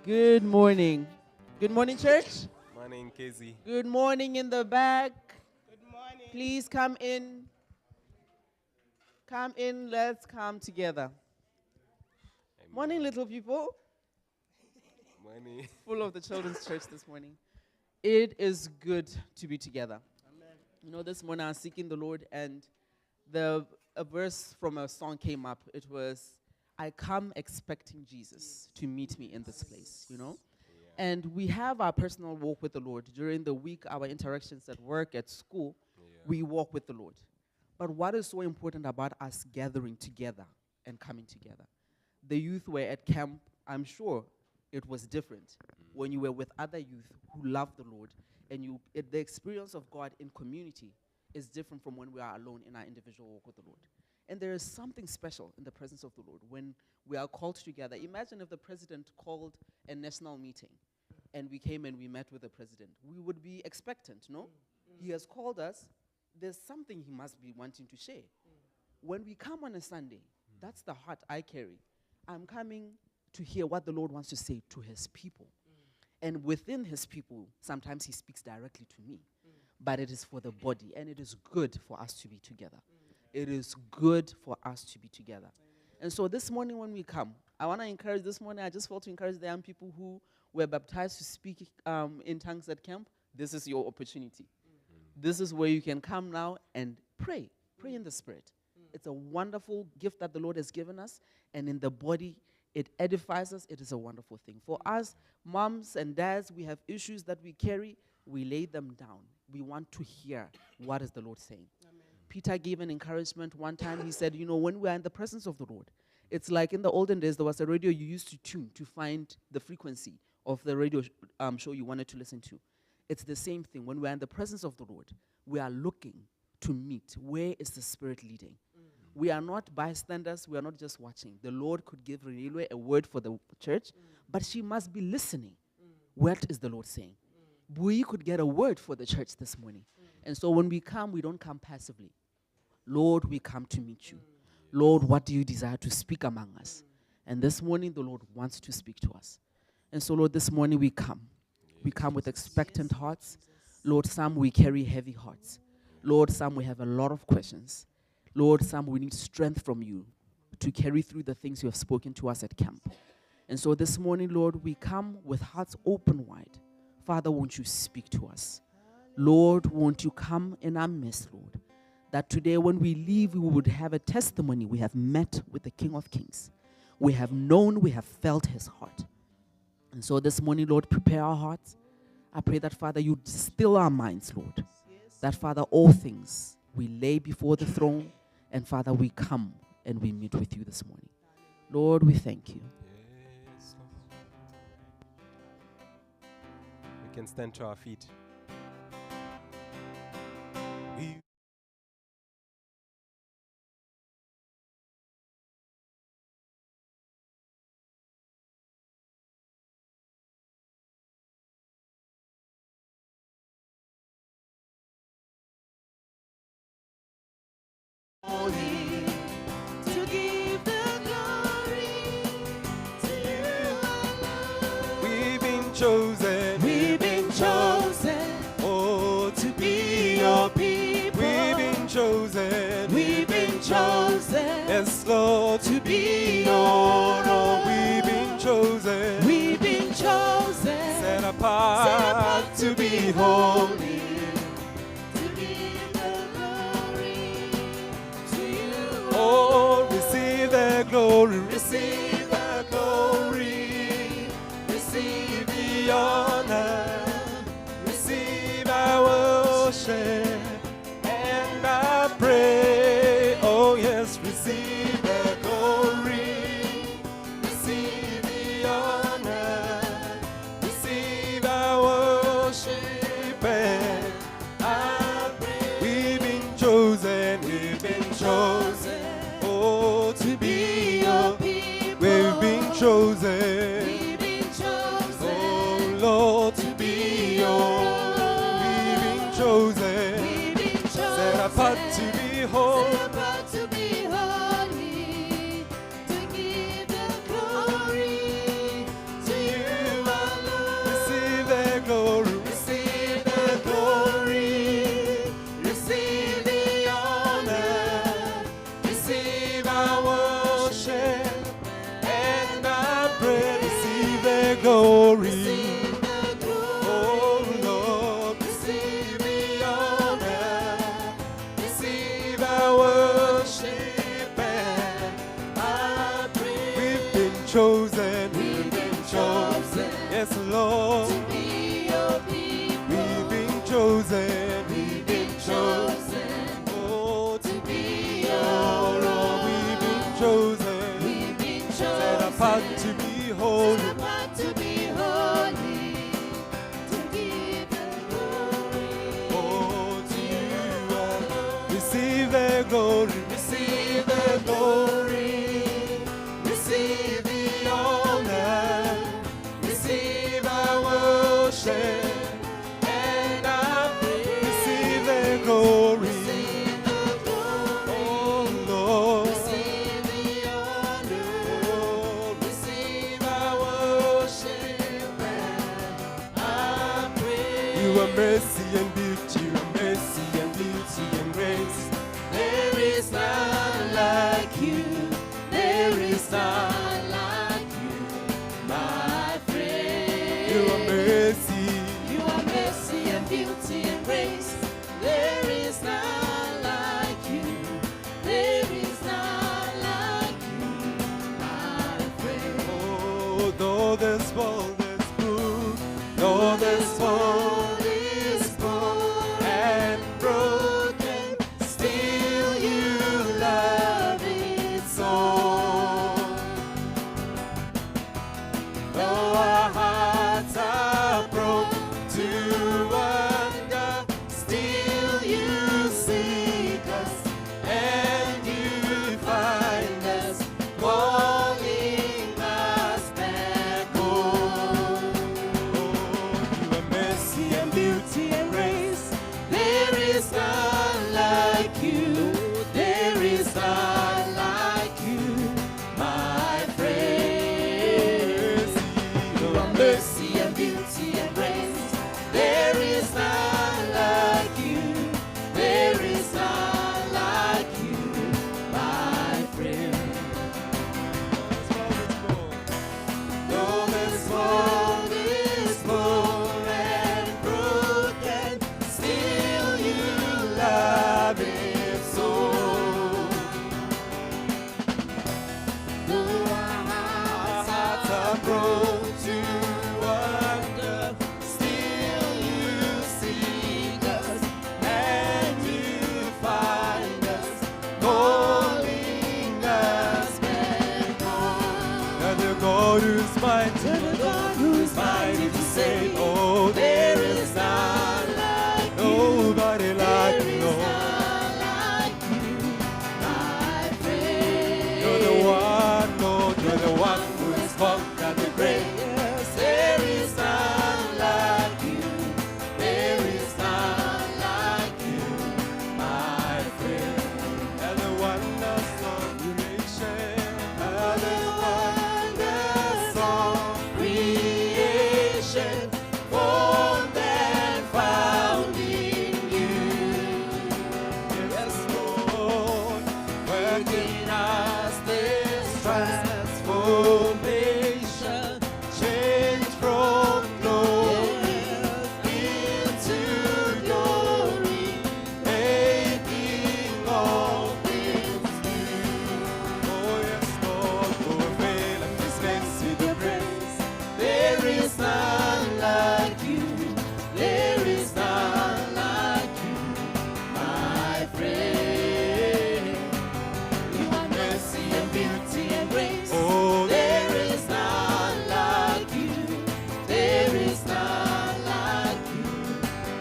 Good morning. Good morning, church. Morning, Casey. Good morning in the back. Good morning. Please come in. Come in. Let's come together. Amen. Morning, little people. Morning. Full of the children's church this morning. It is good to be together. Amen. You know, this morning I was seeking the Lord, and a verse from a song came up. It was, I come expecting Jesus to meet me in this place, you know? Yeah. And we have our personal walk with the Lord. During the week, our interactions at work, at school, we walk with the Lord. But what is so important about us gathering together and coming together? The youth were at camp. I'm sure it was different when you were with other youth who love the Lord, and the experience of God in community is different from when we are alone in our individual walk with the Lord. And there is something special in the presence of the Lord when we are called together. Imagine if the president called a national meeting and we came and we met with the president. We would be expectant, no? He has called us. There's something he must be wanting to share. When we come on a Sunday, that's the heart I carry. I'm coming to hear what the Lord wants to say to his people. And within his people, sometimes he speaks directly to me. But it is for the body, and it is good for us to be together. It is good for us to be together. And so this morning when we come, I want to encourage this morning, I just felt to encourage the young people who were baptized to speak in tongues at camp. This is your opportunity. This is where you can come now and pray. Pray in the Spirit. It's a wonderful gift that the Lord has given us, and in the body, it edifies us. It is a wonderful thing. For us, moms and dads, we have issues that we carry. We lay them down. We want to hear what is the Lord saying. Amen. Peter gave an encouragement one time. He said, you know, when we are in the presence of the Lord, it's like in the olden days, there was a radio you used to tune to find the frequency of the radio show you wanted to listen to. It's the same thing. When we are in the presence of the Lord, we are looking to meet. Where is the Spirit leading? We are not bystanders. We are not just watching. The Lord could give Renilwe a word for the church, but she must be listening. What is the Lord saying? We could get a word for the church this morning. And so when we come, we don't come passively. Lord, we come to meet you. Lord, what do you desire to speak among us? And this morning, the Lord wants to speak to us. And so, Lord, this morning we come. We come with expectant hearts. Lord, some we carry heavy hearts. Lord, some we have a lot of questions. Lord, some we need strength from you to carry through the things you have spoken to us at camp. And so this morning, Lord, we come with hearts open wide. Father, won't you speak to us? Lord, won't you come in our midst, Lord? That today when we leave, we would have a testimony. We have met with the King of Kings. We have known, we have felt his heart. And so this morning, Lord, prepare our hearts. I pray that, Father, you still our minds, Lord. That, Father, all things we lay before the throne. And, Father, we come and we meet with you this morning. Lord, we thank you. Yes, Lord. We can stand to our feet. We To give the glory to you alone. We've been chosen. We've been chosen, Oh, to be your people. we've been chosen. We've been chosen, Yes, Lord, to be your oh, own. we've been chosen. We've been chosen, Set apart to be holy. to give the glory to you. Oh, receive the glory. Receive the glory, Receive the honor. Receive our worship and our praise. Oh yes, receive the glory. Receive the honor. Receive our worship and our praise. We've been chosen. We've been chosen. Oh, to be your people. We've been chosen. We've been chosen, Oh Lord, to be your. We've been chosen. we've been chosen, Set apart to be holy. set apart to be holy, to give the glory to you glory. Receive the glory. Oh Lord, Receive the honor. receive our worship and our praise. we've been chosen. We've been chosen Yes, Lord, to be your people. we've been chosen. We've been chosen Oh, to be your Lord, own. we've been chosen. We've been Set apart chosen to be holy. set apart to be holy, to give the glory Oh, to you alone. receive the glory. Receive the glory, receive the honor, receive our worship and our praise. Receive the glory. Receive the glory, Oh Lord, receive the honor, oh, receive our worship and our praise. you are mercy and beauty, you are mercy and beauty and grace. There is none like you. There is none like you, my friend. You are mercy, You are mercy and beauty and grace. There is none like you. There is none like you, my friend. oh, though this world is cruel, though this world is born and broken, still you love it so. though our hearts are broken to wonder, Still you seek us and you find us, calling us back home. oh, you are mercy and beauty and grace. There is none like you. There is none like you, my friend. You are mercy and beauty and grace. There is none like you. There is none like you, my friend. Though this world is poor and broken, still you love it so. Though our hearts are prone to wander, still you seek us and you find us, calling us back home. And the God who's mighty, The God who is mighty to save. oh, There is none like you. nobody like There you, is Lord. none like you, my friend. You're the one, Lord, you're the one who is conquered the grave. Yes, there is none like you. There is none like you, my friend. And the wonders of creation, and the Wonders of creation, formed and found in you. yes, Lord, Working us this transformation, change from glory, into glory, making all things new. oh yes, Lord, fulfill and dispense with the praise. There is none like you. There is none like you, my friend. You are mercy and beauty and grace. Oh, There is none like you. There is none like you,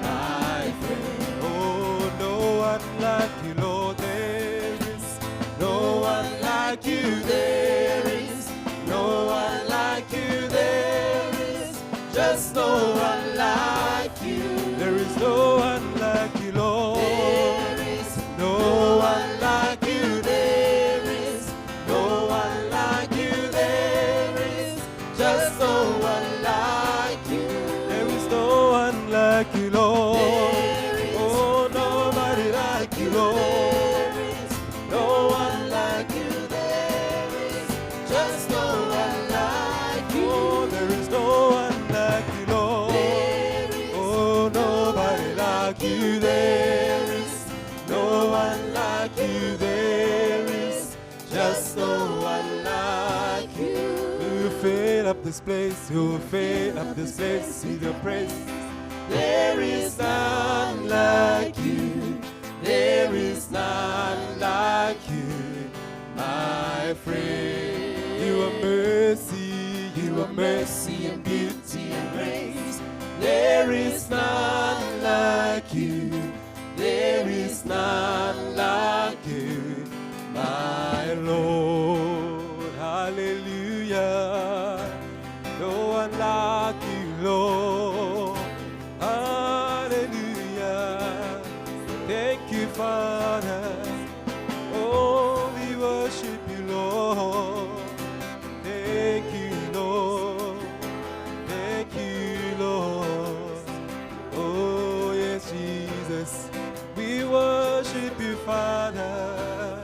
my friend. oh, no one like you, Lord, there is no one like you, There is no one like you. There is just no one like you. there is no one like you, Lord. There is No one like you. There is no one like you. There is just no one like you. There is no one like you, Lord. There is Oh, nobody like you, Lord. There is no one like you. There is just no one like you. Oh, there is no one this place, you fill up this place with your praise. There is none like you. There is none like you, my friend. You are mercy, You are mercy and beauty and grace. There is none like you. There is none like you, my Lord. Hallelujah. No one like you, Lord. Hallelujah. Thank you, Father. Oh, we worship you, Lord. Thank you, Lord. Thank you, Lord. Oh, yes, Jesus. We worship you, Father.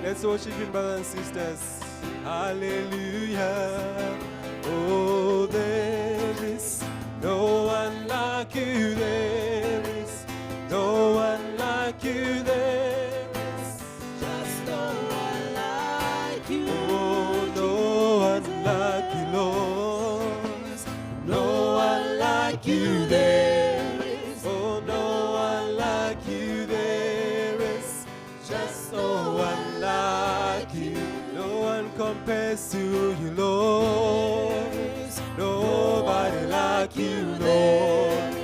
Let's worship him, brothers and sisters. Hallelujah. Oh, there is no one like you. There is no one like you. There is just no one like you. oh, no one like you, Lord. No one like you there is. Oh, no one like you. There is Just no one like you. no one compares to you, Lord. Nobody like you, Lord.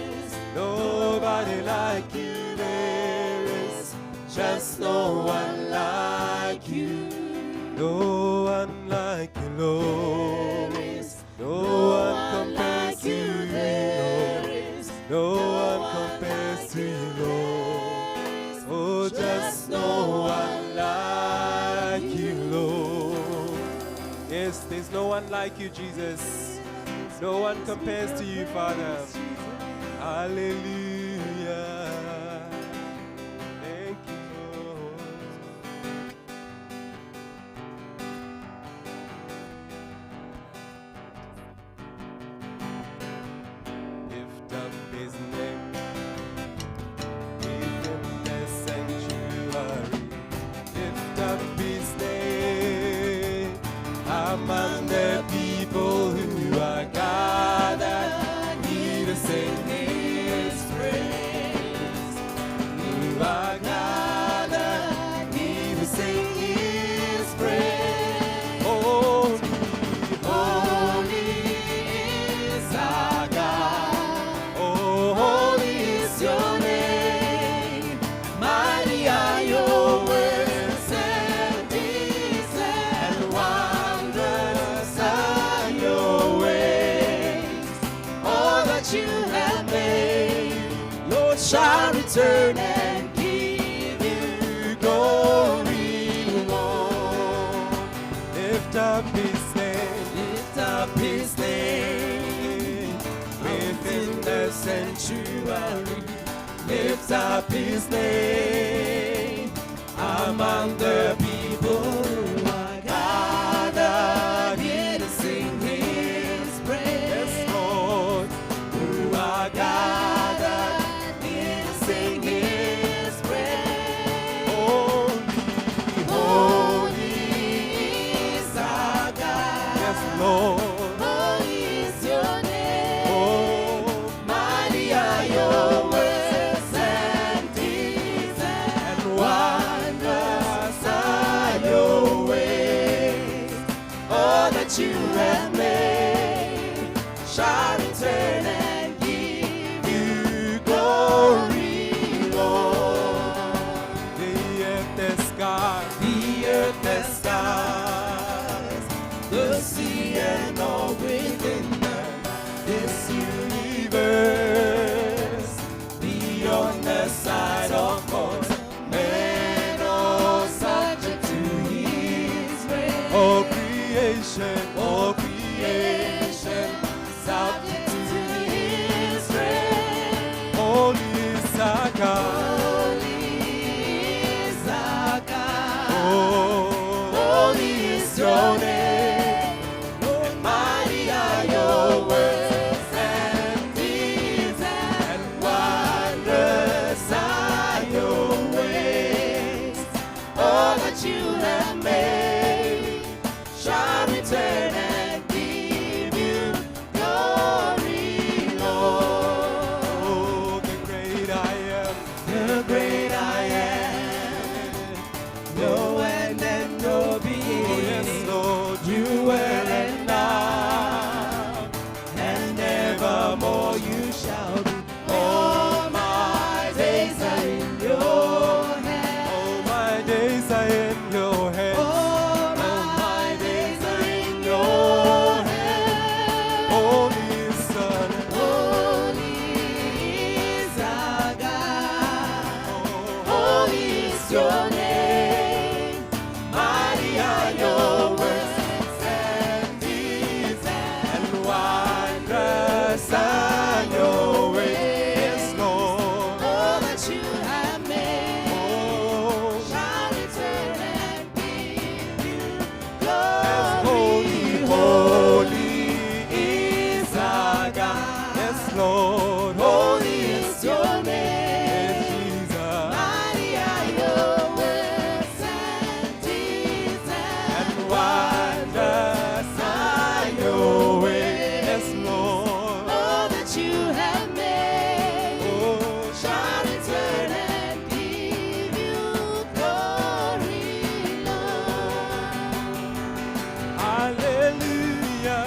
Nobody like you. There is Just no one like you. no one like you, Lord. No one compares to you, Lord. No one compares to you, Lord. Oh, just no one like you, Lord. Yes, there's no one like you, Jesus. No one compares to you, Father. Hallelujah. Thank you, Lord. Lift up his name within the sanctuary. Lift up his name among the people who are gathered here to sing his praise. Who are gathered here to sing his praise. Holy, Holy is our God. oh, Holy is your name. Mighty are your words and deeds, and wondrous are your ways. All that you have made, Lord, shall return and give you glory, Lord. lift up his name Lift up his name within the sanctuary. Lift up his name among the people who are gathered here to sing his praise. yes, Lord. Who are gathered here to sing his praise. Holy, Holy is our God. yes, Lord. Holy is your name. Oh, Mighty are your words and deeds, and wondrous are your ways. All that you have made shall return and give you glory, Lord. the earth, the sky, The earth, the skies, the sea and all within them, this universe, beyond the sight of mortal man, all subject to his reign. all creation, All creation, subject to shall be. All my days are in your hands. All my days are in your hands. All my days are in your hands. Holy Son, Holy is our God. Holy is your name. Mighty are your works and deeds, and wondrous are your ways, Lord. all that you have made. Oh, Shall return and give you yes, glory. holy is our God. Yes, Lord, Holy is your name. is Jesus. Mighty are your works and deeds, And wondrous are your ways, yes, Lord. all that you have made. Oh, Shall return and give you glory, Lord. hallelujah.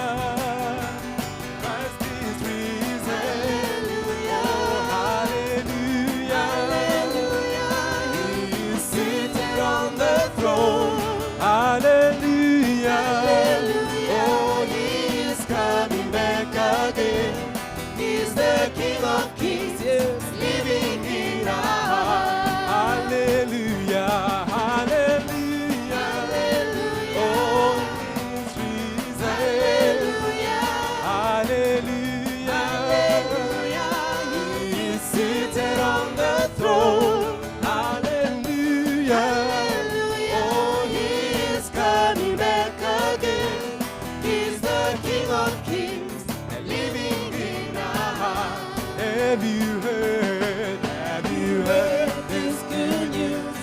Christ is risen. Hallelujah. Oh, hallelujah. Hallelujah. He is seated on the throne. Hallelujah. Hallelujah. Oh, he is coming back again. He's the King of Kings, living in our hearts. Hallelujah. Hallelujah. Hallelujah. Oh, he is risen. Hallelujah. Hallelujah. Hallelujah. He is seated on the throne. Hallelujah. Hallelujah. Oh, he is coming back again. He's the King of Kings, living in our hearts. Have you heard? Have you heard This good news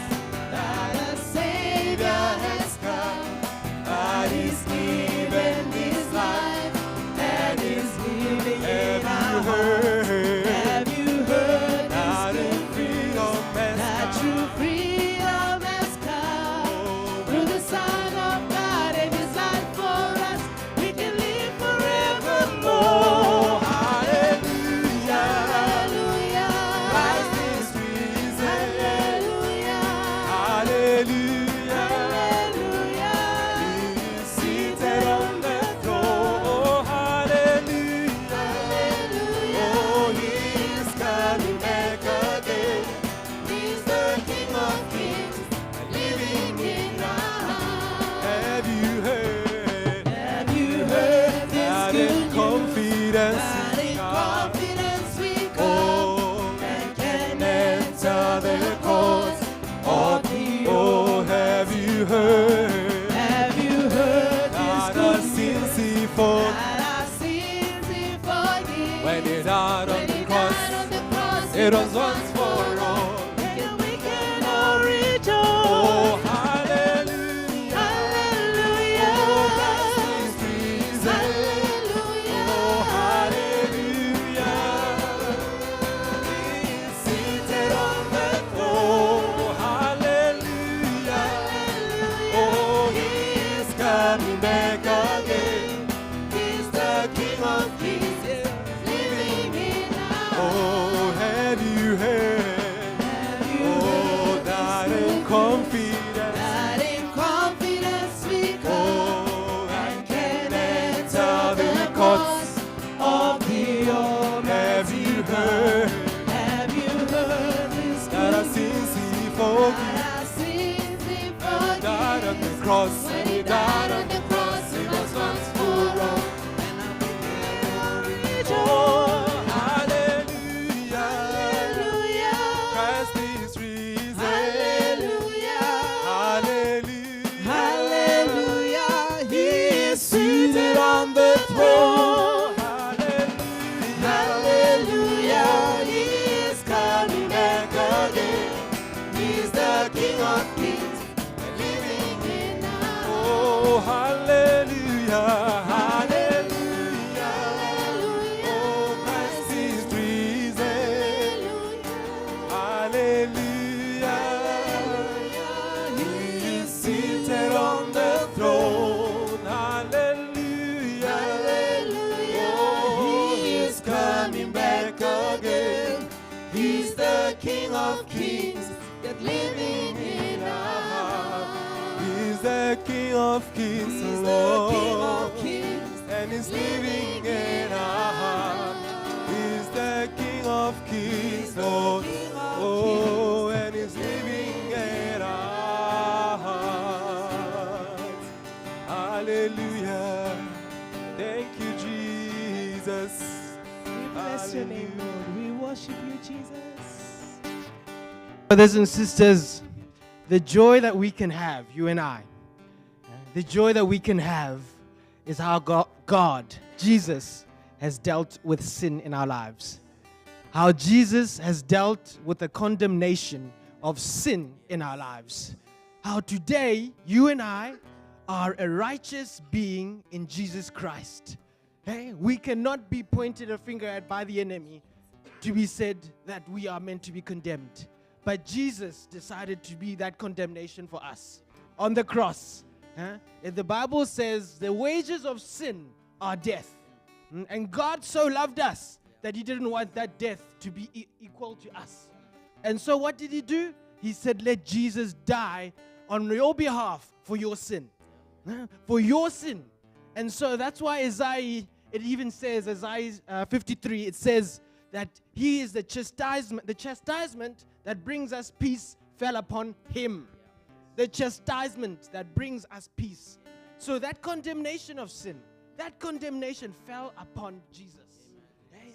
that a Savior has come, that He's given His life and is living in Have you our hearts. heard Have you heard that this in good freedom that has true come? freedom has come through the Son of God and His life for us? We can live forevermore. Oh, hallelujah. Hallelujah. Christ is risen. Hallelujah. Hallelujah. Hallelujah. He is seated on the throne. Oh, hallelujah. Hallelujah. Oh, he is coming back again. He's the King of Kings, living in our hearts. Have you heard Have you heard this that good in news? confidence That in confidence we come oh, and can enter the courts of the oh, have you heard Have you heard this that good our news? sins he forgave That our sins He forgives. when he died on When the He cross? died on the cross, It was once for all. and we can all rejoice. Oh, hallelujah. Hallelujah. Oh, Christ is risen. Hallelujah. Oh, hallelujah. He is seated on the throne. Hallelujah. Oh, he is coming back again. He's the King of Kings, living in our Oh, have you heard? Have you Oh, heard that this in good news? confidence. That in confidence we come Oh, and can enter enter the the courts. courts of the Have you Almighty heard God. Have you heard this that our good sins he news? forgave? That our sins He Died on the forgives. cross. When He died on the cross, it was once for all. And now we can all rejoice. Oh, hallelujah. Hallelujah. Christ is risen. Hallelujah. Hallelujah. Hallelujah. He is Seated on the throne. Hallelujah. Hallelujah. He is coming back again. He's the King of Kings, living in our Oh, hallelujah. Hallelujah. Hallelujah. Oh, Christ is risen. Hallelujah. Hallelujah. He is seated on the throne. Hallelujah. Hallelujah. Oh, He is coming back He's the King of Kings, yet living in our heart. He's the King of Kings, He's Lord. the King of Kings, And He's living in our heart. He's the King of Kings, Lord. Oh, and He's living in our heart. Hallelujah. Thank you, Jesus. We bless your name, Lord. We worship you, Jesus. Brothers and sisters, the joy that we can have, you and I, the joy that we can have is how God, Jesus, has dealt with sin in our lives. How Jesus has dealt with the condemnation of sin in our lives. How today, you and I are a righteous being in Jesus Christ. Hey, we cannot be pointed a finger at by the enemy to be said that we are meant to be condemned. But Jesus decided to be that condemnation for us on the cross. And the Bible says the wages of sin are death. And God so loved us that He didn't want that death to be equal to us. And so what did He do? He said, let Jesus die on your behalf for your sin. For your sin. And so that's why Isaiah, it even says, Isaiah 53, it says that He is the chastisement that brings us peace fell upon Him. The chastisement that brings us peace. So that condemnation of sin, that condemnation fell upon Jesus.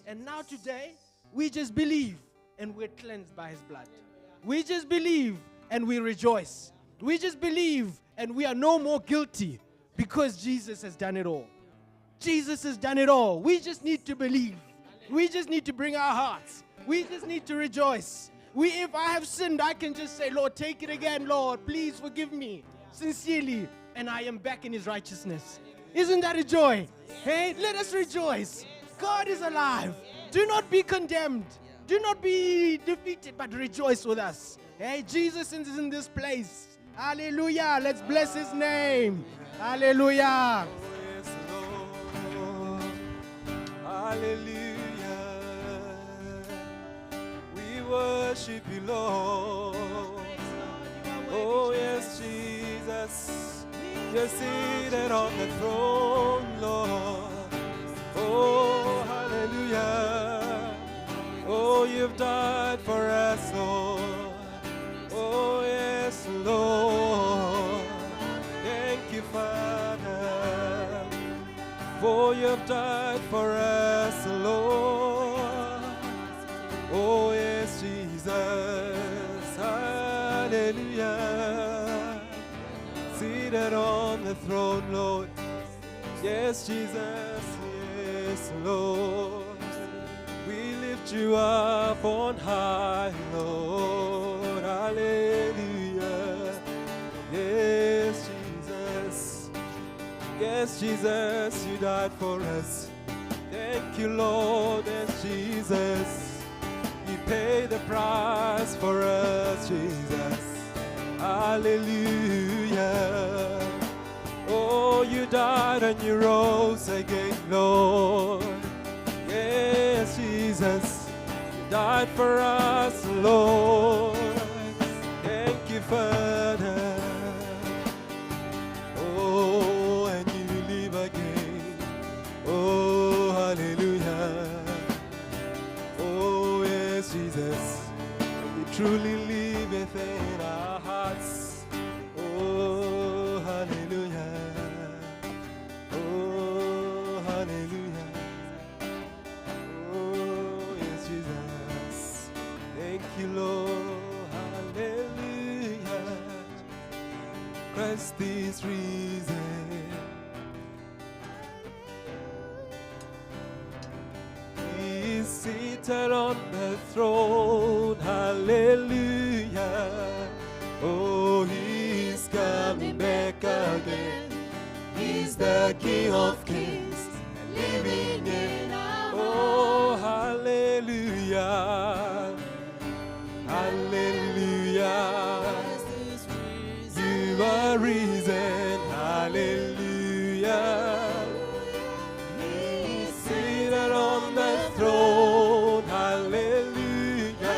And now today, we just believe and we're cleansed by His blood. We just believe and we rejoice. We just believe and we are no more guilty because Jesus has done it all. Jesus has done it all. We just need to believe. We just need to bring our hearts. We just need to rejoice. If I have sinned, I can just say, Lord, take it again, Lord. Please forgive me sincerely. And I am back in His righteousness. Isn't that a joy? Hey, let us rejoice. God is alive. Do not be condemned. Do not be defeated, but rejoice with us. Hey, Jesus is in this place. Hallelujah. Let's bless His name. Hallelujah. Hallelujah. We worship you, Lord. Oh, yes, Jesus. You're seated on the throne, Lord. Oh, hallelujah. Oh, you've died for us, Lord. Oh, yes, Lord. Thank you, Father, for you've died for us, Lord. Oh, yes, Jesus. Hallelujah. Seated on the throne, Lord. Yes, Jesus. Yes, Lord. We lift you up on high, Lord. Hallelujah. Yes, Jesus. Yes, Jesus, you died for us. Thank you, Lord. Yes, Jesus. You paid the price for us, Jesus. Hallelujah. Oh, you died and you rose again, Lord. Yes, Jesus, you died for us, Lord. Thank you, Father. Oh, and you live again. Oh, hallelujah. Oh, yes, Jesus, you truly live within our hearts. Oh, hallelujah. Oh, hallelujah. Oh, yes, Jesus. Thank you, Lord. Hallelujah. Christ is risen. He is seated on the throne. Hallelujah. Oh, He's coming back again. He's the King of Kings, living in our hearts. Oh, hallelujah. Hallelujah. You are risen. Hallelujah. He's seated on the throne. Hallelujah.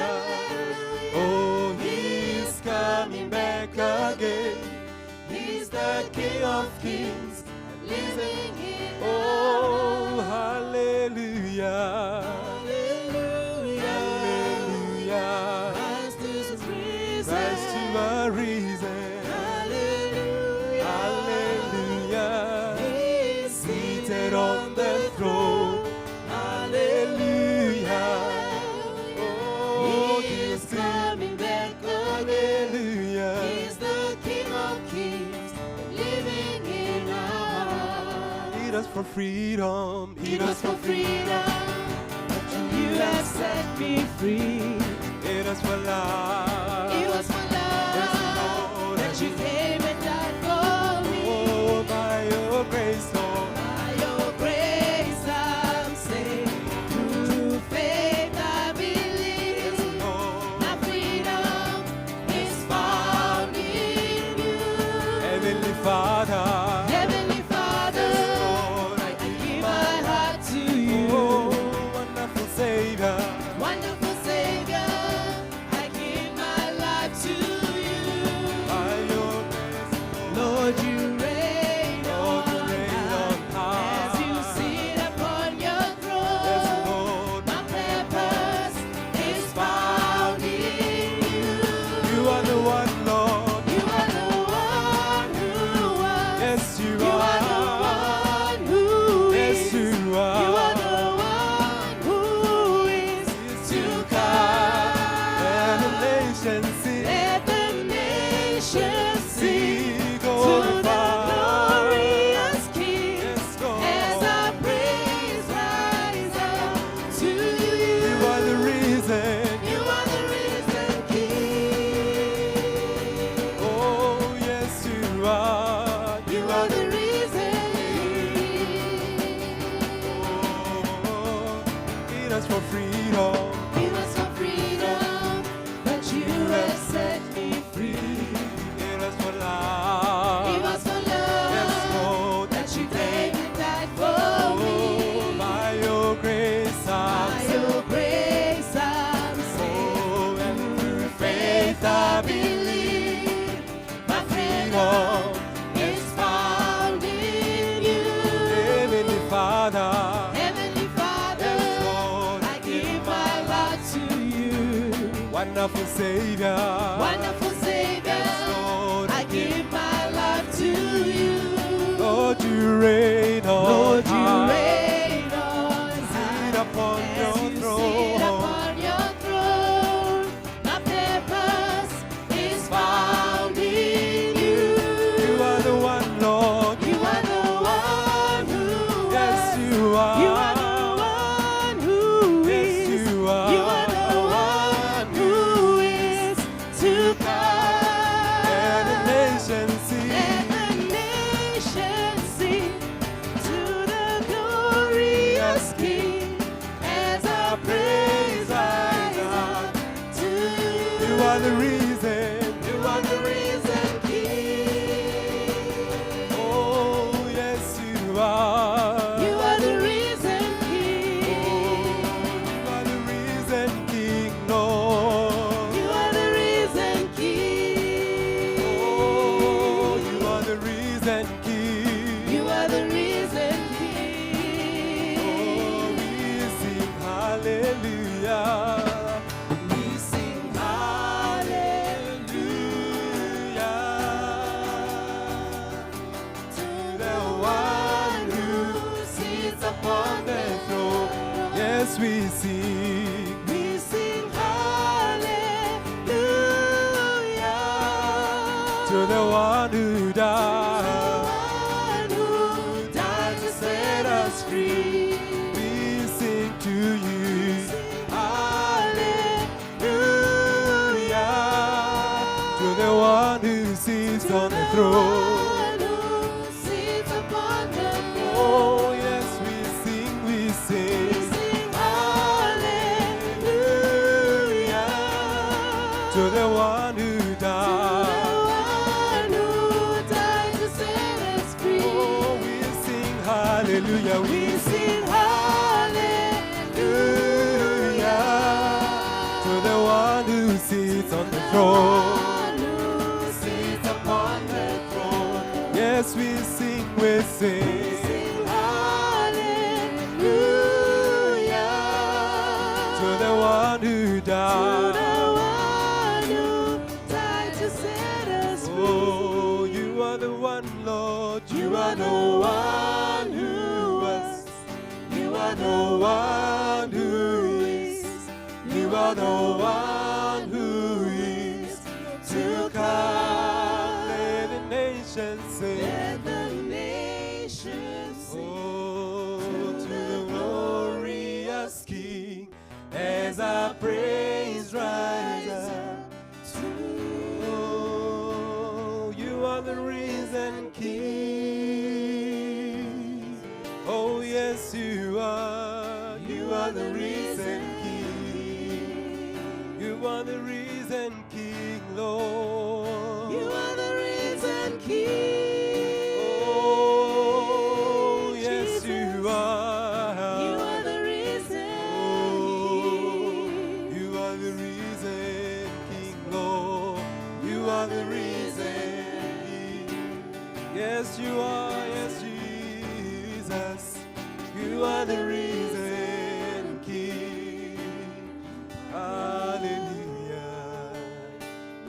Hallelujah. Rise to a reason. Hallelujah. Seated on the throne. Hallelujah. Oh, He's coming back again. hallelujah. He's the King of Kings, living in our hearts. Lead us for freedom. Lead us for freedom. You have set me free. Lead us for love. It was for love that you came and died for me. Oh, by your grace, Lord. By your grace I'm saved. Through faith I believe. Lord. My freedom is found in you. Heavenly Father. Heavenly Father, Lord, I give my heart to you. oh, wonderful Savior. Wonderful Savior, I give my life to you. By your grace, Lord, you reign Lord, you on reign high. on high. As you sit upon your Yes, throne, Lord. my purpose is found in you. You are the one, Lord. You are the one who was. Yes, you You are are. the one who Yes, is. you You are. are the one who is to come. And the nations sing. Let the nations sing Go to the glorious King. Yes, Lord. As our praise rise up to you. You are the reason. You are the risen King. Oh, yes, you are. You are the risen Oh, lead us for freedom. Give us for freedom, but you have set me free. Lead us for love. Give us for Yes, love, Lord. that you came and died for me. Oh, by your grace I'm By your grace I'm saved. Oh, and through Faith faith I I believe. My freedom is found in you. Heavenly Father. Heavenly Father, Yes, Lord. I give my heart to you. Wonderful Savior. Wonderful Savior, Yes, Lord. I give my life to you. Lord, you reign on Lord, you high. reign on Sit high. upon As your you sit throne. upon your throne, my purpose is found in you. You are the one, Lord. You are the one who Yes, was. you are. You are the one who Yes, is. you are. You are the one who is to come. And the nations sing. Let the nations sing to the glorious King. As our praise rise up to you. You are the reason. You are the risen King. Oh, yes, you are. You are the risen King. You are the reason King, Lord. You are the risen King. Oh, you are the reason King. You are the risen Oh, King. we sing hallelujah. We sing hallelujah to the one who sits upon the throne. Yes, we sing. We sing hallelujah To the one who died. one who died to set us free. We sing to you. Hallelujah To the one who sits on the throne. one who sits upon the throne. Oh, yes, we sing, we We sing. sing hallelujah To the one who died. one who died to set us free. Oh, we sing hallelujah. We We sing hallelujah to the one who sits on the throne. one who sits upon the throne. Yes, we sing, we We sing. sing hallelujah one who To died. the one who died to set us free. Oh, you are the one, Lord. You are the one who was. You are the one who is. You are the one who is to come. Let the nations sing. Let the nations sing. Oh, to the glorious King, as our praise rises up. Oh, you are the risen King. Oh, yes, you are. You are the risen King. You are the risen King, Lord. You are the risen King. Oh, yes, Jesus. you are. You are the risen King. You are the risen King, Lord. You are the risen King. Yes, you are. Yes, Jesus. You are the risen King. Hallelujah.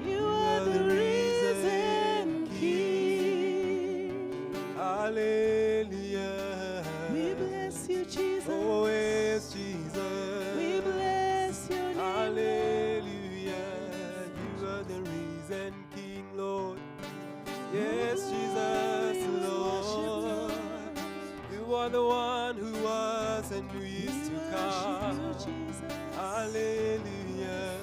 You are the risen King. Hallelujah. We bless you, Jesus. Oh, yes, Jesus. We bless your name. Hallelujah. You are the risen King, Lord. Yes, Jesus, Lord. You are the one who was and who is to come. Hallelujah.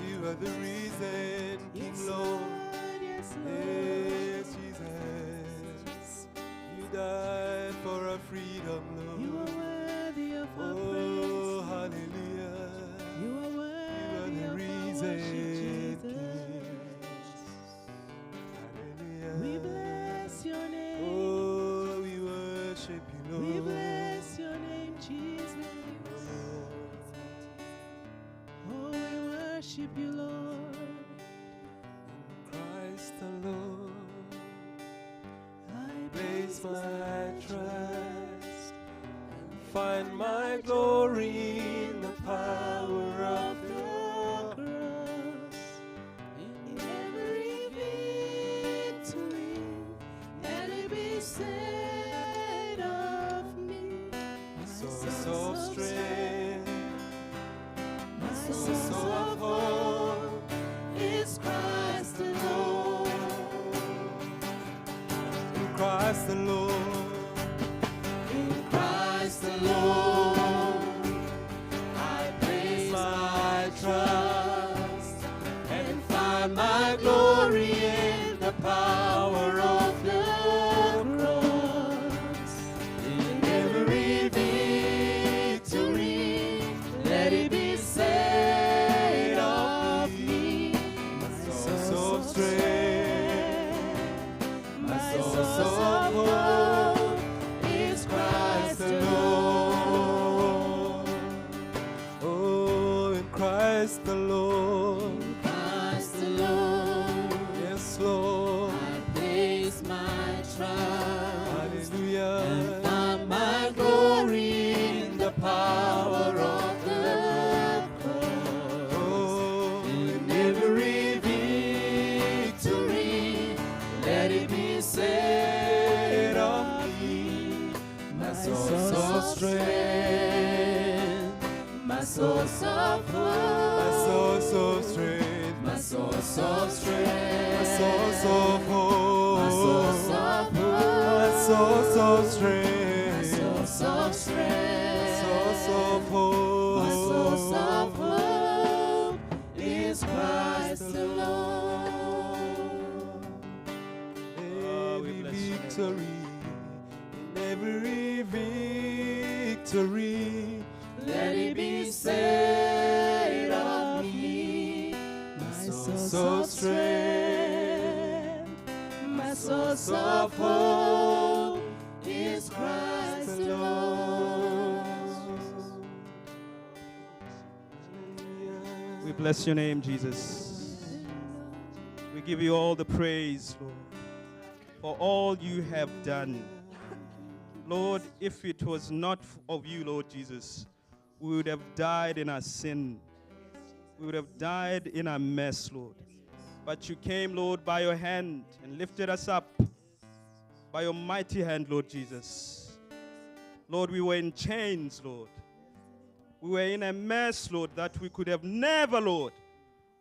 You are the risen King, Lord. Yes, Yes, Jesus. You died for our freedom, you Lord. are worthy of our Oh, praise. hallelujah. You are You are worthy the of our risen worship, King. Jesus. Hallelujah. We bless your name. Oh, we worship you, Lord. We bless your name, Jesus. Oh, we worship you, Lord. Christ the Lord, I place my trust and find my glory in the power of your cross. In every victory, let it be said of me. source of strength, My source of hope. is Christ alone. In Christ the Lord, In Christ alone, I place my trust and find my glory in the power of the cross. In every victory, let it be said of me, my source of strength, my source of hope is Christ alone. oh, in Christ the Lord, Christ alone, yes, Lord, I place my trust hallelujah. and find my glory in the power of the cross. Oh, In every victory, let it be said of me, my source of strength, my source of hope, my source of strength, my source of strength, my source of hope, my source of hope, my source of strength, my source of strength, source of hope, my source of hope is Christ alone. every victory, in every victory, Let it be said of me, my source of strength, my source of hope is Christ alone. We bless your name, Jesus. We give you all the praise, Lord, for all you have done. Lord, if it was not of you, Lord Jesus, we would have died in our sin. We would have died in our mess, Lord. But you came, Lord, by your hand and lifted us up by your mighty hand, Lord Jesus. Lord, we were in chains, Lord. We were in a mess, Lord, that we could have never, Lord,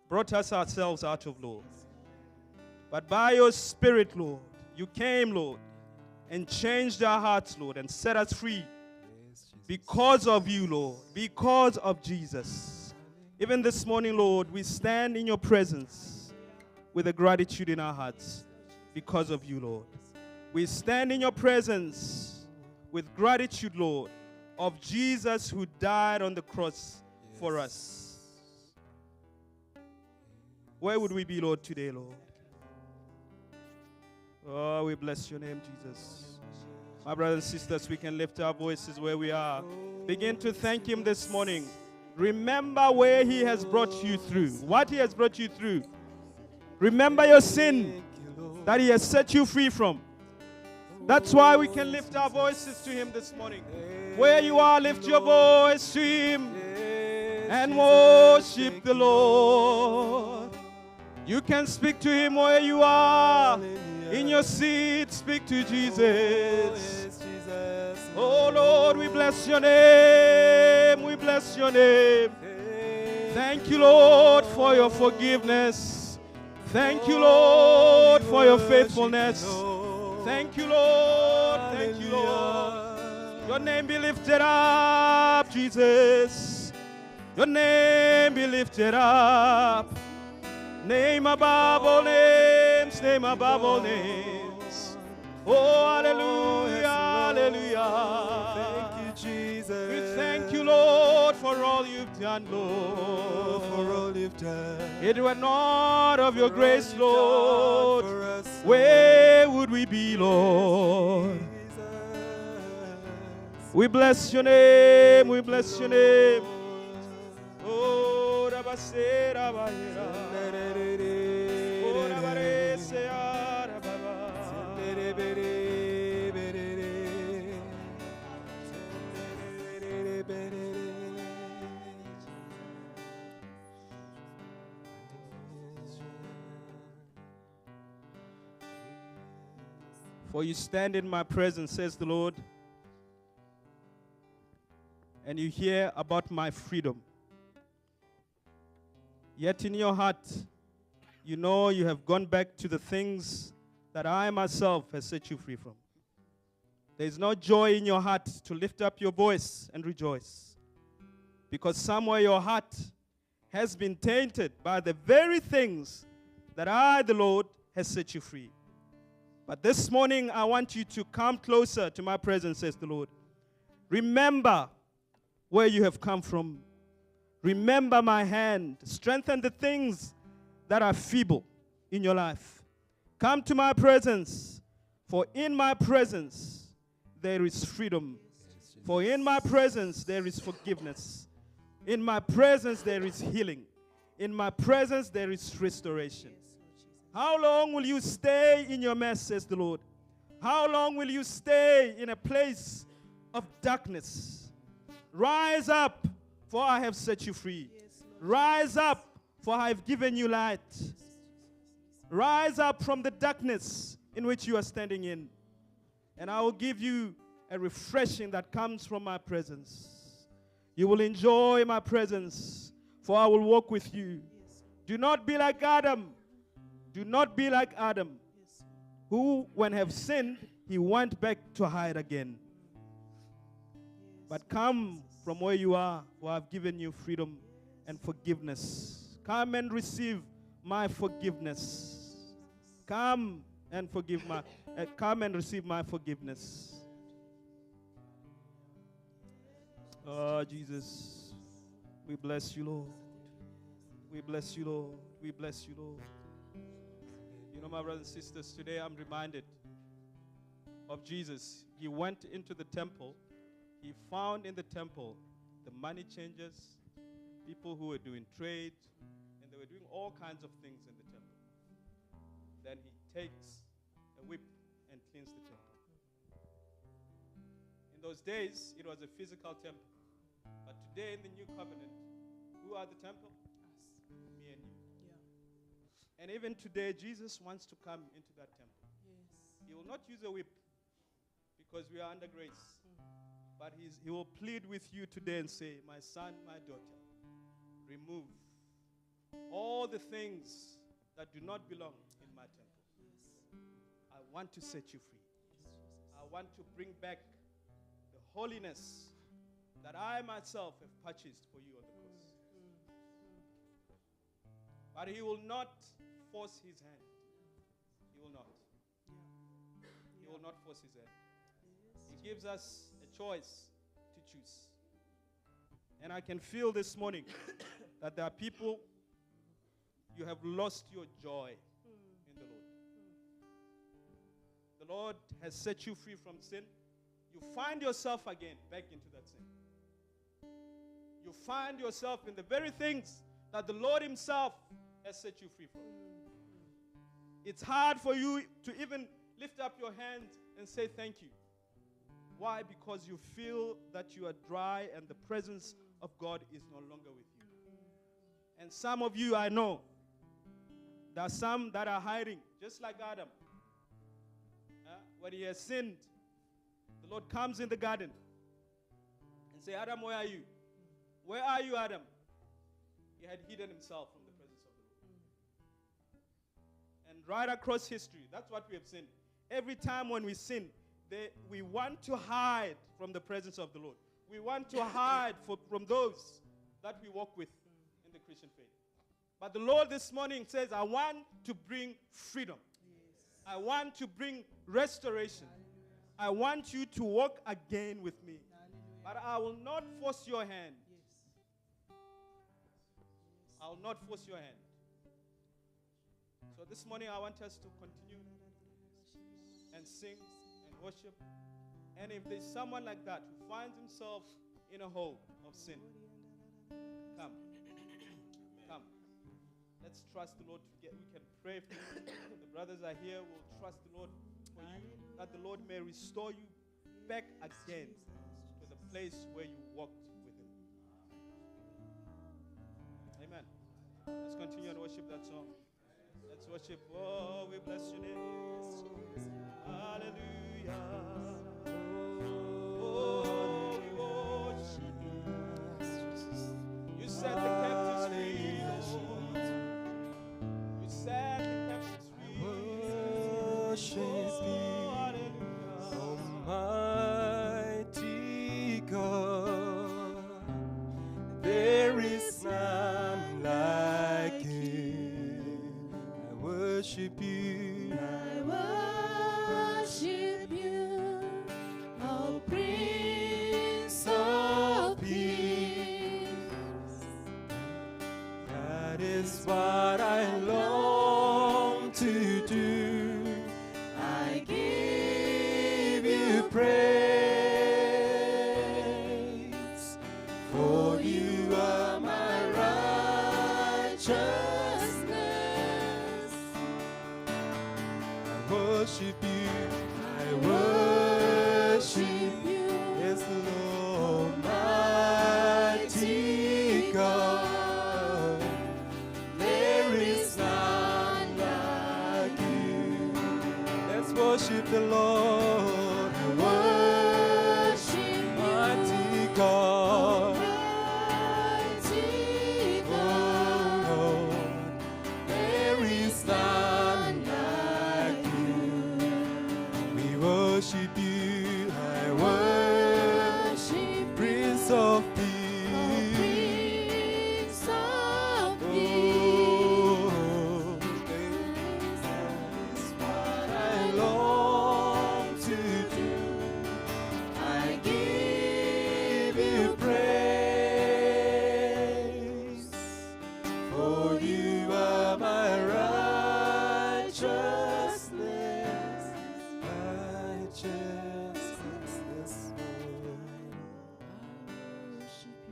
brought us ourselves out of, Lord. But by your Spirit, Lord, you came, Lord, and changed our hearts, Lord, and set us free. Because of you, Lord, because of Jesus. Even this morning, Lord, we stand in your presence with a gratitude in our hearts because of you, Lord. We stand in your presence with gratitude, Lord, of Jesus who died on the cross for us. Where would we be, Lord, today, Lord? Oh, we bless your name, Jesus. My brothers and sisters, we can lift our voices where we are. Begin to thank him this morning. Remember where he has brought you through, what he has brought you through. Remember your sin that he has set you free from. That's why we can lift our voices to him this morning. Where you are, lift your voice to him and worship the Lord. You can speak to him where you are. In your seat, speak to Jesus. Oh Lord, we bless your name. We bless your name. Thank you, Lord, for your forgiveness. Thank you, Lord, for your faithfulness. Thank you, Lord. Thank you, Lord. Your name be lifted up, Jesus. Your name be lifted up. Name above all names, name above all names. Oh, hallelujah, hallelujah. Thank you, Jesus. We thank you, Lord, for all you've done, Lord. For all you've done. It were not of your grace, Lord. For us, Where would we be, Lord? We bless your name, we bless your name. Oh, Rabase, Rabayera. Oh, Rabarese, Rababa. For you stand in my presence, says the Lord, and you hear about my freedom. Yet in your heart, you know you have gone back to the things that I myself have set you free from. There is no joy in your heart to lift up your voice and rejoice, because somewhere your heart has been tainted by the very things that I, the Lord, has set you free. But this morning, I want you to come closer to my presence, says the Lord. Remember where you have come from. Remember my hand. Strengthen the things that are feeble in your life. Come to my presence, for in my presence there is freedom. For in my presence there is forgiveness. In my presence there is healing. In my presence there is restoration. How long will you stay in your mess, says the Lord? How long will you stay in a place of darkness? Rise up, for I have set you free. Rise up, for I have given you light. Rise up from the darkness in which you are standing in, and I will give you a refreshing that comes from my presence. You will enjoy my presence, for I will walk with you. Do not be like Adam. Do not be like Adam, who, when have sinned, he went back to hide again. But come from where you are, for I have given you freedom and forgiveness. Come and receive my forgiveness. Come and come and receive my forgiveness. Oh, Jesus, we bless you, Lord. We bless you, Lord. We bless you, Lord. You know, my brothers and sisters, today I'm reminded of Jesus. He went into the temple. He found in the temple the money changers, people who were doing trade, and they were doing all kinds of things in the temple. Then he takes a whip and cleans the temple. In those days, it was a physical temple. But Today in the new covenant, who are the temple? Me and you. Yeah. And even today, Jesus wants to come into that temple. Yes. He will not use a whip because we are under grace. But he will plead with you today and say, my son, my daughter, remove all the things that do not belong in my temple. Yes. I want to set you free. I want to bring back the holiness that I myself have purchased for you on the cross. But he will not force his hand. He will not. He will not force his hand. He gives us a choice to choose. And I can feel this morning that there are people, you have lost your joy in the Lord. The Lord has set you free from sin. You find yourself again back into that sin. You find yourself in the very things that the Lord himself has set you free from. It's hard for you to even lift up your hands and say thank you. Why? Because you feel that you are dry and the presence of God is no longer with you. And some of you, I know, there are some that are hiding, just like Adam. When he has sinned, the Lord comes in the garden and say, Adam, where are you? Where are you, Adam? He had hidden himself from the presence of the Lord. And right across history, that's what we have seen. Every time when we sin, we want to hide from the presence of the Lord. We want to hide from those that we walk with in the Christian faith. But the Lord this morning says, I want to bring freedom. Yes. I want to bring restoration. Hallelujah. I want you to walk again with me. Hallelujah. But I will not force your hand. Yes. I will not force your hand. So this morning I want us to continue and sing and worship. And if there's someone like that who finds himself in a hole of sin, come. Come. Let's trust the Lord. We can pray for you. The brothers are here. We'll trust the Lord for you, that the Lord may restore you back again to the place where you walked with him. Amen. Let's continue and worship that song. Let's worship. Oh, we bless your name. Hallelujah. Oh, we worship you. You set the captives free. You set the captives free. Worship you, Almighty God. There is none like you. I worship you. I worship you, O Prince of Peace. That is what I long to do. I give you Praise, for you are my righteousness. I worship you, I worship you, yes, Lord, Almighty God. There is none like you. Let's worship the Lord. I worship mighty God. Almighty God. Oh Lord, there is none like you. We worship you. I worship Prince of Peace. Prince of Oh, that is what I long to do. I give you praise, for you are my righteousness. Righteousness,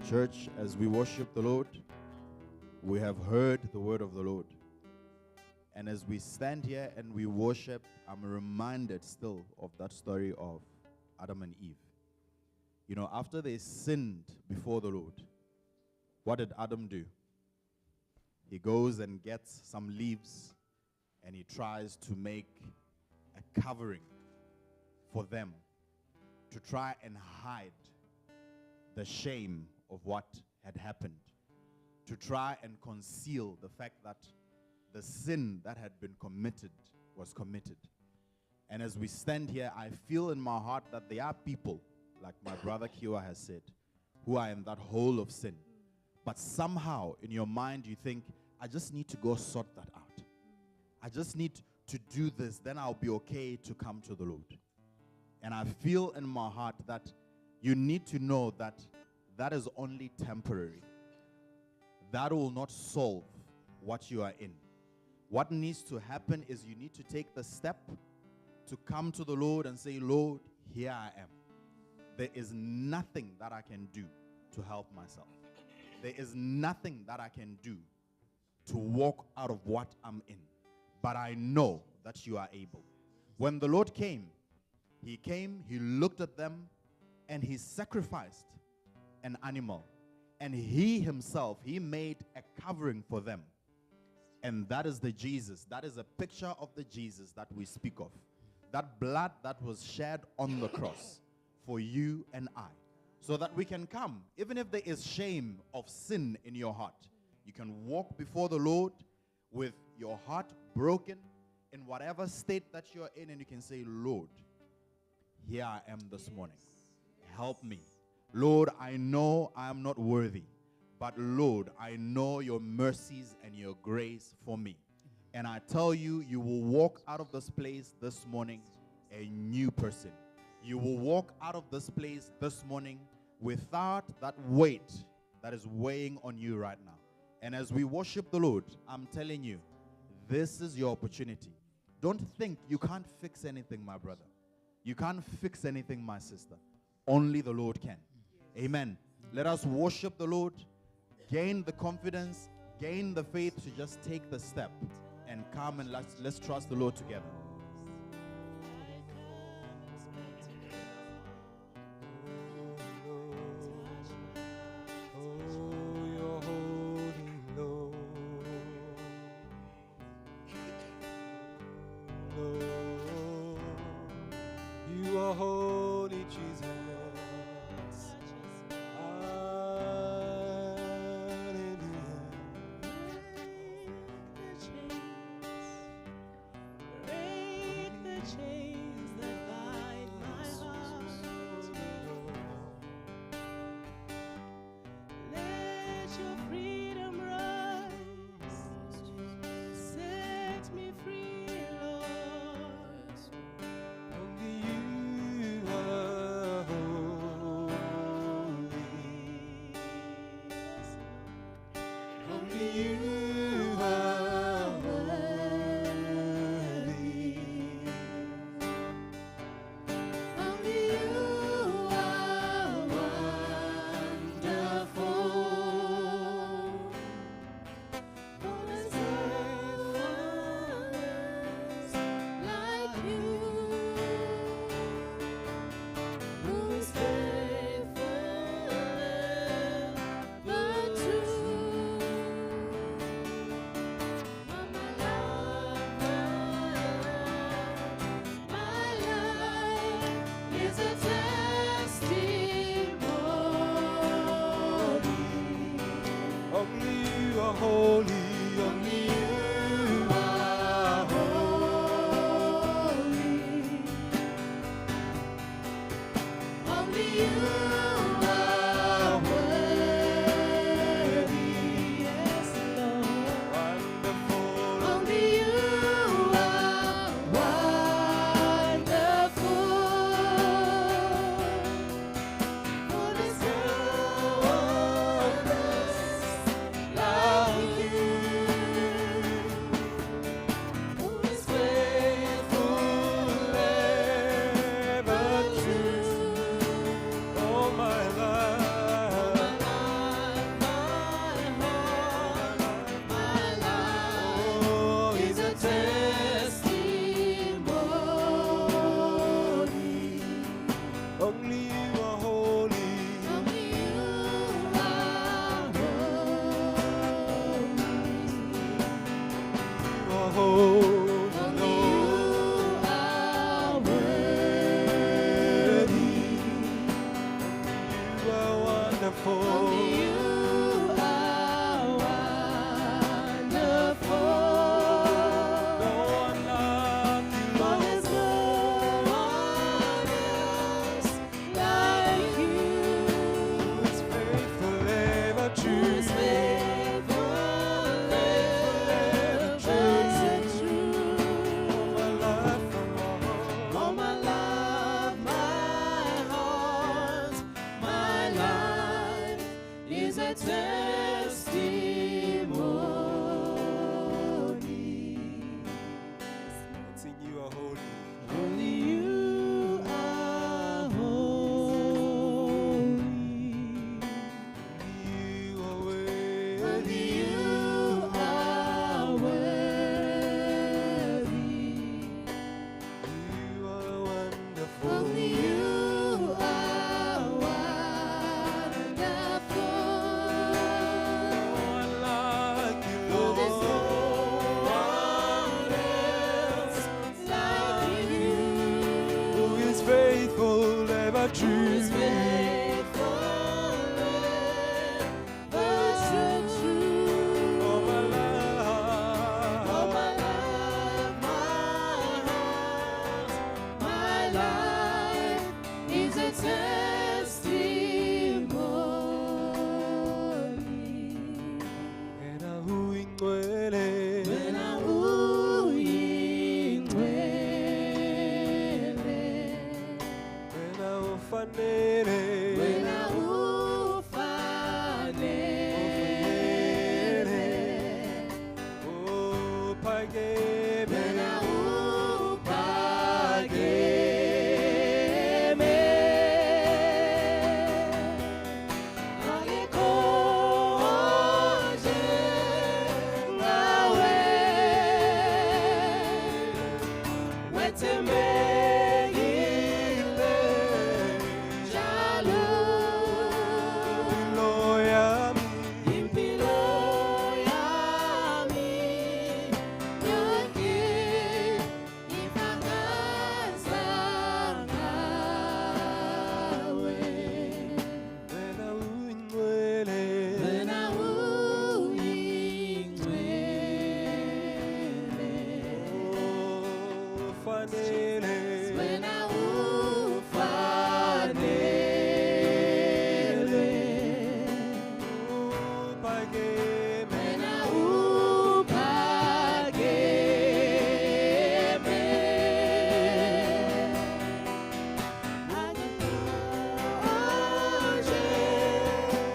Church, as we worship the Lord, we have heard the word of the Lord. And as we stand here and we worship, I'm reminded still of that story of Adam and Eve. You know, after they sinned before the Lord, What did Adam do? He goes and gets some leaves and he tries to make a covering for them to try and hide the shame of what had happened, to try and conceal the fact that the sin that had been committed was committed. And as we stand here, I feel in my heart that there are people, like my brother Khiwa has said, who are in that hole of sin. But somehow in your mind you think, I just need to go sort that out. I just need to do this, then I'll be okay to come to the Lord. And I feel in my heart that you need to know that that is only temporary. That will not solve what you are in. What needs to happen is you need to take the step to come to the Lord and say, Lord, here I am. There is nothing that I can do to help myself. There is nothing that I can do to walk out of what I'm in. But I know that you are able. When the Lord came, he looked at them, and he sacrificed an animal. And he himself, he made a covering for them. And that is the Jesus. That is a picture of the Jesus that we speak of. That blood that was shed on the cross for you and I. So that we can come, even if there is shame of sin in your heart, you can walk before the Lord with your heart broken in whatever state that you're in, and you can say, Lord, here I am this morning. Help me. Lord, I know I am not worthy, but Lord, I know your mercies and your grace for me. And I tell you, you will walk out of this place this morning a new person. You will walk out of this place this morning without that weight that is weighing on you right now. And as we worship the Lord, I'm telling you, this is your opportunity. Don't think you can't fix anything, my brother. You can't fix anything, my sister. Only the Lord can. Amen. Let us worship the Lord, gain the confidence, gain the faith to just take the step and come and let's trust the Lord together. You are holy, Jesus. is a testimony. Sing you are holy. Only you are holy. You are worthy. Only you are worthy. You are wonderful. Only you are wonderful. No one like you, Oh, there's no Lord. one else like you. Who is faithful, ever Who true. is faithful, ever true. All my life. All my life is a testimony. Wena uyingcwele. Wena uyingcwele. Wena ufanele. Wena ufanele. Uphakeme. Wena uphakeme. Akekho njengawe. Wethembekile njalo. Impilo yami. Impilo yami yonke ifakaza ngawe. Wena uyingcwele. Wena uyingcwele. Ufanele. Wena ufanele. Uphakeme. Wena uphakeme. Akekho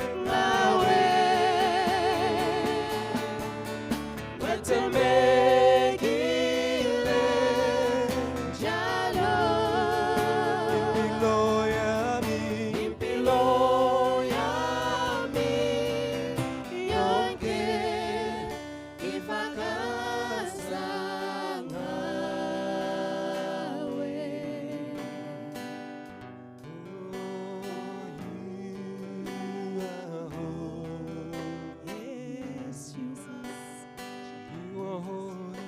njengawe. Wethembekile njalo. Impilo yami. Impilo yami yonke ifakaza ngawe. Yes, Jesus. You are holy.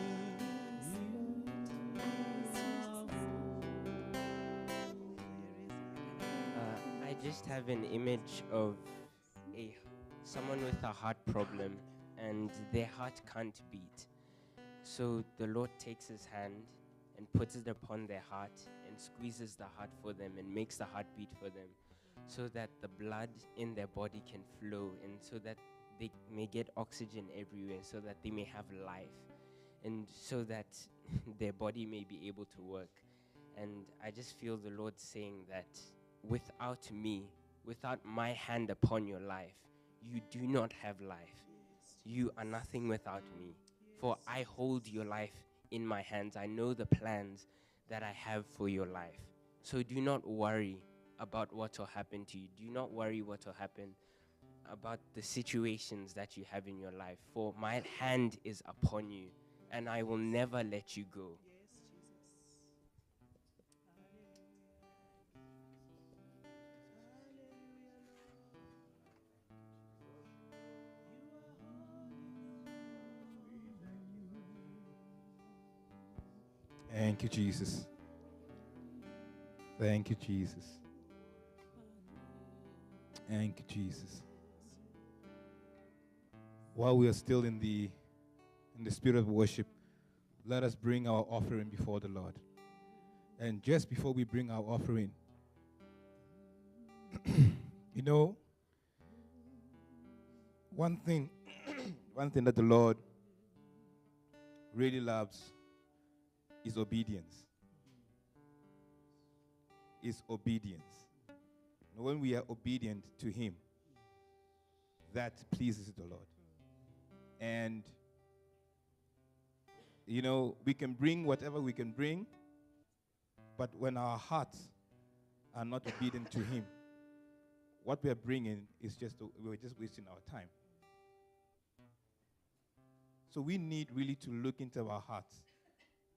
I just have an image of someone with a heart problem and their heart can't beat. So the Lord takes his hand and puts it upon their heart and squeezes the heart for them and makes the heart beat for them so that the blood in their body can flow and so that they may get oxygen everywhere so that they may have life and so that their body may be able to work. And I just feel the Lord saying that without me, without my hand upon your life, you do not have life. You are nothing without me. For I hold your life in my hands. I know the plans that I have for your life. So do not worry about what will happen to you. Do not worry what will happen about the situations that you have in your life. For my hand is upon you, and I will never let you go. Thank you, Jesus. Thank you, Jesus. Thank you, Jesus. While we are still in the spirit of worship, let us bring our offering before the Lord. And just before we bring our offering, you know, one thing that the Lord really loves is obedience. Is obedience. When we are obedient to Him, that pleases the Lord. And, you know, we can bring whatever we can bring, but when our hearts are not obedient to Him, what we are bringing is we're just wasting our time. So we need really to look into our hearts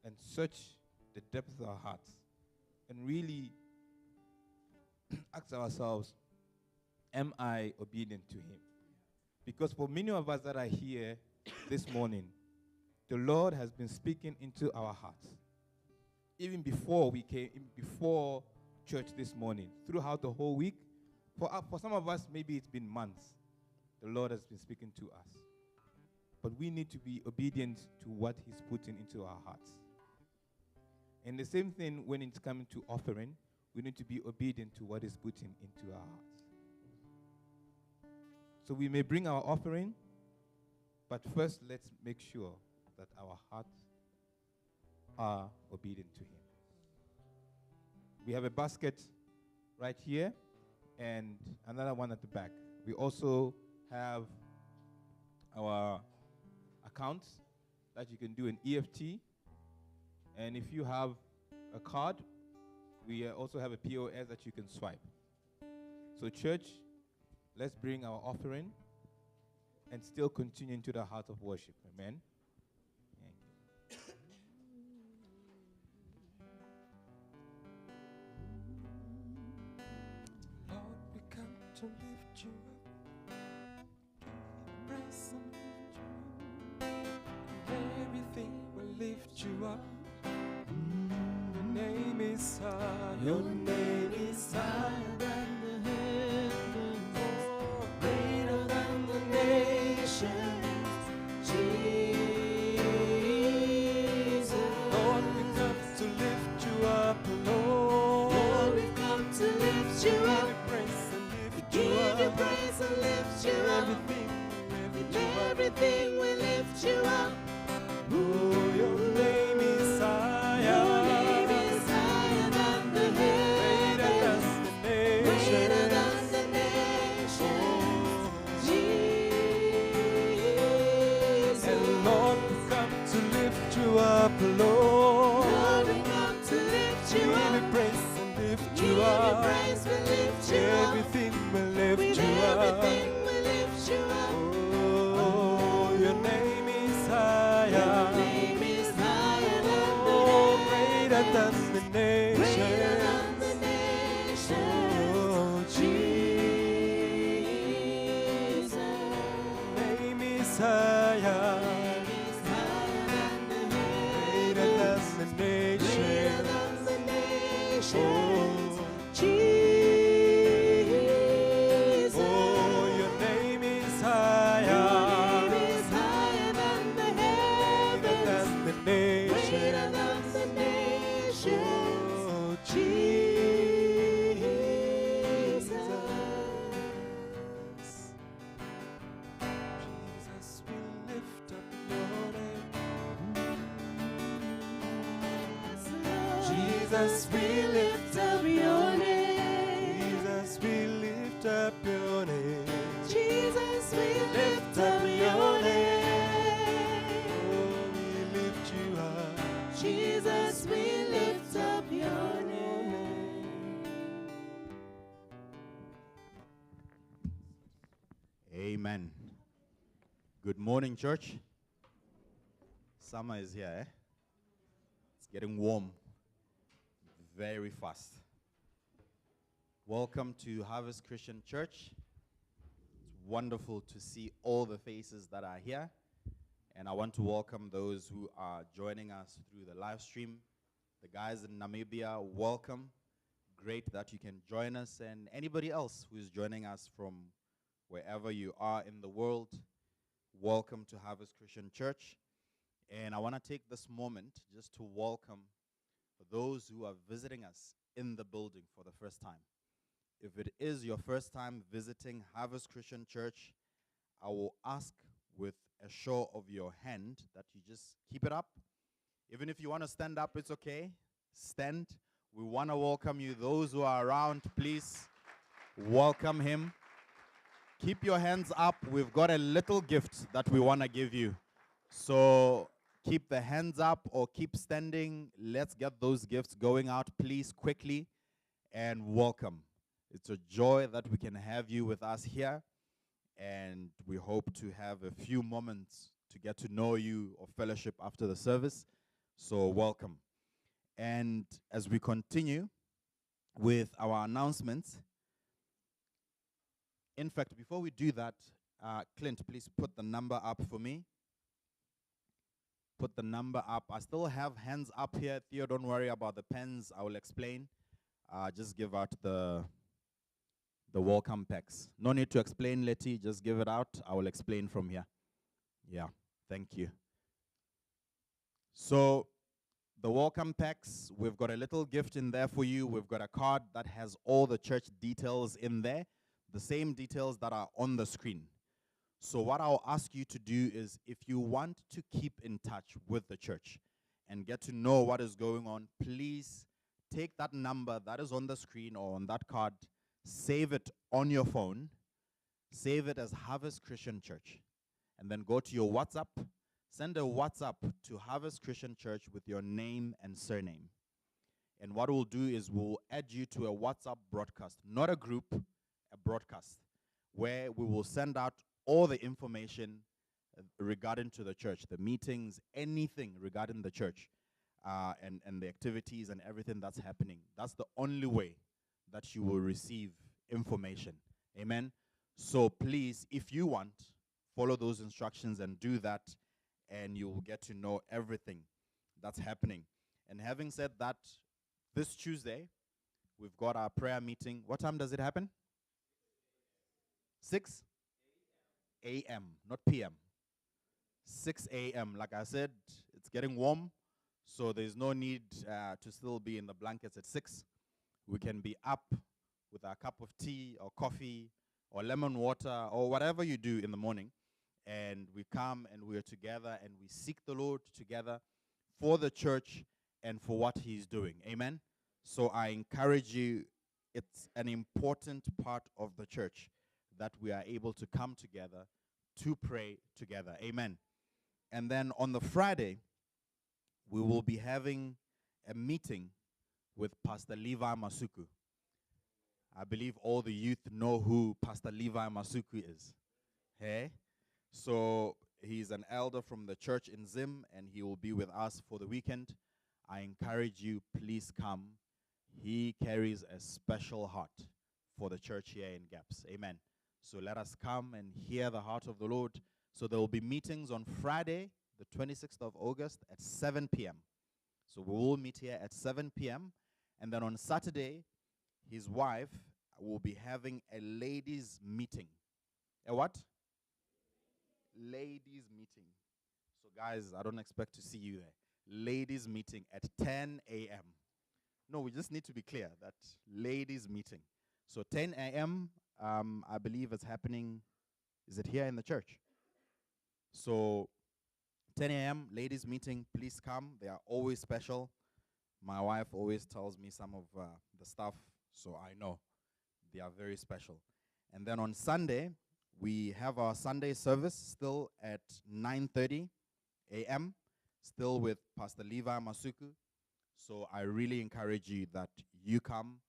and search the depths of our hearts and really ask ourselves, am I obedient to Him? Because for many of us that are here this morning, the Lord has been speaking into our hearts. Even before we came, before church this morning, throughout the whole week. For some of us, maybe it's been months. The Lord has been speaking to us. But we need to be obedient to what He's putting into our hearts. And the same thing when it's coming to offering, we need to be obedient to what He's putting into our hearts. So we may bring our offering, but first let's make sure that our hearts are obedient to Him. We have a basket right here and another one at the back. We also have our accounts that you can do an EFT. And if you have a card, we also have a POS that you can swipe. So church, let's bring our offering and still continue into the heart of worship. Amen. Lord, we come to lift you up, praise and lift you up. Everything will lift you up. Your name is high. Your name is higher than the heavens, greater than the nations. Jesus, Lord, we come to lift you up, Lord. Lord, we come to lift you up. Give you praise and lift you up. Everything will lift you up. Oh, your name is higher. Your name is higher than the heavens, greater than the nations. Jesus, and Lord, we come to lift you up, Lord. Lord, we come to lift you up. Give you praise and lift you up. Praise will lift you up. Everything will lift you up. Everything will lift you up. Oh, your name is higher. Your name is higher than the greater than the nations. Greater than the nations. Oh, Jesus, name is higher. Greater than the nations. Greater than the nations. Oh, Jesus. Oh, your name is higher. Your name is higher than the heavens. Greater than the nations. Oh, Jesus. Jesus, we lift up your name. Jesus, we lift up your name. Jesus, we lift up your name. Jesus, we lift up your name. Oh, we lift you up. Jesus, we lift up your name. Amen. Good morning, church. Summer is here, eh? It's getting warm very fast. Welcome to Harvest Christian Church. It's wonderful to see all the faces that are here. And I want to welcome those who are joining us through the live stream. The guys in Namibia, welcome. Great that you can join us. And anybody else who is joining us from wherever you are in the world, welcome to Harvest Christian Church. And I want to take this moment just to welcome those who are visiting us in the building for the first time. If it is your first time visiting Harvest Christian Church, I will ask with a show of your hand that you just keep it up. Even if you want to stand up, it's okay. Stand. We want to welcome you. Those who are around, please welcome him. keep your hands up. We've got a little gift that we want to give you. So keep the hands up or keep standing. Let's get those gifts going out, please, quickly, and welcome. It's a joy that we can have you with us here, and we hope to have a few moments to get to know you or fellowship after the service. So welcome. And as we continue with our announcements, in fact, before we do that, Clint, please put the number up for me. Put the number up. I still have hands up here. Theo, don't worry about the pens. I will explain. Just give out the welcome packs. No need to explain, Letty. Just give it out. I will explain from here. Yeah, thank you. So the welcome packs, we've got a little gift in there for you. We've got a card that has all the church details in there, the same details that are on the screen. So what I'll ask you to do is, if you want to keep in touch with the church and get to know what is going on, please take that number that is on the screen or on that card, save it on your phone, save it as Harvest Christian Church, and then go to your WhatsApp, send a WhatsApp to Harvest Christian Church with your name and surname. And what we'll do is we'll add you to a WhatsApp broadcast, not a group, a broadcast, where we will send out all the information regarding to the church, the meetings, anything regarding the church, and the activities and everything that's happening. That's the only way that you will receive information. Amen? So please, if you want, follow those instructions and do that, and you will get to know everything that's happening. And having said that, this Tuesday, we've got our prayer meeting. What time does it happen? 6 a.m., not p.m. 6 a.m. Like I said, it's getting warm, so there's no need to still be in the blankets at 6. We can be up with a cup of tea or coffee or lemon water or whatever you do in the morning, and we come and we're together and we seek the Lord together for the church and for what He's doing. Amen? So I encourage you, it's an important part of the church that we are able to come together to pray together. Amen. And then on the Friday, we will be having a meeting with Pastor Levi Masuku. I believe all the youth know who Pastor Levi Masuku is. Hey? So he's an elder from the church in Zim, and he will be with us for the weekend. I encourage you, please come. He carries a special heart for the church here in Gaps. Amen. So let us come and hear the heart of the Lord. So there will be meetings on Friday, the 26th of August at 7 p.m. So we will meet here at 7 p.m. And then on Saturday, his wife will be having a ladies' meeting. A what? Ladies' meeting. So guys, I don't expect to see you there. Ladies' meeting at 10 a.m. No, we just need to be clear that ladies' meeting. So 10 a.m., I believe it's happening, is it here in the church? So 10 a.m., ladies' meeting, please come. They are always special. My wife always tells me some of the stuff, so I know they are very special. And then on Sunday, we have our Sunday service still at 9:30 a.m., still with Pastor Levi Masuku. So I really encourage you that you come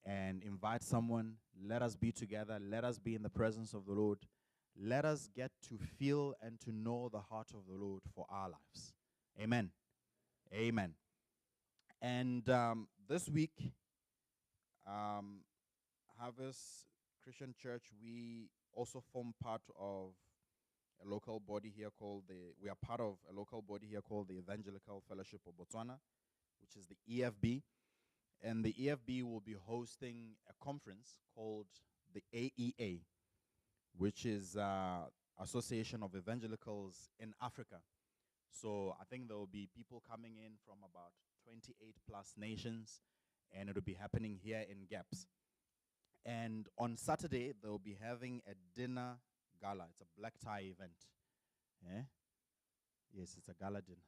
and invite someone. Let us be together. Let us be in the presence of the Lord. Let us get to feel and to know the heart of the Lord for our lives. Amen. Amen. And this week, Harvest Christian Church, we also form part of a local body here called we are part of a local body here called the Evangelical Fellowship of Botswana, which is the EFB. And the EFB will be hosting a conference called the AEA, which is Association of Evangelicals in Africa. So I think there will be people coming in from about 28 plus nations, and it will be happening here in Gaps. And on Saturday, they'll be having a dinner gala. It's a black tie event. Eh? Yes, it's a gala dinner.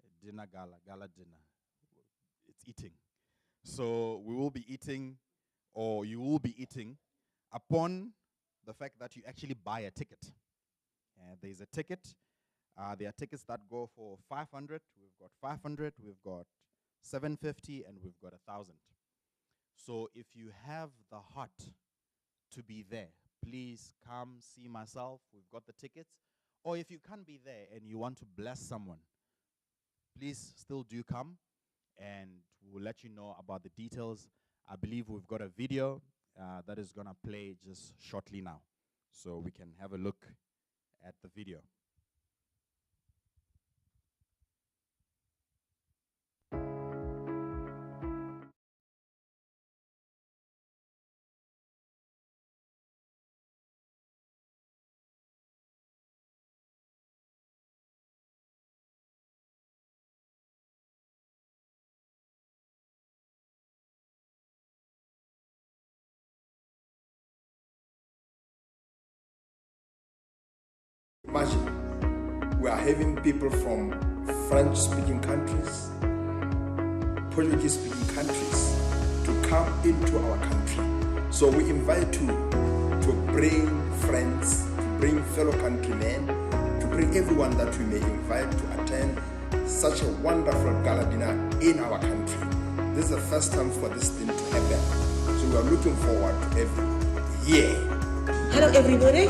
A dinner gala dinner. It's eating. So we will be eating, or you will be eating, upon the fact that you actually buy a ticket. There's a ticket. There are tickets that go for 500. We've got 500. We've got 750, and we've got 1,000. So if you have the heart to be there, please come see myself. We've got the tickets. Or if you can't be there and you want to bless someone, please still do come, and we'll let you know about the details. I believe we've got a video that is going to play just shortly now. So we can have a look at the video. Imagine, we are having people from French-speaking countries, Portuguese-speaking countries to come into our country. So we invite you to bring friends, to bring fellow countrymen, to bring everyone that we may invite to attend such a wonderful gala dinner in our country. This is the first time for this thing to happen. So we are looking forward to every year. Hello everybody.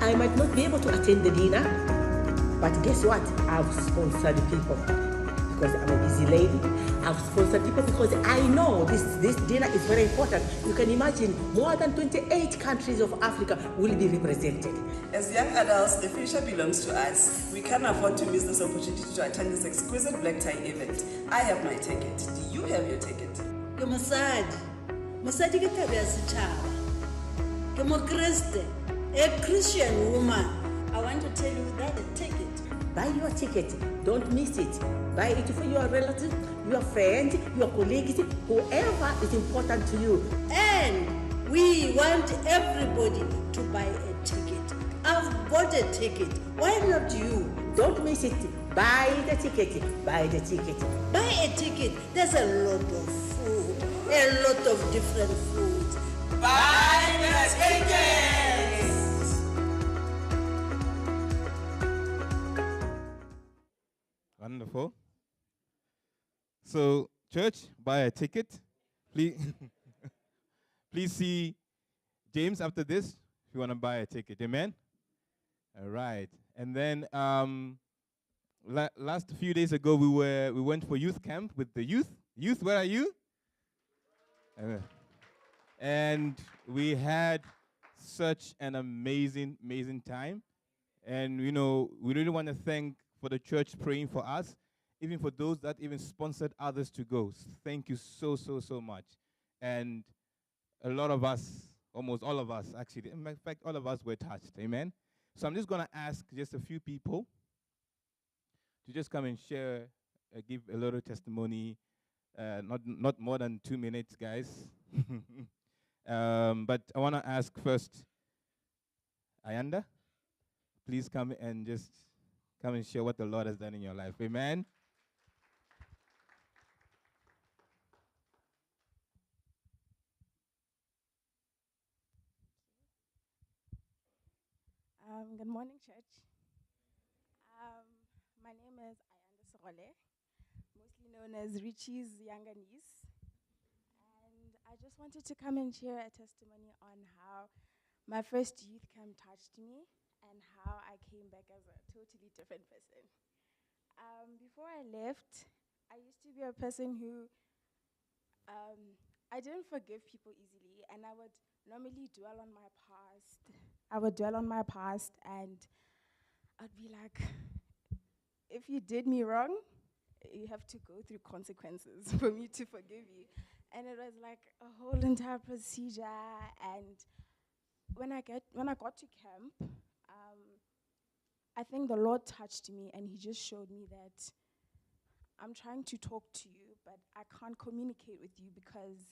I might not be able to attend the dinner, but guess what? I've sponsored people because I'm a busy lady. I've sponsored people because I know this dinner is very important. You can imagine more than 28 countries of Africa will be represented. As young adults, the future belongs to us. We can't afford to miss this opportunity to attend this exquisite black tie event. I have my ticket. Do you have your ticket? Masadi ke tabe ya setšhaba. Ke mo Kriste. A Christian woman. I want to tell you that the ticket. Buy your ticket. Don't miss it. Buy it for your relative, your friend, your colleagues, whoever is important to you. And we want everybody to buy a ticket. I've bought a ticket. Why not you? Don't miss it. Buy the ticket. Buy the ticket. Buy a ticket. There's a lot of food. A lot of different foods. Buy the ticket! Wonderful. So, church, buy a ticket. Please, please see James after this if you want to buy a ticket. Amen? All right. And then last few days ago, we went for youth camp with the youth. Youth, where are you? And we had such an amazing time. And, you know, we really want to thank for the church praying for us, even for those that even sponsored others to go. Thank you so much. And a lot of us, almost all of us actually, in fact, all of us were touched. Amen? So I'm just going to ask just a few people to just come and share, give a little testimony, not more than 2 minutes, guys. But I want to ask first, Ayanda, please come and just come and share what the Lord has done in your life. Amen. Good morning, church. My name is Ayanda Sorole, mostly known as Richie's younger niece. And I just wanted to come and share a testimony on how my first youth camp touched me and how I came back as a totally different person. Before I left, I used to be a person who I didn't forgive people easily, and I would normally dwell on my past. I would dwell on my past, and I'd be like, if you did me wrong, you have to go through consequences for me to forgive you. And it was like a whole entire procedure. And when I got to camp, I think the Lord touched me, and He just showed me that I'm trying to talk to you, but I can't communicate with you because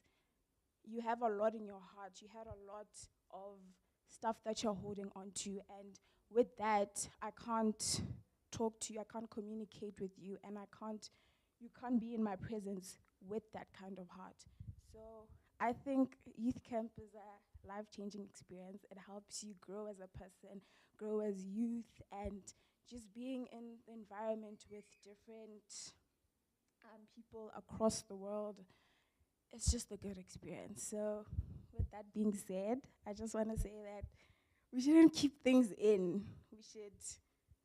you have a lot in your heart. You had a lot of stuff that you're holding on to, and with that, I can't talk to you, I can't communicate with you, and you can't be in my presence with that kind of heart. So I think youth camp is life-changing experience. It helps you grow as a person, grow as youth, and just being in the environment with different people across the world. It's just a good experience. So with that being said, I just want to say that we shouldn't keep things in. We should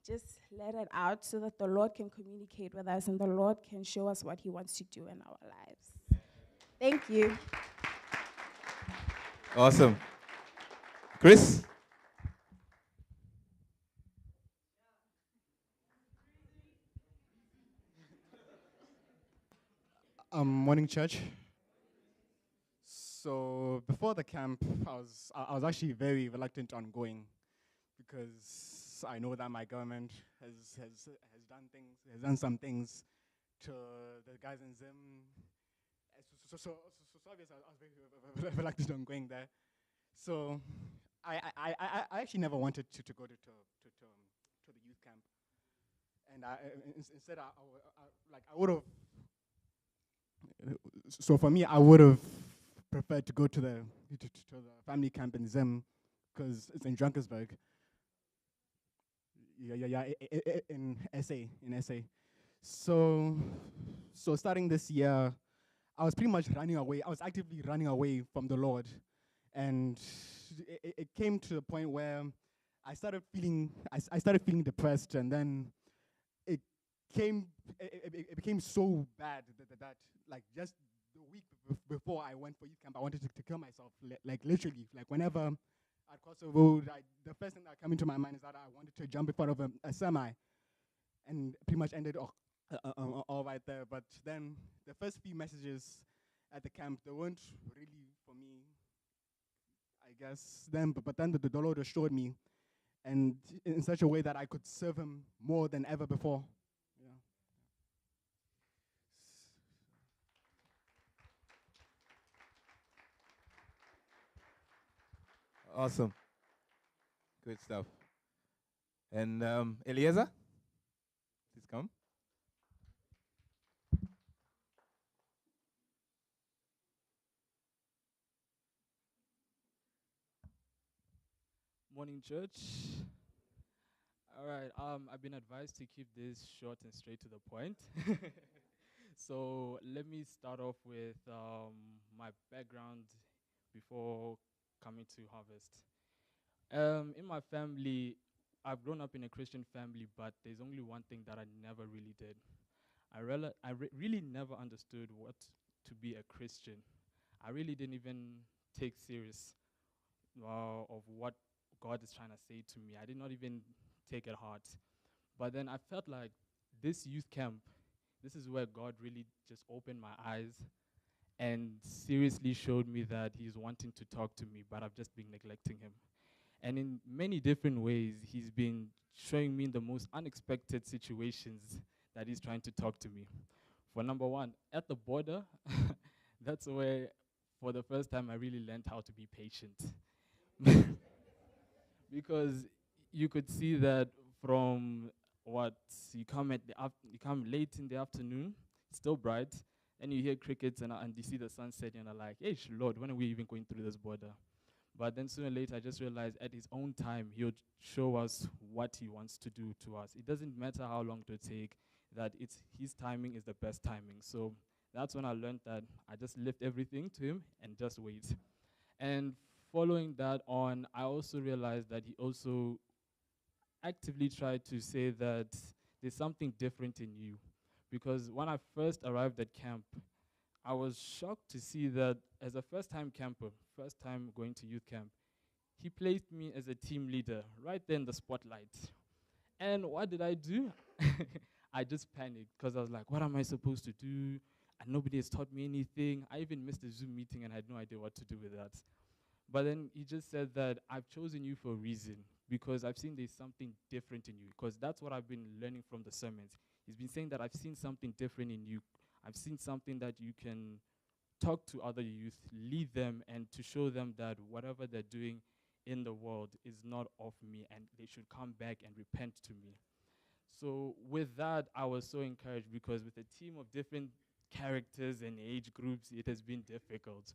just let it out so that the Lord can communicate with us and the Lord can show us what he wants to do in our lives. Thank you. Awesome. Chris? Morning, church. So before the camp, I was actually very reluctant on going because I know that my government has done some things to the guys in Zim. So obviously I was very reluctant on going there. So I actually never wanted to go to the youth camp, and instead I would have. So for me, I would have preferred to go to the family camp in Zim because it's in Drakensberg. Yeah, in SA. So starting this year, I was pretty much running away. I was actively running away from the Lord, and it came to the point where I started feeling depressed, and then it became so bad that like just the week before I went for youth camp, I wanted to kill myself. Like literally, like whenever I'd cross the road, the first thing that came into my mind is that I wanted to jump in front of a semi, and pretty much ended all right there. But then the first few messages at the camp, they weren't really for me, I guess. But then the Lord assured me, and in such a way that I could serve him more than ever before. Awesome. Good stuff. And Eliezer, please come. Morning, church. All right. I've been advised to keep this short and straight to the point. So let me start off with my background before coming to Harvest. In my family, I've grown up in a Christian family, but there's only one thing that I never really did. I really never understood what to be a Christian. I really didn't even take serious of what God is trying to say to me. I did not even take it hard. But then I felt like this youth camp, this is where God really just opened my eyes and seriously showed me that he's wanting to talk to me, but I've just been neglecting him. And in many different ways, he's been showing me in the most unexpected situations that he's trying to talk to me. For number one, at the border, that's where, for the first time, I really learned how to be patient. Because you could see that from you come late in the afternoon, it's still bright, and you hear crickets and you see the sunset, and you're like, hey, Lord, when are we even going through this border? But then sooner or later, I just realized at his own time, he'll show us what he wants to do to us. It doesn't matter how long it will take, that it's his timing is the best timing. So that's when I learned that I just lift everything to him and just wait. And following that on, I also realized that he also actively tried to say that there's something different in you. Because when I first arrived at camp, I was shocked to see that as a first-time camper, first time going to youth camp, he placed me as a team leader right there in the spotlight. And what did I do? I just panicked because I was like, what am I supposed to do? And nobody has taught me anything. I even missed a Zoom meeting and I had no idea what to do with that. But then he just said that I've chosen you for a reason because I've seen there's something different in you, because that's what I've been learning from the sermons. He's been saying that I've seen something different in you. I've seen something that you can talk to other youth, lead them, and to show them that whatever they're doing in the world is not of me, and they should come back and repent to me. So with that, I was so encouraged, because with a team of different characters and age groups, it has been difficult.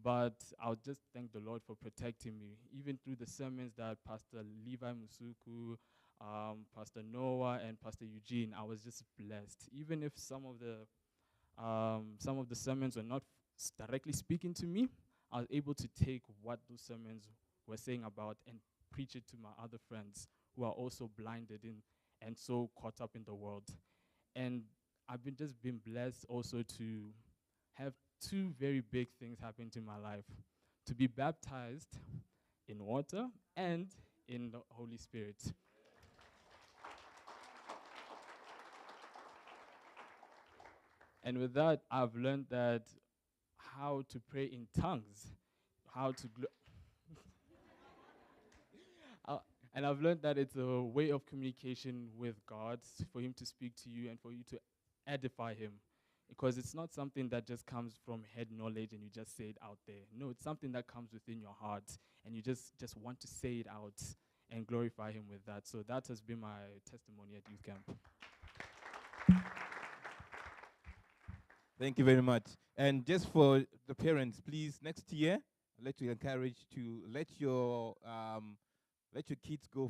But I'll just thank the Lord for protecting me, even through the sermons that Pastor Levi Musuku, Pastor Noah, and Pastor Eugene. I was just blessed. Even if some of the sermons were not directly speaking to me, I was able to take what those sermons were saying about and preach it to my other friends who are also blinded and so caught up in the world. And I've just been blessed also to have two very big things happen to my life: to be baptized in water and in the Holy Spirit. And with that, I've learned that how to pray in tongues, how to and I've learned that it's a way of communication with God, for Him to speak to you and for you to edify Him. Because it's not something that just comes from head knowledge and you just say it out there. No, it's something that comes within your heart and you just want to say it out and glorify Him with that. So that has been my testimony at youth camp. Thank you very much. And just for the parents, please, next year, I'd like to encourage to let your kids go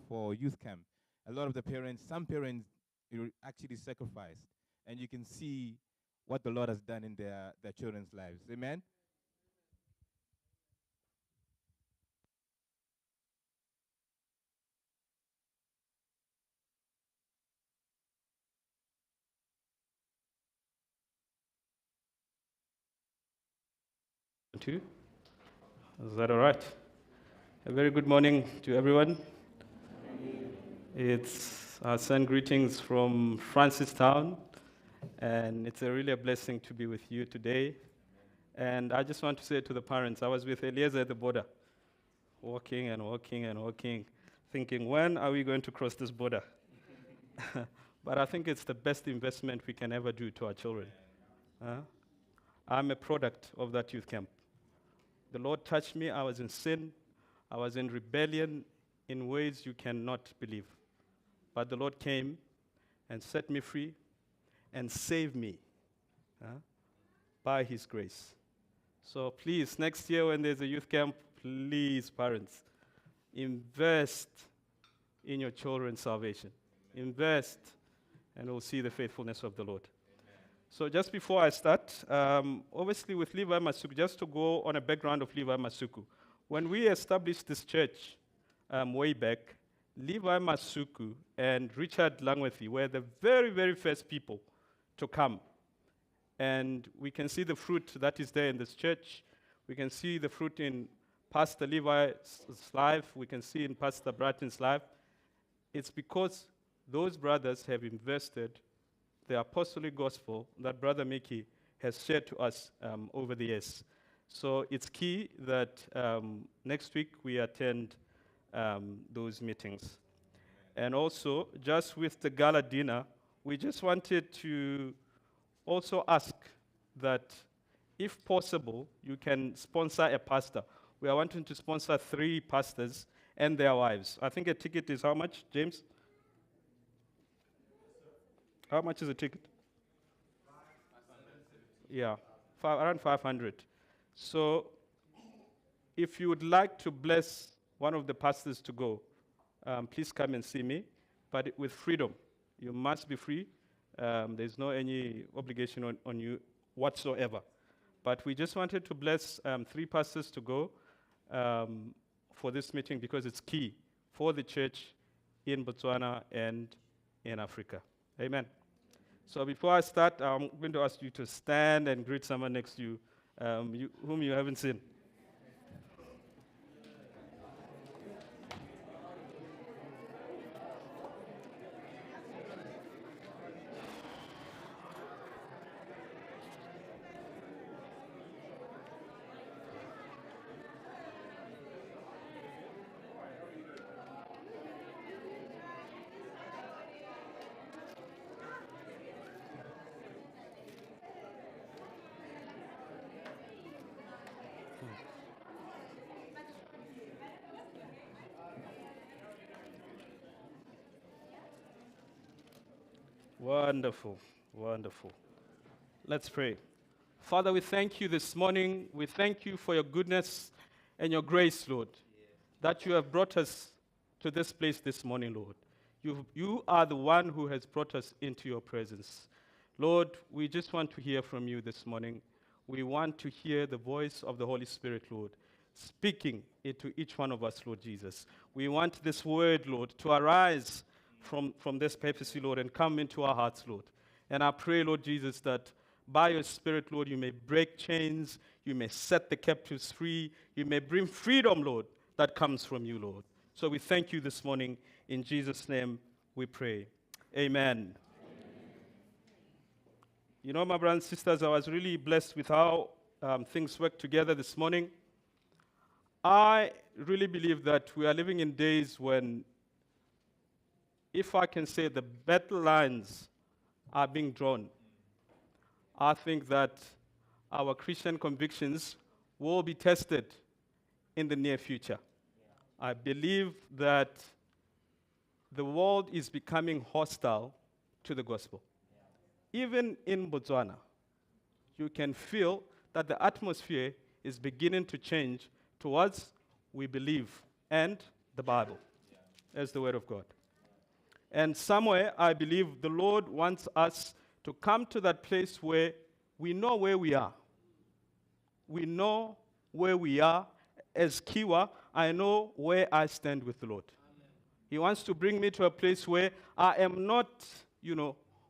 for youth camp. A lot of the parents, some parents actually sacrificed, and you can see what the Lord has done in their children's lives. Amen? Two. Is that all right? A very good morning to everyone. It's our send greetings from Francistown, and it's really a blessing to be with you today. And I just want to say to the parents, I was with Eliezer at the border, walking and walking and walking, thinking, when are we going to cross this border? But I think it's the best investment we can ever do to our children. I'm a product of that youth camp. The Lord touched me. I was in sin. I was in rebellion in ways you cannot believe. But the Lord came and set me free and saved me by His grace. So please, next year when there's a youth camp, please, parents, invest in your children's salvation. Invest, and we'll see the faithfulness of the Lord. So just before I start, obviously with Levi Masuku, just to go on a background of Levi Masuku. When we established this church way back, Levi Masuku and Richard Langworthy were the very, very first people to come. And we can see the fruit that is there in this church. We can see the fruit in Pastor Levi's life. We can see in Pastor Bratton's life. It's because those brothers have invested the apostolic gospel that Brother Mickey has shared to us over the years. So it's key that next week we attend those meetings. And also, just with the gala dinner, we just wanted to also ask that, if possible, you can sponsor a pastor. We are wanting to sponsor 3 pastors and their wives. I think a ticket is how much, James? How much is a ticket? Yeah, around 500. So if you would like to bless one of the pastors to go, please come and see me, but with freedom. You must be free. There's no any obligation on you whatsoever. But we just wanted to bless 3 pastors to go for this meeting because it's key for the church in Botswana and in Africa. Amen. So before I start, I'm going to ask you to stand and greet someone next to you, whom you haven't seen. Wonderful, wonderful. Let's pray. Father, we thank you this morning. We thank you for your goodness and your grace, Lord, that you have brought us to this place this morning, Lord. You are the one who has brought us into your presence. Lord, we just want to hear from you this morning. We want to hear the voice of the Holy Spirit, Lord, speaking into each one of us, Lord Jesus. We want this word, Lord, to arise from this papacy, Lord, and come into our hearts, Lord. And I pray, Lord Jesus, that by your Spirit, Lord, you may break chains, you may set the captives free, you may bring freedom, Lord, that comes from you, Lord. So we thank you this morning. In Jesus' name we pray. Amen. You know, my brothers and sisters, I was really blessed with how things worked together this morning. I really believe that we are living in days when, if I can say, the battle lines are being drawn. I think that our Christian convictions will be tested in the near future. I believe that the world is becoming hostile to the gospel. Even in Botswana, you can feel that the atmosphere is beginning to change towards we believe and the Bible as the Word of God. And somewhere, I believe the Lord wants us to come to that place where we know where we are. We know where we are. As Khiwa, I know where I stand with the Lord. Amen. He wants to bring me to a place where I am not,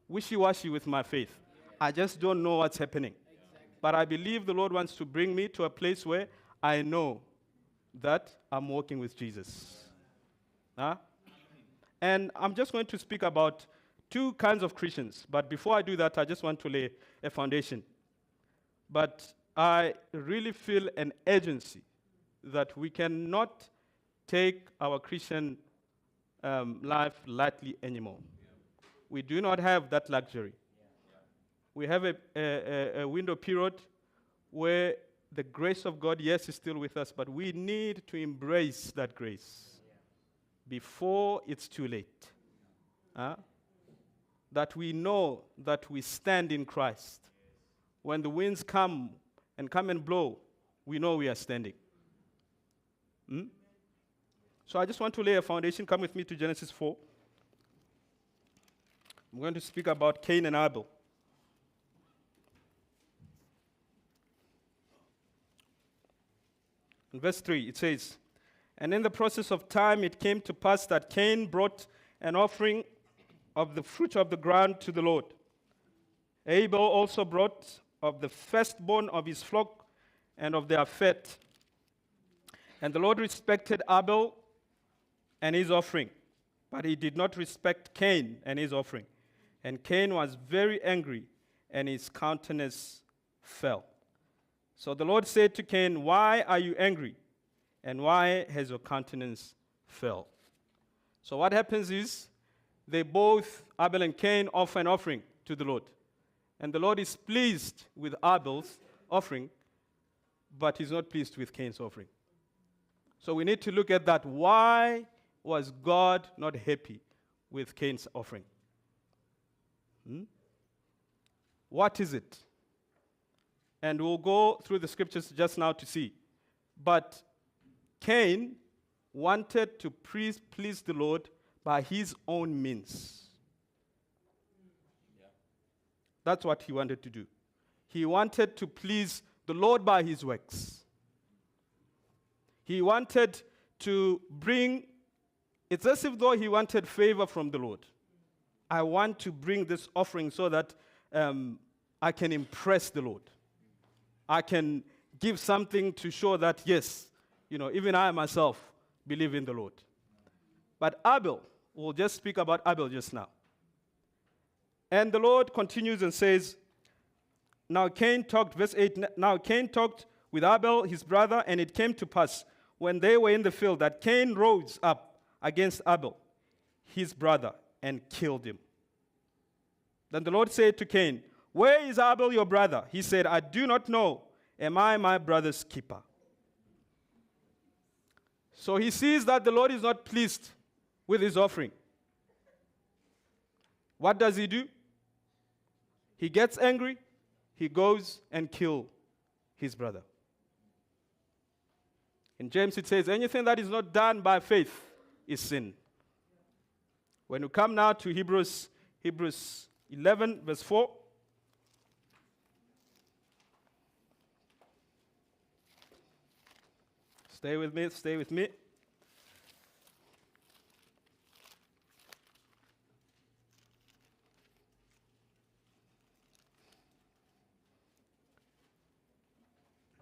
wishy-washy with my faith. I just don't know what's happening. Exactly. But I believe the Lord wants to bring me to a place where I know that I'm walking with Jesus. Huh? And I'm just going to speak about two kinds of Christians. But before I do that, I just want to lay a foundation. But I really feel an urgency that we cannot take our Christian life lightly anymore. We do not have that luxury. We have a window period where the grace of God, yes, is still with us, but we need to embrace that grace before it's too late. That we know that we stand in Christ. When the winds come and blow, we know we are standing. So I just want to lay a foundation. Come with me to Genesis 4. I'm going to speak about Cain and Abel. In verse 3, it says, "And in the process of time it came to pass that Cain brought an offering of the fruit of the ground to the Lord. Abel also brought of the firstborn of his flock and of their fat. And the Lord respected Abel and his offering, but he did not respect Cain and his offering. And Cain was very angry, and his countenance fell. So the Lord said to Cain, 'Why are you angry? And why has your countenance fell?'" So what happens is, they both, Abel and Cain, offer an offering to the Lord. And the Lord is pleased with Abel's offering, but he's not pleased with Cain's offering. So we need to look at that. Why was God not happy with Cain's offering? What is it? And we'll go through the scriptures just now to see. But Cain wanted to please the Lord by his own means. That's what he wanted to do. He wanted to please the Lord by his works. He wanted to bring, it's as if though he wanted favor from the Lord. I want to bring this offering so that I can impress the Lord. I can give something to show that, yes, even I myself believe in the Lord. But Abel, we'll just speak about Abel just now. And the Lord continues and says, "Now Cain talked," verse 8, "Now Cain talked with Abel, his brother, and it came to pass, when they were in the field, that Cain rose up against Abel, his brother, and killed him. Then the Lord said to Cain, 'Where is Abel your brother?' He said, 'I do not know. Am I my brother's keeper?'" So he sees that the Lord is not pleased with his offering. What does he do? He gets angry, he goes and kills his brother. In James it says, anything that is not done by faith is sin. When we come now to Hebrews 11, verse 4. Stay with me, stay with me.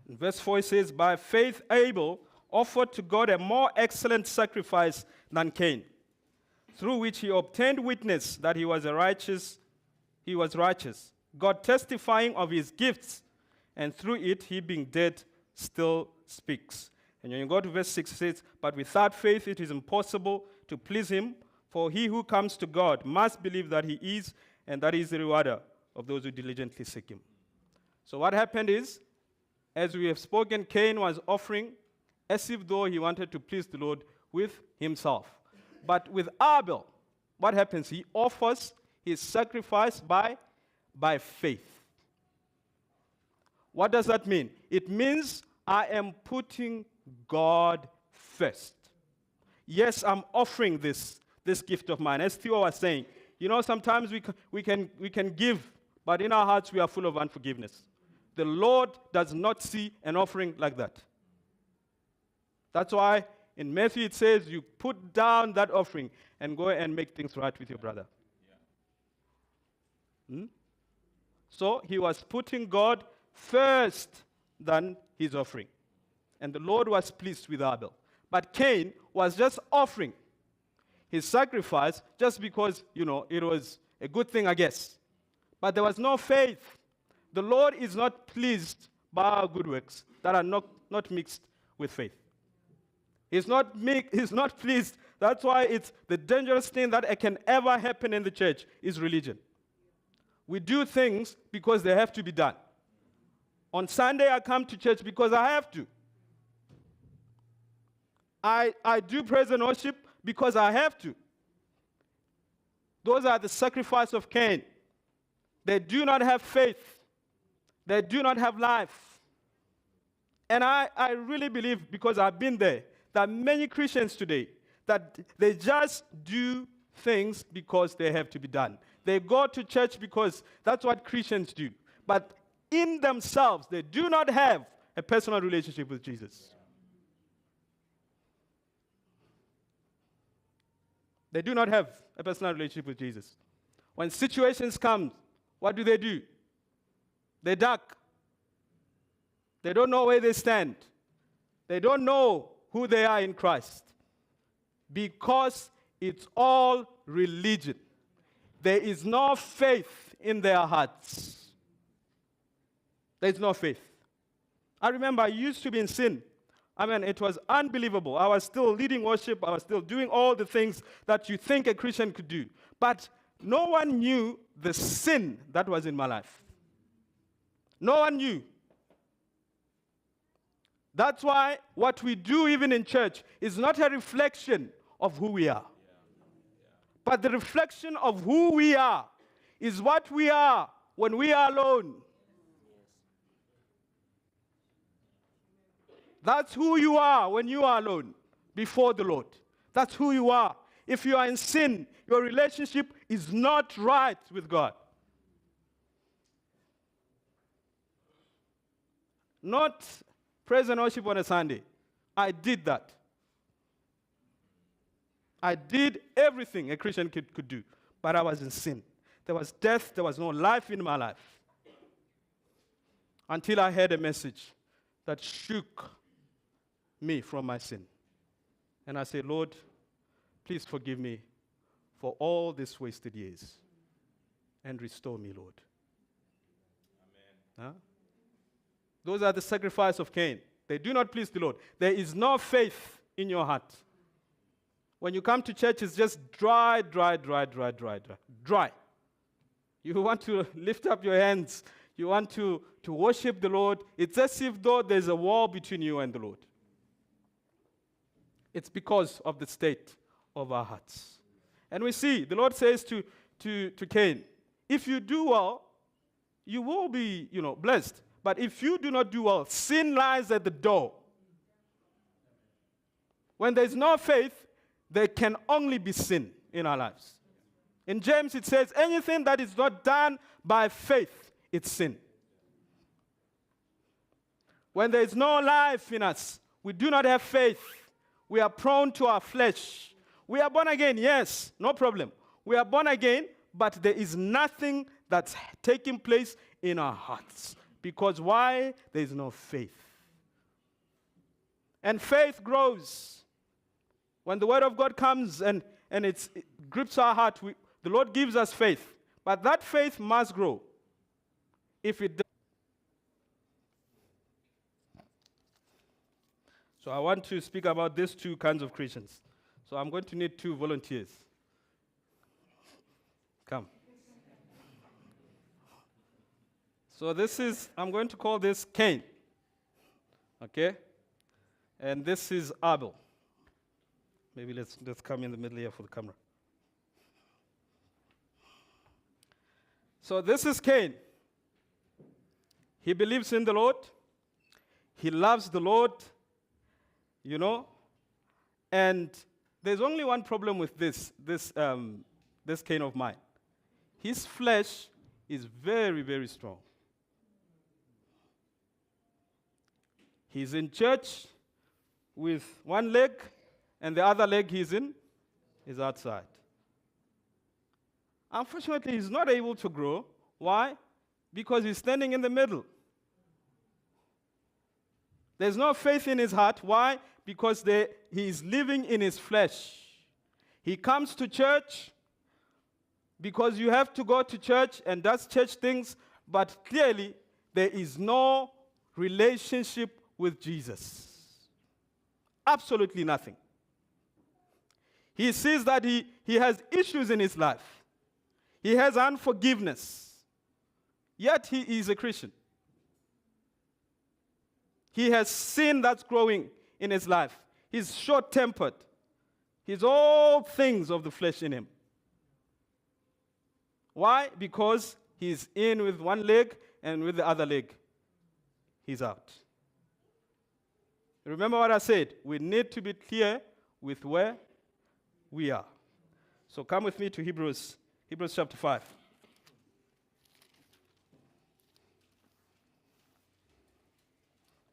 In verse 4 it says, by faith Abel offered to God a more excellent sacrifice than Cain, through which he obtained witness that he was righteous, God testifying of his gifts, and through it he being dead still speaks. And when you go to verse 6 it says, but without faith it is impossible to please him, for he who comes to God must believe that he is, and that he is the rewarder of those who diligently seek him. So what happened is, as we have spoken, Cain was offering as if though he wanted to please the Lord with himself. But with Abel, what happens? He offers his sacrifice by faith. What does that mean? It means I am putting God first. Yes, I'm offering this gift of mine. As Khiwa was saying, you know, sometimes we can give, but in our hearts we are full of unforgiveness. The Lord does not see an offering like that. That's why in Matthew it says you put down that offering and go and make things right with your brother. So he was putting God first than his offering. And the Lord was pleased with Abel. But Cain was just offering his sacrifice just because, you know, it was a good thing, I guess. But there was no faith. The Lord is not pleased by our good works that are not mixed with faith. He's not pleased. That's why it's the dangerous thing that can ever happen in the church is religion. We do things because they have to be done. On Sunday, I come to church because I have to. I do praise and worship because I have to. Those are the sacrifice of Cain. They do not have faith. They do not have life. And I really believe, because I've been there, that many Christians today, that they just do things because they have to be done. They go to church because that's what Christians do. But in themselves, they do not have a personal relationship with Jesus. They do not have a personal relationship with Jesus. When situations come, what do? They duck. They don't know where they stand. They don't know who they are in Christ. Because it's all religion. There is no faith in their hearts. There is no faith. I remember I used to be in sin. I mean, it was unbelievable. I was still leading worship. I was still doing all the things that you think a Christian could do. But no one knew the sin that was in my life. No one knew. That's why what we do even in church is not a reflection of who we are. But the reflection of who we are is what we are when we are alone. That's who you are when you are alone before the Lord. That's who you are. If you are in sin, your relationship is not right with God. Not praise and worship on a Sunday. I did that. I did everything a Christian could do, but I was in sin. There was death, there was no life in my life. Until I heard a message that shook me from my sin. And I said, Lord, please forgive me for all these wasted years and restore me, Lord. Amen. Huh? Those are the sacrifice of Cain. They do not please the Lord. There is no faith in your heart. When you come to church, it's just dry. You want to lift up your hands. You want to worship the Lord. It's as if though there's a wall between you and the Lord. It's because of the state of our hearts. And we see, the Lord says to Cain, if you do well, you will be, blessed. But if you do not do well, sin lies at the door. When there's no faith, there can only be sin in our lives. In James, it says, anything that is not done by faith, it's sin. When there is no life in us, we do not have faith. We are prone to our flesh. We are born again, yes, no problem. We are born again, but there is nothing that's taking place in our hearts. Because why? There is no faith. And faith grows. When the word of God comes and it grips our heart, the Lord gives us faith. But that faith must grow. If it does. So I want to speak about these two kinds of Christians. So I'm going to need 2 volunteers. Come. So I'm going to call this Cain. Okay? And this is Abel. Maybe let's come in the middle here for the camera. So this is Cain. He believes in the Lord. He loves the Lord. And there's only one problem with this Cain of mine. His flesh is very, very strong. He's in church with one leg, and the other leg is outside. Unfortunately, he's not able to grow. Why? Because he's standing in the middle. There's no faith in his heart. Why? Because he is living in his flesh. He comes to church because you have to go to church and does church things, but clearly there is no relationship with Jesus. Absolutely nothing. He sees that he has issues in his life. He has unforgiveness. Yet he is a Christian. He has sin that's growing in his life. He's short-tempered. He's all things of the flesh in him. Why? Because he's in with one leg, and with the other leg, he's out. Remember what I said? We need to be clear with where we are. So come with me to Hebrews chapter 5.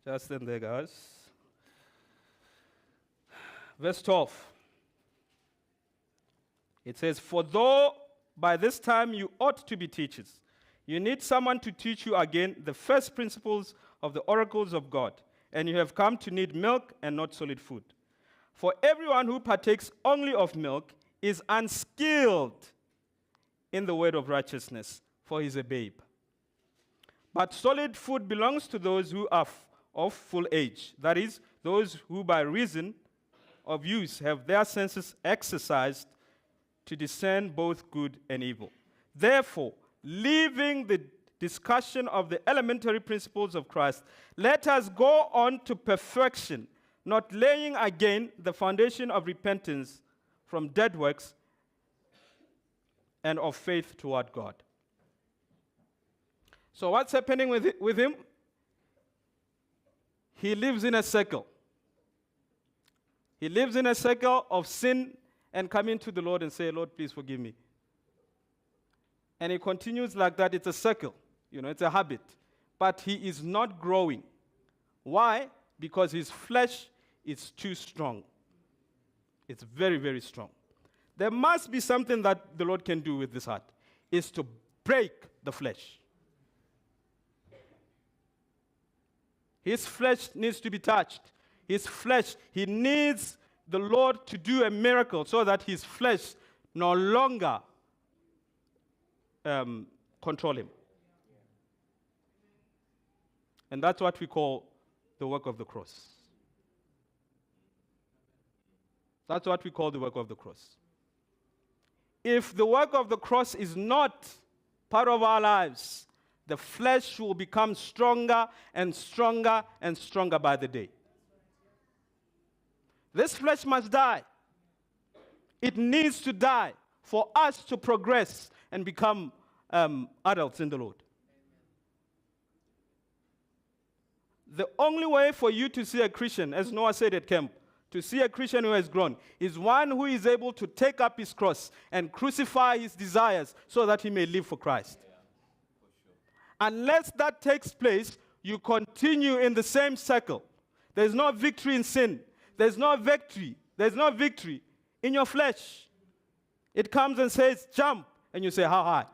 Just in there, guys. Verse 12. It says, "For though by this time you ought to be teachers, you need someone to teach you again the first principles of the oracles of God, and you have come to need milk and not solid food. For everyone who partakes only of milk is unskilled in the word of righteousness, for he is a babe. But solid food belongs to those who are of full age, that is, those who by reason of use have their senses exercised to discern both good and evil. Therefore, leaving the discussion of the elementary principles of Christ, let us go on to perfection, not laying again the foundation of repentance from dead works and of faith toward God." So what's happening with him? He lives in a circle. He lives in a circle of sin and coming to the Lord and say, "Lord, please forgive me." And he continues like that. It's a circle. It's a habit. But he is not growing. Why? Because his flesh is too strong. It's very, very strong. There must be something that the Lord can do with this heart, is to break the flesh. His flesh needs to be touched. His flesh, he needs the Lord to do a miracle so that his flesh no longer control him. And that's what we call the work of the cross. That's what we call the work of the cross. If the work of the cross is not part of our lives, the flesh will become stronger and stronger and stronger by the day. This flesh must die. It needs to die for us to progress and become adults in the Lord. The only way for you to see a Christian, as Noah said at camp, to see a Christian who has grown, is one who is able to take up his cross and crucify his desires so that he may live for Christ. Unless that takes place, you continue in the same circle. There's no victory in sin. There's no victory. There's no victory in your flesh. It comes and says, jump, and you say, how high?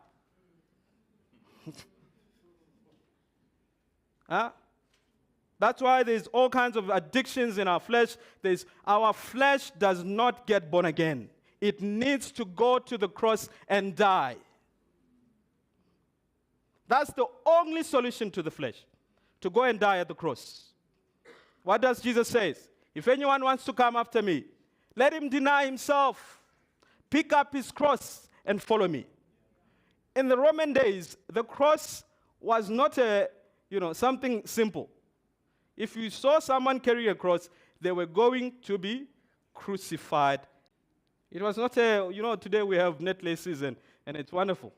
Huh? That's why there's all kinds of addictions in our flesh. Our flesh does not get born again. It needs to go to the cross and die. That's the only solution to the flesh, to go and die at the cross. What does Jesus say? If anyone wants to come after me, let him deny himself, pick up his cross, and follow me. In the Roman days, the cross was not something simple. If you saw someone carry a cross, they were going to be crucified. It was not today we have necklaces and it's wonderful.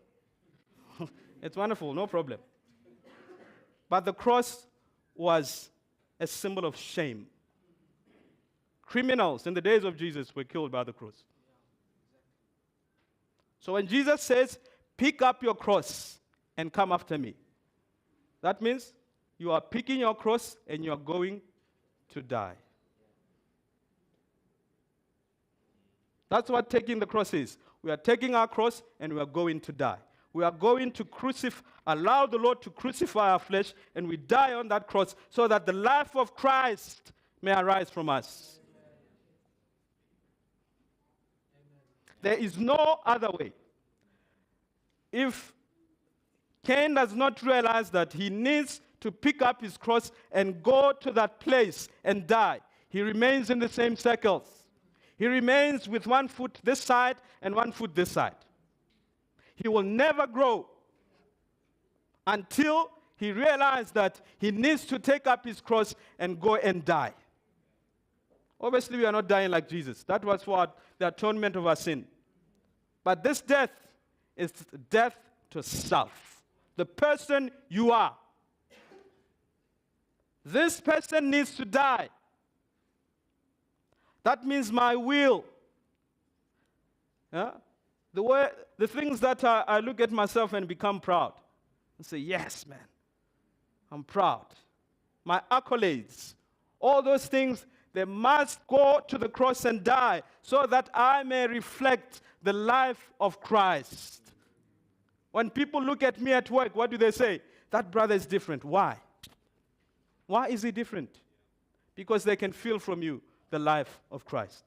It's wonderful, no problem. But the cross was a symbol of shame. Criminals in the days of Jesus were killed by the cross. So when Jesus says, pick up your cross and come after me, that means you are picking your cross and you are going to die. That's what taking the cross is. We are taking our cross and we are going to die. We are going to allow the Lord to crucify our flesh, and we die on that cross so that the life of Christ may arise from us. There is no other way. If Cain does not realize that he needs to pick up his cross and go to that place and die, he remains in the same circles. He remains with one foot this side and one foot this side. He will never grow until he realizes that he needs to take up his cross and go and die. Obviously, we are not dying like Jesus. That was for the atonement of our sin. But this death is death to self. The person you are. This person needs to die. That means my will. Yeah? The things that I look at myself and become proud. And say, yes, man, I'm proud. My accolades, all those things, they must go to the cross and die so that I may reflect the life of Christ. When people look at me at work, what do they say? That brother is different. Why? Why is he different? Because they can feel from you the life of Christ.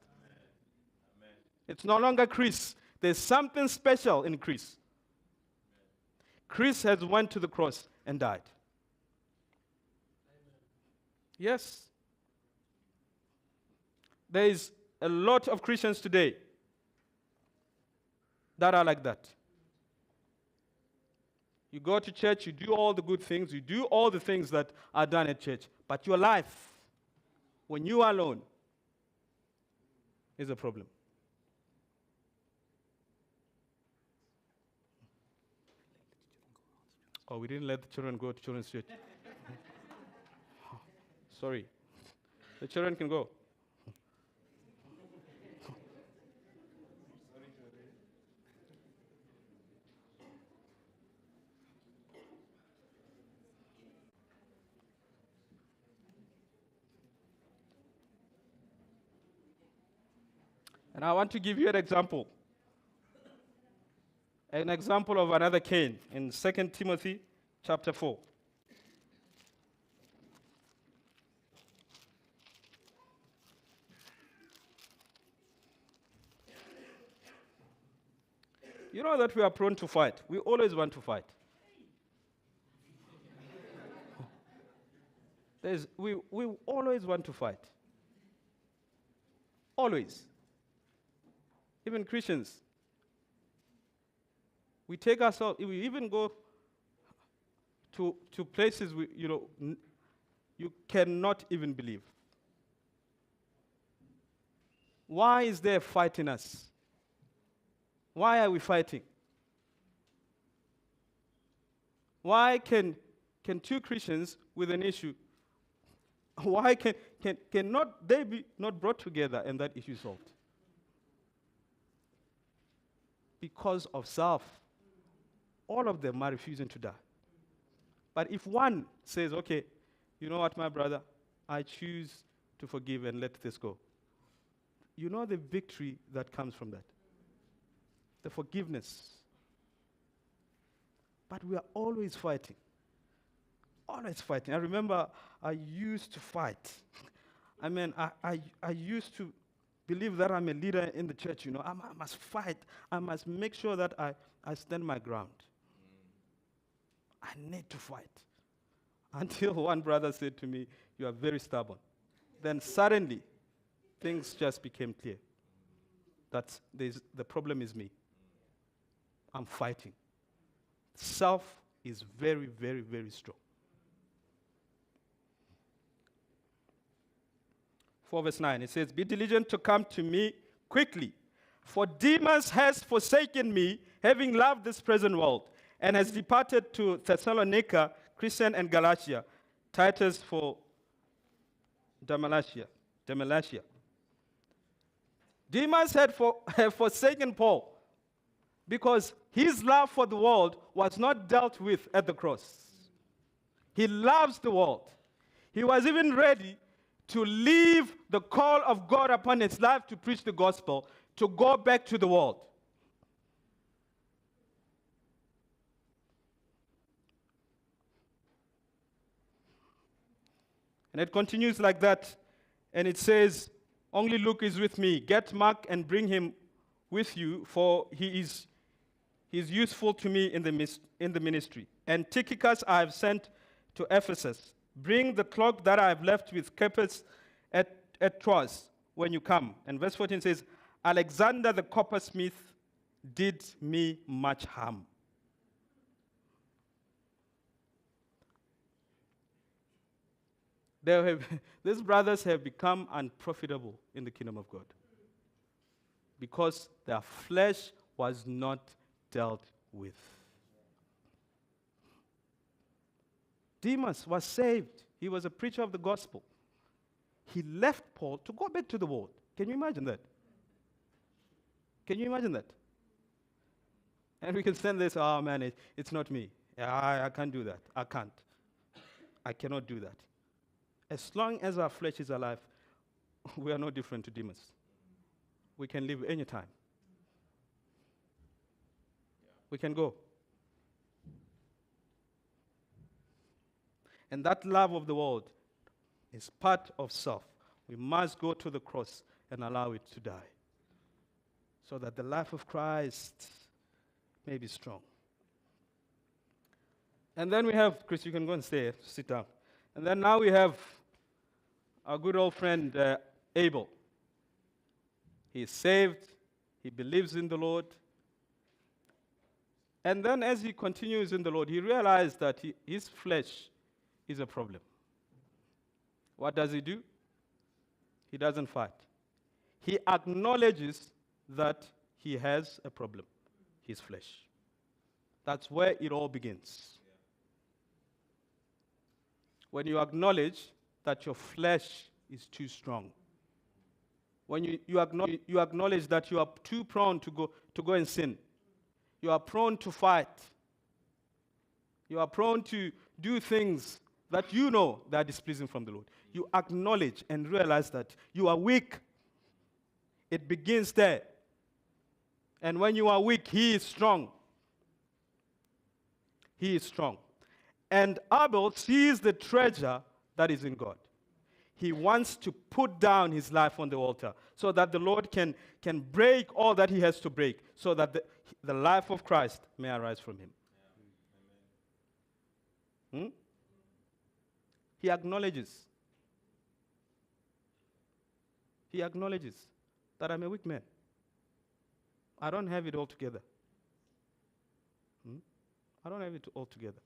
Amen. It's no longer Chris. There's something special in Chris. Chris has went to the cross and died. Yes. There is a lot of Christians today that are like that. You go to church, you do all the good things, you do all the things that are done at church, but your life, when you are alone, is a problem. Oh, we didn't let the children go to children's church. Sorry. The children can go. And I want to give you an example. An example of another Cain in 2 Timothy chapter 4. You know that we are prone to fight. We always want to fight. We always want to fight. Always. Even Christians. We take ourselves, we even go to places you cannot even believe. Why is there a fight in us? Why are we fighting? Why can two Christians with an issue Why cannot they be not brought together and that issue solved? Because of self. All of them are refusing to die. But if one says, okay, you know what, my brother, I choose to forgive and let this go. You know the victory that comes from that. The forgiveness. But we are always fighting. Always fighting. I remember I used to fight. I used to believe that I'm a leader in the church, I must fight. I must make sure that I stand my ground. I need to fight. Until one brother said to me, you are very stubborn. Then suddenly, things just became clear. That the problem is me. I'm fighting. Self is very, very, very strong. 4 verse 9, it says, be diligent to come to me quickly, for Demas has forsaken me, having loved this present world, and has departed to Thessalonica, Crescent and Galatia, Titus for Dalmatia. Demas had forsaken Paul because his love for the world was not dealt with at the cross. He loves the world. He was even ready to leave the call of God upon his life to preach the gospel, to go back to the world. And it continues like that. And it says, only Luke is with me. Get Mark and bring him with you, for he is useful to me in the ministry. And Tychicus I have sent to Ephesus. Bring the cloak that I have left with Carpus at Troas when you come. And verse 14 says, Alexander the coppersmith did me much harm. These brothers have become unprofitable in the kingdom of God because their flesh was not dealt with. Demas was saved. He was a preacher of the gospel. He left Paul to go back to the world. Can you imagine that? Can you imagine that? And we can send this, oh man, it's not me. I can't do that. I can't. I cannot do that. As long as our flesh is alive, we are no different to Demas. We can live anytime. We can go. And that love of the world is part of self. We must go to the cross and allow it to die so that the life of Christ may be strong. And then we have, Chris, you can go and sit down. And then now we have our good old friend Abel. He is saved. He believes in the Lord. And then as he continues in the Lord, he realized that his flesh is a problem. What does he do? He doesn't fight. He acknowledges that he has a problem, his flesh. That's where it all begins. When you acknowledge that your flesh is too strong. When you acknowledge that you are too prone to go and sin. You are prone to fight. You are prone to do things that you know that are displeasing from the Lord. You acknowledge and realize that you are weak. It begins there. And when you are weak, he is strong. He is strong. And Abel sees the treasure that is in God. He wants to put down his life on the altar so that the Lord can break all that he has to break so that the life of Christ may arise from him. He acknowledges. He acknowledges that I'm a weak man. I don't have it all together. I don't have it all together.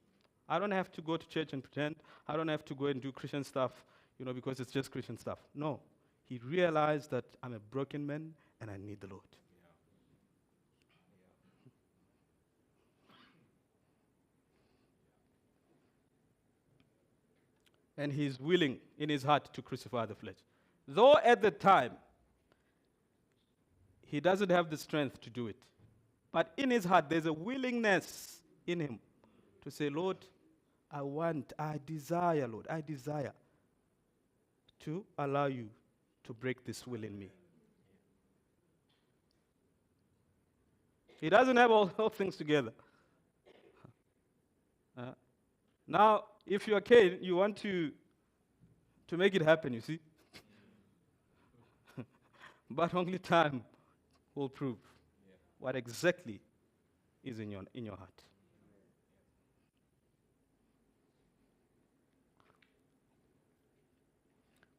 I don't have to go to church and pretend. I don't have to go and do Christian stuff, because it's just Christian stuff. No. He realized that I'm a broken man and I need the Lord. and he's willing in his heart to crucify the flesh. Though at the time, he doesn't have the strength to do it. But in his heart, there's a willingness in him to say, Lord, I desire, Lord, I desire to allow you to break this will in me. He doesn't have all things together. Now, if you're Cain, you want to make it happen, you see. But only time will prove what exactly is in your heart.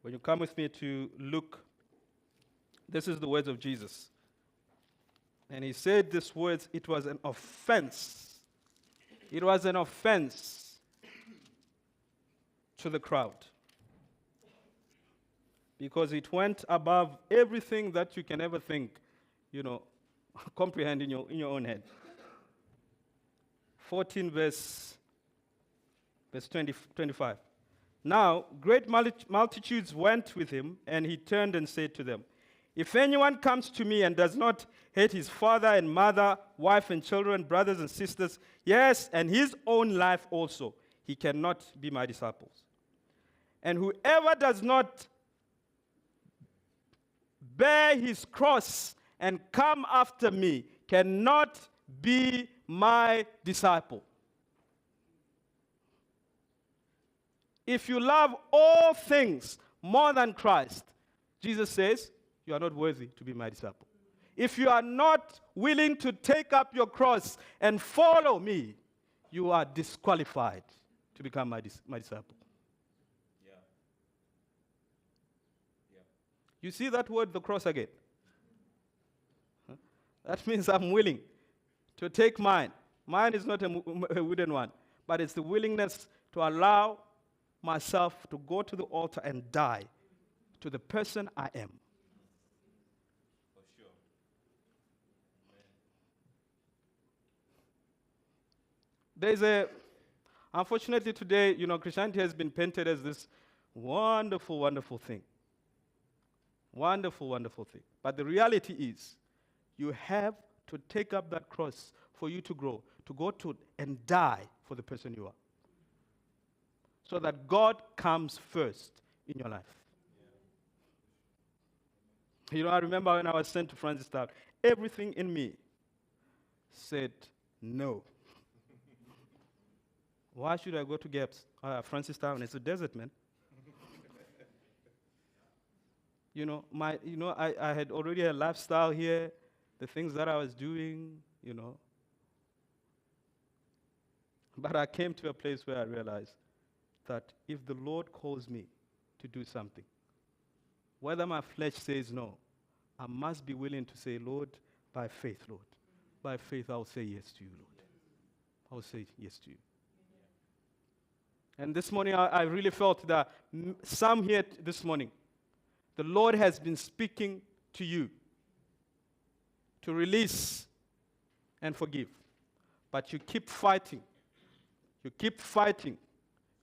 When you come with me to Luke, this is the words of Jesus. And he said these words, it was an offense. It was an offense to the crowd. Because it went above everything that you can ever think, comprehend in your own head. 14 verse 25. Now, great multitudes went with him, and he turned and said to them, if anyone comes to me and does not hate his father and mother, wife and children, brothers and sisters, yes, and his own life also, he cannot be my disciples. And whoever does not bear his cross and come after me cannot be my disciple. If you love all things more than Christ, Jesus says, you are not worthy to be my disciple. If you are not willing to take up your cross and follow me, you are disqualified to become my disciple. Yeah. Yeah. You see that word, the cross, again? Huh? That means I'm willing to take mine. Mine is not a wooden one, but it's the willingness to allow myself to go to the altar and die to the person I am. For sure. Unfortunately today, Christianity has been painted as this wonderful, wonderful thing. Wonderful, wonderful thing. But the reality is, you have to take up that cross for you to grow, to go to and die for the person you are. So that God comes first in your life. Yeah. I remember when I was sent to Francistown, everything in me said no. Why should I go to Francistown? It's a desert, man. I had already a lifestyle here, the things that I was doing, But I came to a place where I realized that if the Lord calls me to do something, whether my flesh says no, I must be willing to say, Lord, by faith, Lord. By faith, I'll say yes to you, Lord. I'll say yes to you. And this morning, I really felt that some here this morning, the Lord has been speaking to you to release and forgive. But you keep fighting. You keep fighting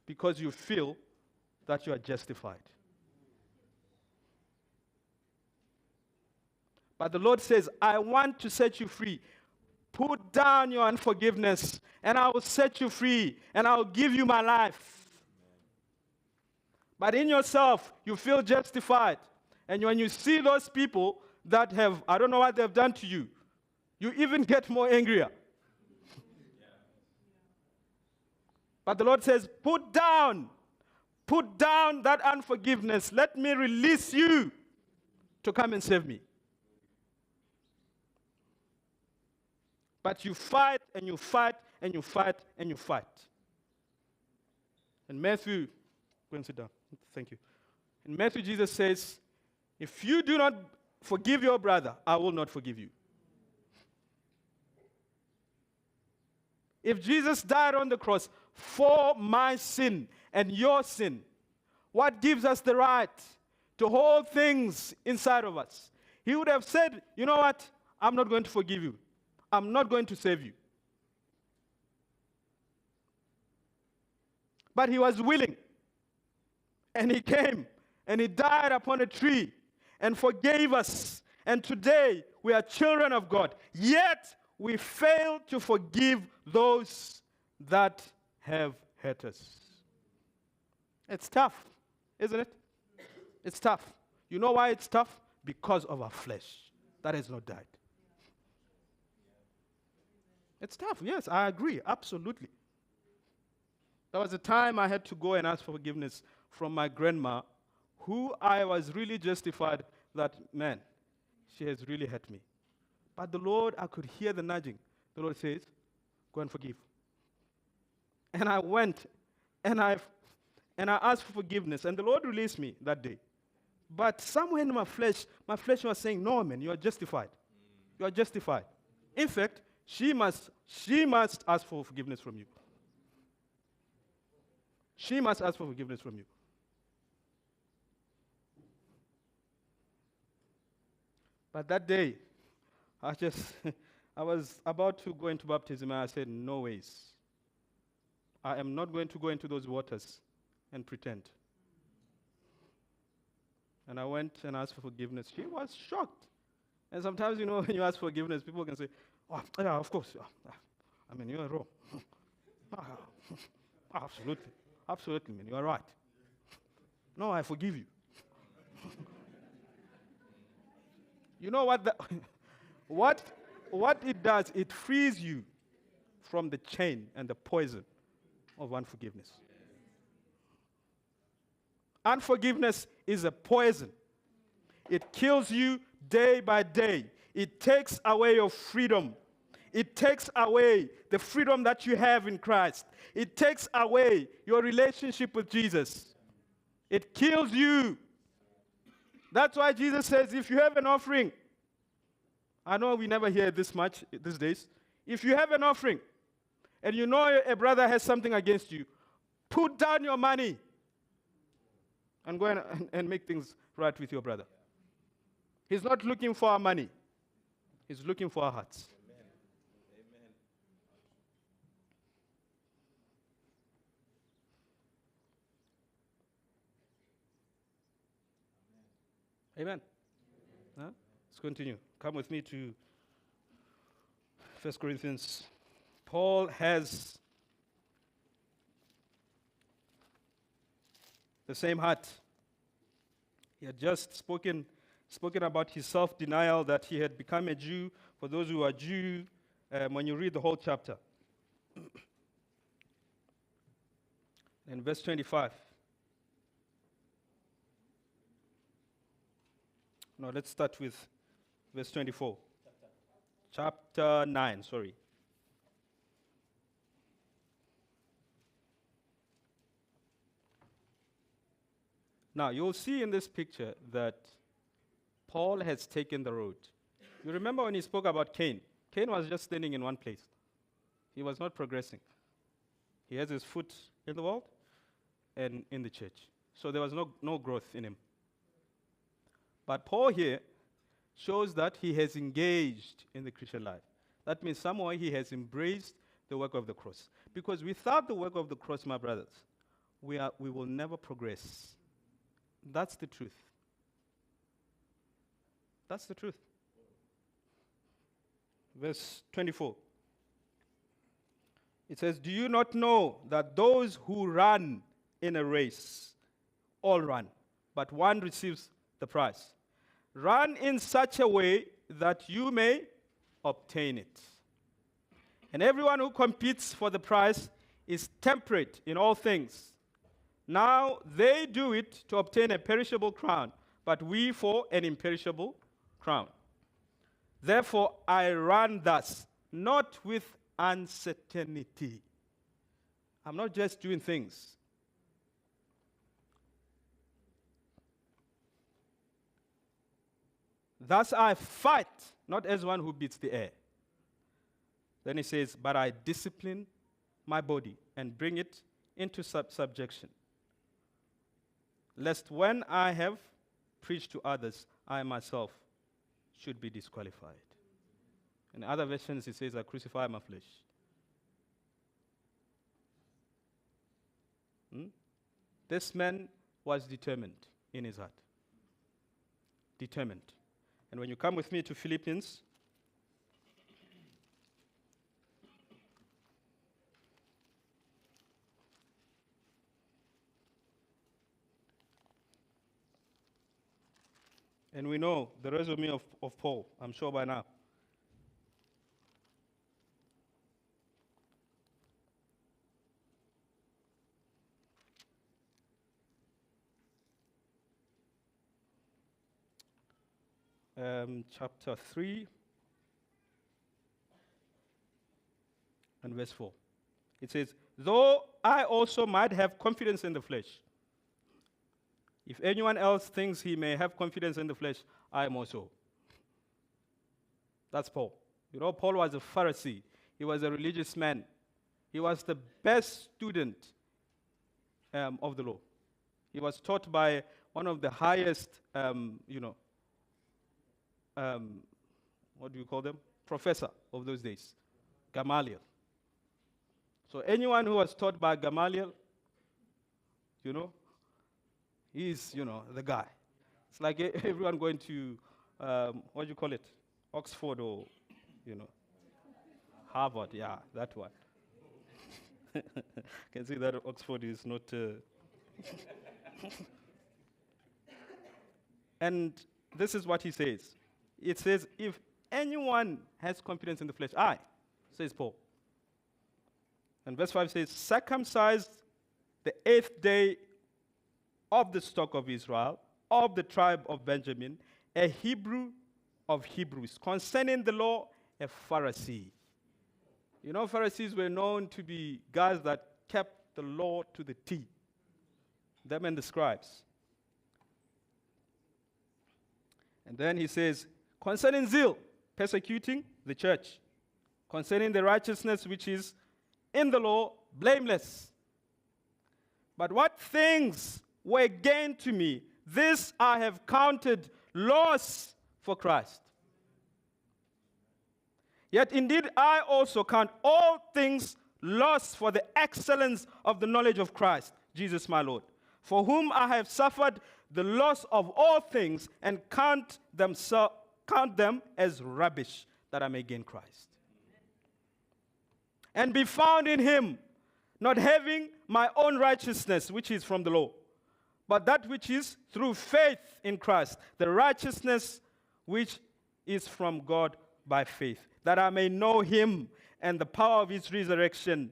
because you feel that you are justified. But the Lord says, I want to set you free. Put down your unforgiveness, and I will set you free, and I will give you my life. But in yourself, you feel justified. And when you see those people that have, I don't know what they've done to you, you even get more angrier. But the Lord says, put down that unforgiveness. Let me release you to come and save me. But you fight and you fight and you fight and you fight. In Matthew, go and sit down. Thank you. In Matthew, Jesus says, if you do not forgive your brother, I will not forgive you. If Jesus died on the cross for my sin and your sin, what gives us the right to hold things inside of us? He would have said, you know what? I'm not going to forgive you. I'm not going to save you. But he was willing And he came and he died upon a tree and forgave us. And today we are children of God. Yet we fail to forgive those that have hurt us. It's tough, isn't it? It's tough. You know why it's tough? Because of our flesh that has not died. It's tough, yes, I agree, absolutely. There was a time I had to go and ask for forgiveness from my grandma, who I was really justified that, man, she has really hurt me. But the Lord, I could hear the nudging. The Lord says, go and forgive. And I went and I asked for forgiveness, and the Lord released me that day. But somewhere in my flesh was saying, no, man, you are justified. You are justified. In fact, she must ask for forgiveness from you. She must ask for forgiveness from you. But that day, I was about to go into baptism, and I said, no ways. I am not going to go into those waters and pretend. And I went and asked for forgiveness. She was shocked. And sometimes, you know, when you ask for forgiveness, people can say, oh, yeah, of course. I mean, you're wrong. Absolutely. Absolutely, man. You are right. No, I forgive you. You know what what it does? It frees you from the chain and the poison of unforgiveness. Unforgiveness is a poison. It kills you day by day. It takes away your freedom. It takes away the freedom that you have in Christ. It takes away your relationship with Jesus. It kills you. That's why Jesus says, if you have an offering, I know we never hear this much these days. If you have an offering and you know a brother has something against you, put down your money and go and make things right with your brother. He's not looking for our money. He's looking for our hearts. Amen. Huh? Let's continue. Come with me to 1 Corinthians. Paul has the same heart. He had just spoken about his self-denial, that he had become a Jew. For those who are Jew, when you read the whole chapter. In verse 25. No, let's start with verse 24. Chapter 9, sorry. Now, you'll see in this picture that Paul has taken the road. You remember when he spoke about Cain? Cain was just standing in one place. He was not progressing. He has his foot in the world and in the church. So there was no growth in him. But Paul here shows that he has engaged in the Christian life. That means somewhere he has embraced the work of the cross. Because without the work of the cross, my brothers, we will never progress. That's the truth. That's the truth. Verse 24. It says, do you not know that those who run in a race all run, but one receives the prize? Run in such a way that you may obtain it. And everyone who competes for the prize is temperate in all things. Now they do it to obtain a perishable crown, but we for an imperishable crown. Therefore I run thus, not with uncertainty. I'm not just doing things. Thus I fight, not as one who beats the air. Then he says, but I discipline my body and bring it into subjection, lest when I have preached to others, I myself should be disqualified. In other versions, it says, I crucify my flesh. This man was determined in his heart. Determined. And when you come with me to Philippians, and we know the resume of Paul, I'm sure by now. Chapter 3 and verse 4. It says, though I also might have confidence in the flesh. If anyone else thinks he may have confidence in the flesh, I am also. That's Paul. You know, Paul was a Pharisee. He was a religious man. He was the best student of the law. He was taught by one of the highest, what do you call them? Professor of those days, Gamaliel. So anyone who was taught by Gamaliel, he's, the guy. It's like everyone going to, what do you call it? Oxford or, Harvard. Yeah, that one. Can see that Oxford is not... And this is what he says. It says, if anyone has confidence in the flesh, I, says Paul. And verse 5 says, circumcised the 8th day of the stock of Israel, of the tribe of Benjamin, a Hebrew of Hebrews, concerning the law, a Pharisee. You know, Pharisees were known to be guys that kept the law to the T. Them and the scribes. And then he says, concerning zeal, persecuting the church. Concerning the righteousness which is in the law, blameless. But what things were gained to me, this I have counted loss for Christ. Yet indeed I also count all things loss for the excellence of the knowledge of Christ, Jesus my Lord, for whom I have suffered the loss of all things and count them as rubbish, that I may gain Christ. And be found in him, not having my own righteousness, which is from the law, but that which is through faith in Christ, the righteousness which is from God by faith, that I may know him and the power of his resurrection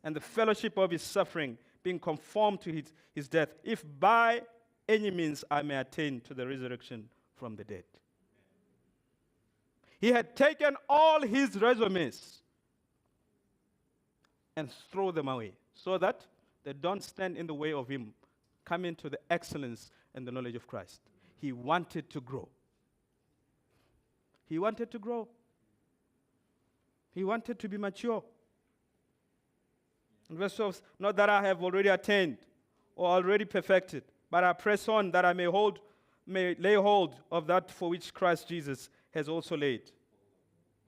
and the fellowship of his suffering, being conformed to his death, if by any means I may attain to the resurrection from the dead. He had taken all his resumes and throw them away so that they don't stand in the way of him coming to the excellence and the knowledge of Christ. He wanted to grow. He wanted to grow. He wanted to be mature. In verse 12, not that I have already attained or already perfected, but I press on that I may lay hold of that for which Christ Jesus has also laid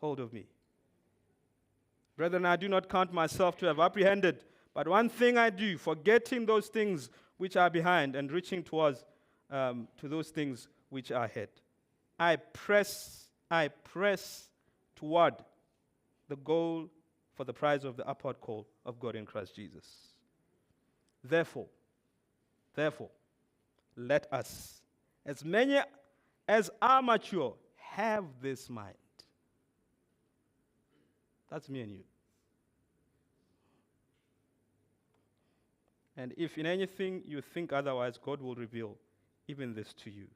hold of me. Brethren, I do not count myself to have apprehended, but one thing I do, forgetting those things which are behind and reaching towards to those things which are ahead. I press toward the goal for the prize of the upward call of God in Christ Jesus. Therefore, let us, as many as are mature, have this mind. That's me and you. And if in anything you think otherwise, God will reveal even this to you.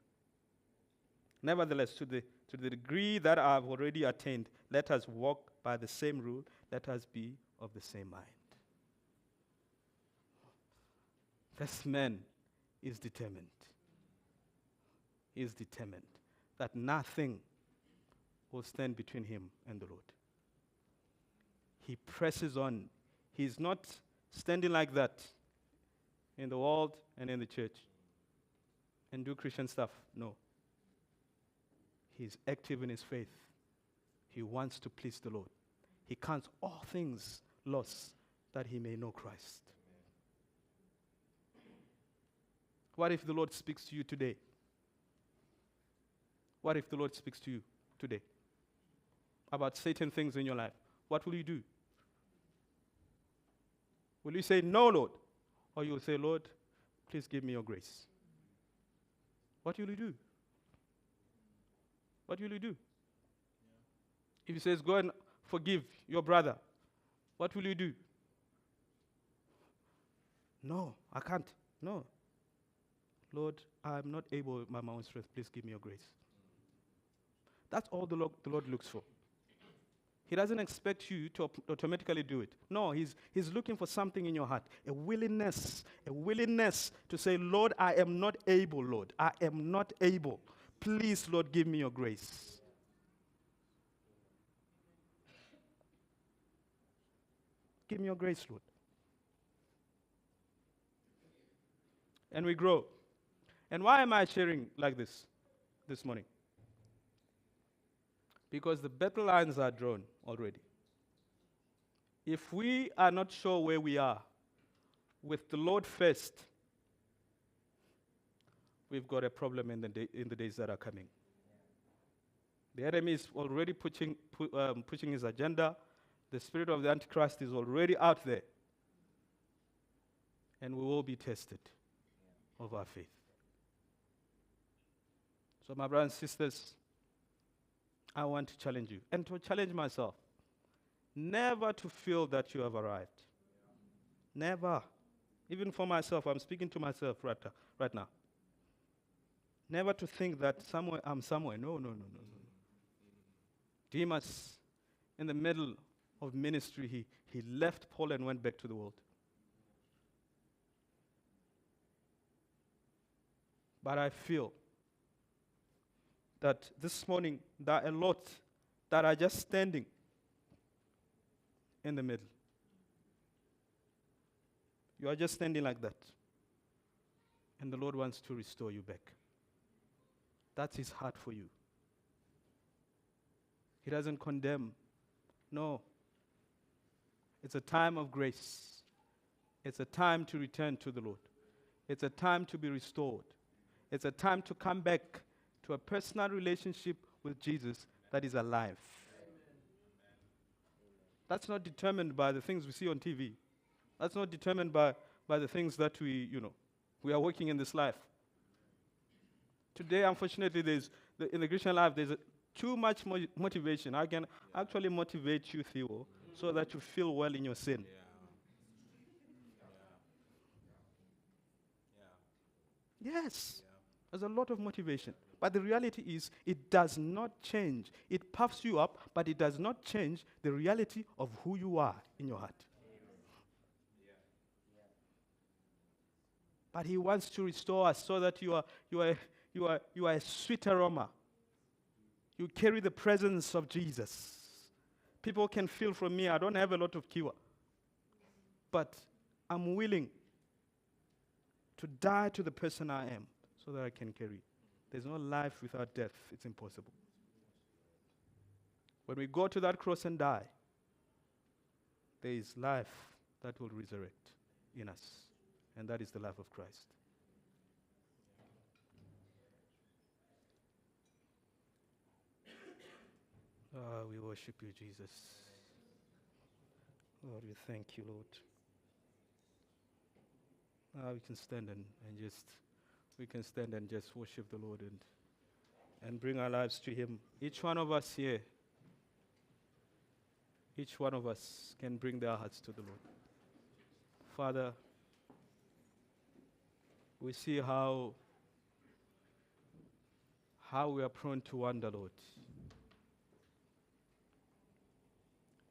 Nevertheless, to the degree that I have already attained, let us walk by the same rule, let us be of the same mind. This man is determined. He is determined that nothing will stand between him and the Lord. He presses on. He's not standing like that in the world and in the church and do Christian stuff. No. He's active in his faith. He wants to please the Lord. He counts all things lost that he may know Christ. What if the Lord speaks to you today? What if the Lord speaks to you today about certain things in your life? What will you do? Will you say, no, Lord? Or you will say, Lord, please give me your grace? What will you do? What will you do? If he says, go and forgive your brother, what will you do? No, I can't. No. Lord, I'm not able by my own strength. Please give me your grace. That's all the Lord looks for. He doesn't expect you to automatically do it. No, he's looking for something in your heart, a willingness to say, Lord, I am not able, Lord. I am not able. Please, Lord, give me your grace. Give me your grace, Lord. And we grow. And why am I sharing like this morning? Because the battle lines are drawn already. If we are not sure where we are with the Lord first, we've got a problem in the days that are coming. The enemy is already pushing his agenda. The spirit of the Antichrist is already out there. And we will be tested of our faith. So my brothers and sisters, I want to challenge you and to challenge myself. Never to feel that you have arrived. Never. Even for myself, I'm speaking to myself right now. Never to think that I'm somewhere. No. Demas, in the middle of ministry, he left Paul and went back to the world. But I feel that this morning there are a lot that are just standing in the middle. You are just standing like that. And the Lord wants to restore you back. That's his heart for you. He doesn't condemn. No. It's a time of grace. It's a time to return to the Lord. It's a time to be restored. It's a time to come back to a personal relationship with Jesus that is alive. That's not determined by the things we see on TV. That's not determined by the things that we are working in this life. Today, unfortunately, in the Christian life, there's too much motivation. I can actually motivate you, Khiwa, so that you feel well in your sin. Yes, there's a lot of motivation. But the reality is, it does not change. It puffs you up, but it does not change the reality of who you are in your heart. But he wants to restore us so that you are a sweet aroma. You carry the presence of Jesus. People can feel from me, I don't have a lot of Khiwa. But I'm willing to die to the person I am so that I can carry. There's no life without death. It's impossible. When we go to that cross and die, there is life that will resurrect in us. And that is the life of Christ. We worship you, Jesus. Lord, we thank you, Lord. We can stand and just worship the Lord and bring our lives to him. Each one of us here, each one of us can bring their hearts to the Lord. Father, we see how we are prone to wander, Lord.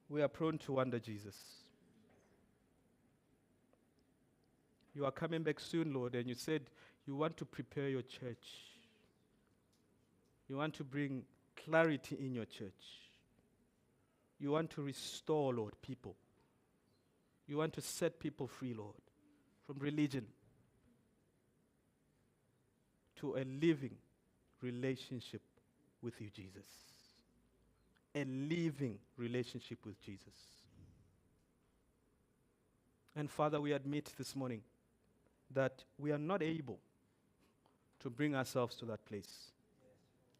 We are prone to wander, Jesus. You are coming back soon, Lord, and you said you want to prepare your church. You want to bring clarity in your church. You want to restore, Lord, people. You want to set people free, Lord, from religion to a living relationship with you, Jesus. A living relationship with Jesus. And Father, we admit this morning that we are not able to bring ourselves to that place.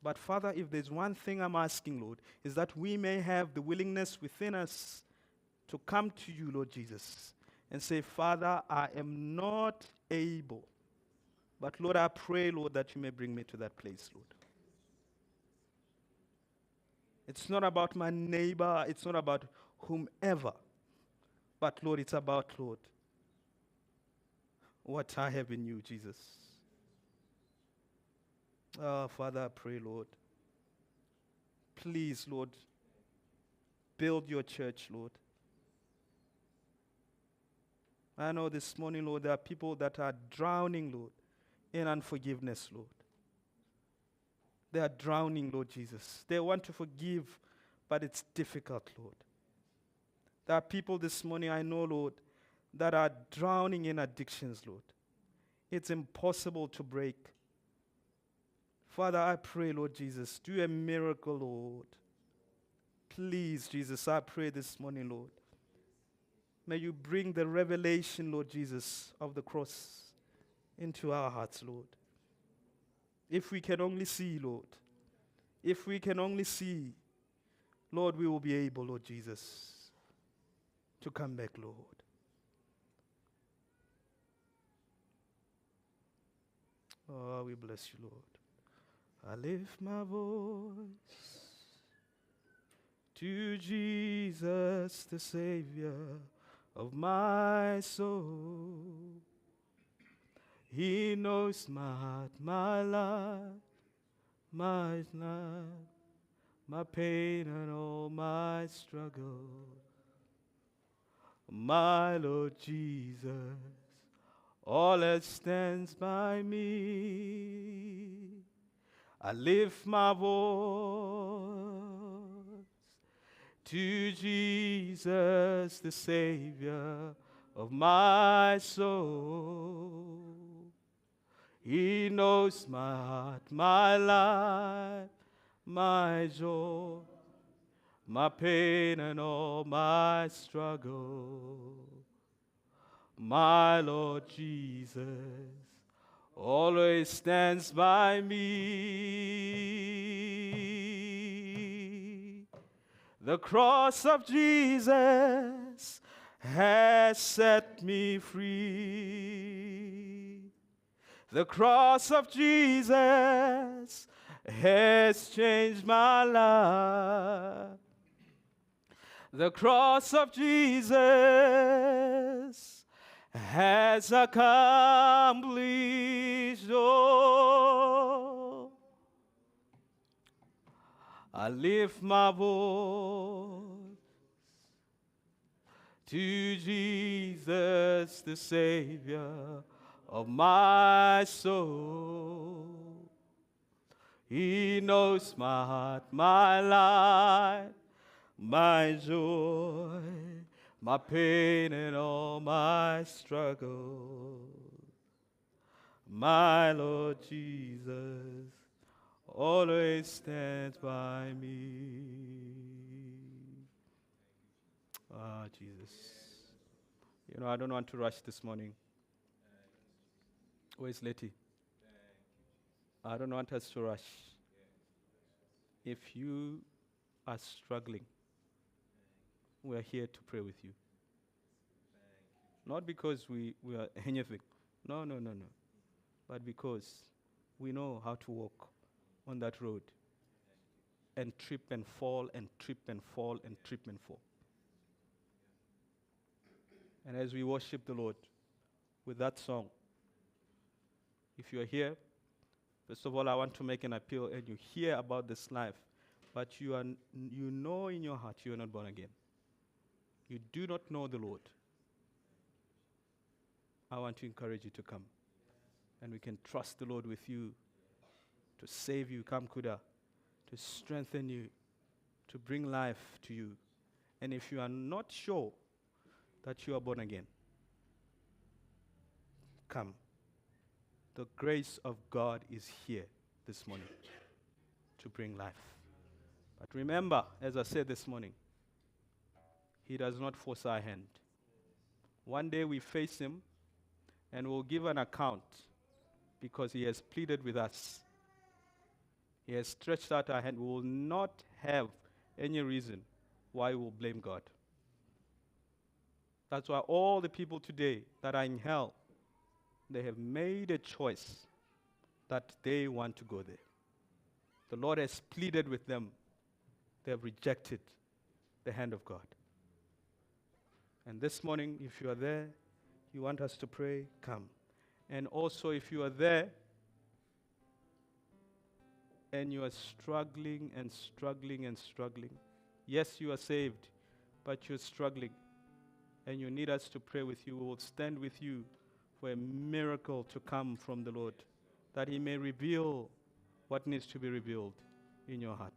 But Father, if there's one thing I'm asking, Lord, is that we may have the willingness within us to come to you, Lord Jesus, and say, Father, I am not able. But Lord, I pray, Lord, that you may bring me to that place, Lord. It's not about my neighbor. It's not about whomever. But Lord, it's about, Lord, what I have in you, Jesus. Oh, Father, I pray, Lord. Please, Lord, build your church, Lord. I know this morning, Lord, there are people that are drowning, Lord, in unforgiveness, Lord. They are drowning, Lord Jesus. They want to forgive, but it's difficult, Lord. There are people this morning, I know, Lord, that are drowning in addictions, Lord. It's impossible to break. Father, I pray, Lord Jesus, do a miracle, Lord. Please, Jesus, I pray this morning, Lord. May you bring the revelation, Lord Jesus, of the cross into our hearts, Lord. If we can only see, Lord. If we can only see, Lord, we will be able, Lord Jesus, to come back, Lord. Oh, we bless you, Lord. I lift my voice to Jesus, the Savior of my soul. He knows my heart, my life, my pain and all my struggle. My Lord Jesus, always stands by me. I lift my voice to Jesus, the Savior of my soul. He knows my heart, my life, my joy, my pain and all my struggle. My Lord Jesus always stands by me. The cross of Jesus has set me free. The cross of Jesus has changed my life. The cross of Jesus has accomplished all. I lift my voice to Jesus, the Savior of my soul. He knows my heart, my life, my joy, my pain and all my struggle. My Lord Jesus always stands by me. Ah, Jesus. You know, I don't want to rush this morning. Where's Letty? I don't want us to rush. If you are struggling, we are here to pray with you. Not because we are anything. No. But because we know how to walk on that road and trip and fall and trip and fall and trip and fall. And as we worship the Lord with that song, if you are here, first of all, I want to make an appeal, and you hear about this life, but you know in your heart you are not born again. You do not know the Lord. I want to encourage you to come. And we can trust the Lord with you to save you, come Kuda, to strengthen you, to bring life to you. And if you are not sure that you are born again, come. The grace of God is here this morning to bring life. But remember, as I said this morning, He does not force our hand. One day we face Him and we'll give an account because He has pleaded with us. He has stretched out our hand. We will not have any reason why we will blame God. That's why all the people today that are in hell, they have made a choice that they want to go there. The Lord has pleaded with them. They have rejected the hand of God. And this morning, if you are there, you want us to pray, come. And also, if you are there and you are struggling and struggling and struggling, yes, you are saved, but you're struggling, and you need us to pray with you, we will stand with you for a miracle to come from the Lord, that He may reveal what needs to be revealed in your heart.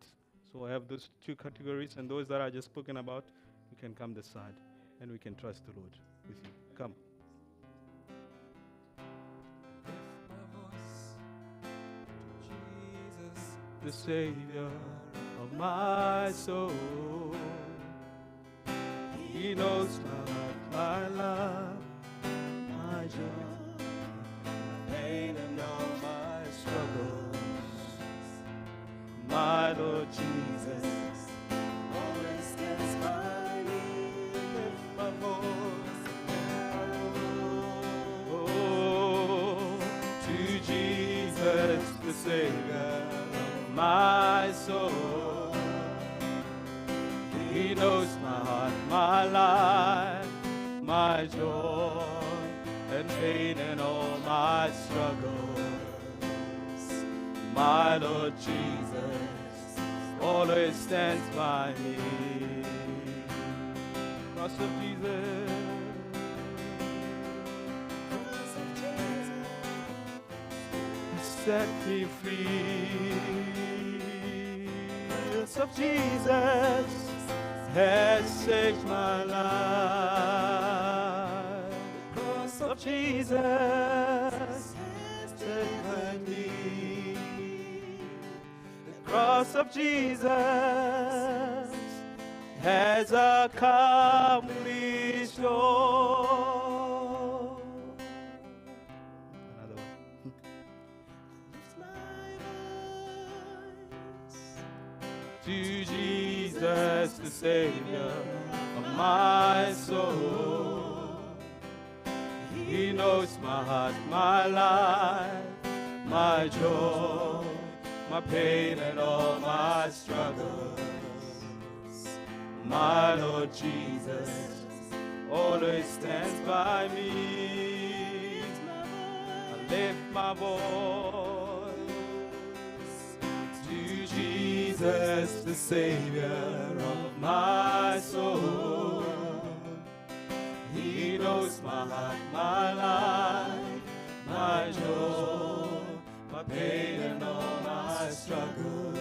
So I have those two categories, and those that I just spoken about, you can come this side, and we can trust the Lord with you. Come. Jesus, the Savior of my soul. He knows my heart, my love, my joy, my pain and all my struggles. My Lord Jesus always stands by me. Lift my voice, oh, to Jesus, the Savior of my soul. He knows my heart, my life, my joy, and pain and all my struggles. My Lord Jesus always stands by me. Cross of Jesus, cross of Jesus, set me free. Cross of Jesus has saved my life. Cross of Jesus has saved me. Cross of Jesus has accomplished all. Another one. Lift my voice to Jesus, the Savior of my soul. He knows my heart, my life, my joy, my pain and all my struggles. My Lord Jesus always stands by me. I lift my voice to Jesus, the Savior of my soul. He knows my heart, my life, my joy, my pain and all my struggles.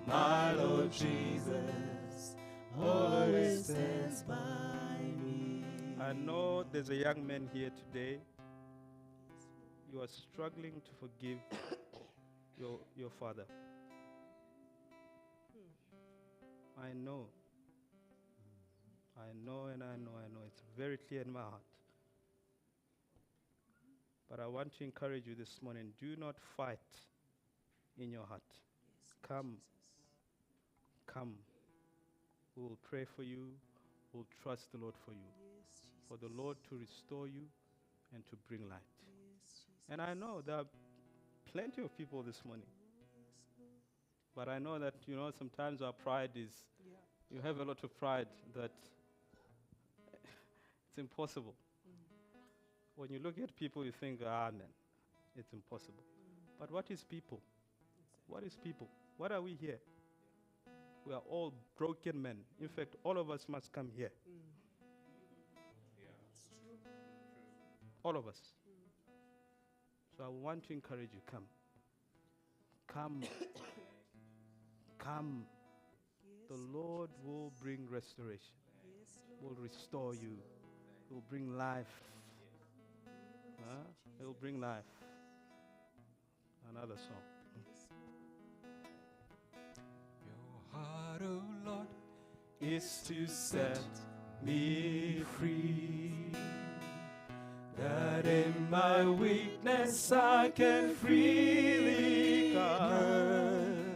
My Lord Jesus always stands by me. I know there's a young man here today. You are struggling to forgive your father. I know. It's very clear in my heart. But I want to encourage you this morning, do not fight in your heart. Come. We will pray for you. We'll trust the Lord for you. For the Lord to restore you and to bring light. And I know there are plenty of people this morning. But I know that, sometimes our pride is, you have a lot of pride that it's impossible. When you look at people, you think, man, it's impossible. But what is people? What is people? What are we here? We are all broken men. In fact, all of us must come here. All of us. So I want to encourage you, come. The Lord will bring restoration. Will restore you. Will bring life. It will bring life. Another song. Your heart, oh Lord, is to set me free. that in my weakness I can freely come,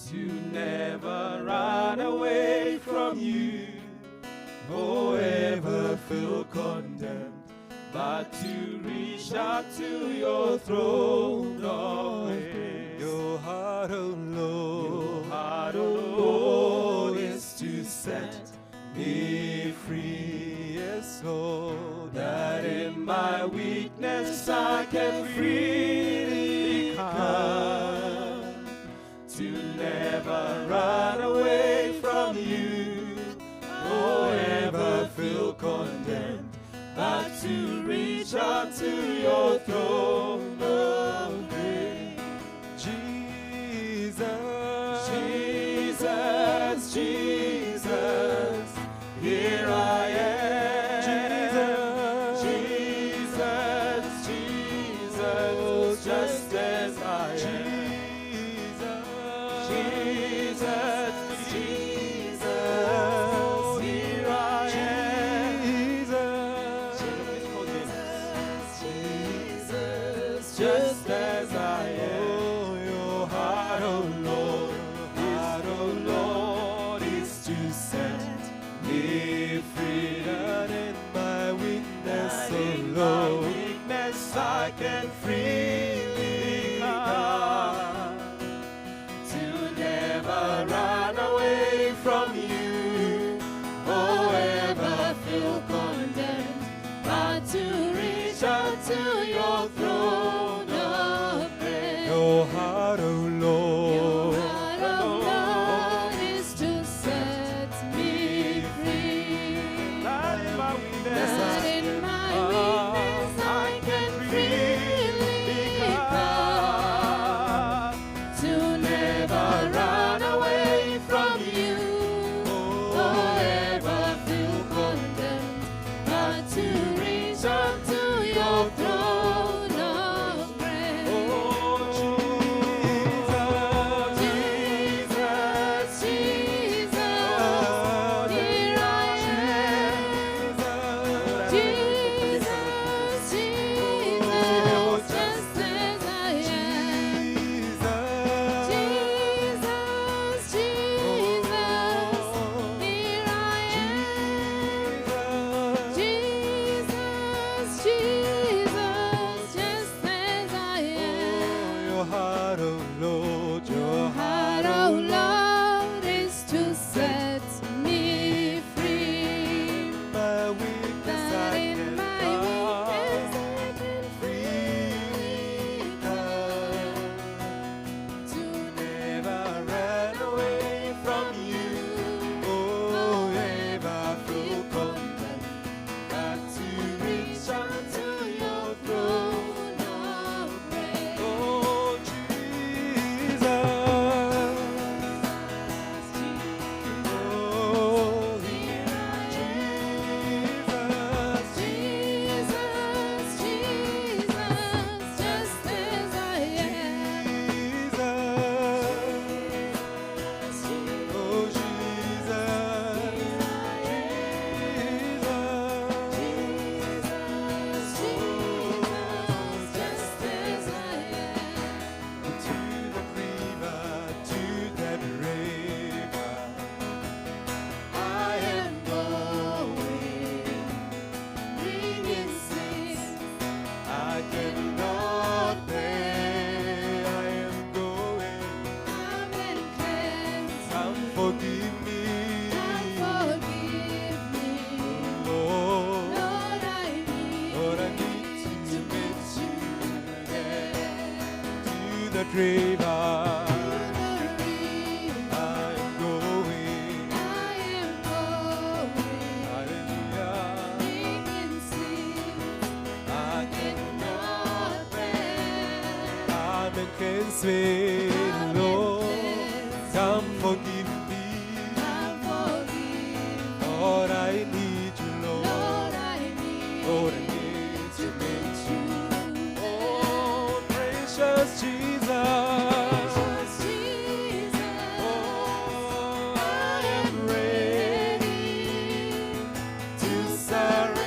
to never run away from you, or ever feel condemned, but to reach out to your throne of grace. Your heart, oh Lord, your heart, oh Lord, is to set me free, yes, Lord, that in my weakness I can freely come, to never run away from you, or ever feel condemned, but to reach out to your throne of grace. Jesus, Jesus, Jesus, here I am. Jesus, Jesus, Jesus, just as I am. Jesus, Jesus, here I am. Jesus, just as I am. Your heart, oh Lord, heart, oh Lord, is to set me free. And in my weakness, oh Lord, I can freely come, to never run away from you, or ever feel condemned, but to reach out to your throne of grace. Your heart, oh Lord, your heart, oh Lord, is to set me free. Not in my weakness, not in my weakness, I can freely come, to never run away from you, or ever feel condemned, but to reach out to your throne of grace. Oh, Jesus, Jesus, here I am. Jesus, Jesus, just as I am. Jesus, Jesus, here I am. Jesus, Jesus, just as I am. Your heart, oh Lord, your heart, oh Lord, is to set me free. My weakness, that in my weakness I can freely come, to never run away from you, or ever feel condemned, but to reach out to your throne of grace. Oh, Jesus, oh, here I am. Jesus, Jesus, just as I am. Jesus, oh, Jesus, just as I am. To the river, to that river, I am going, bringing sins I cannot bear. I am going, come and cleanse, come forgive me, Lord, Lord, I need to meet you there. To that river, I am going, hallelujah, I cannot bear. Come and cleanse me, Lord, come forgive me, Lord, I need you, Lord, Lord, I need to meet you. Oh, precious Jesus, oh, I am ready to surrender.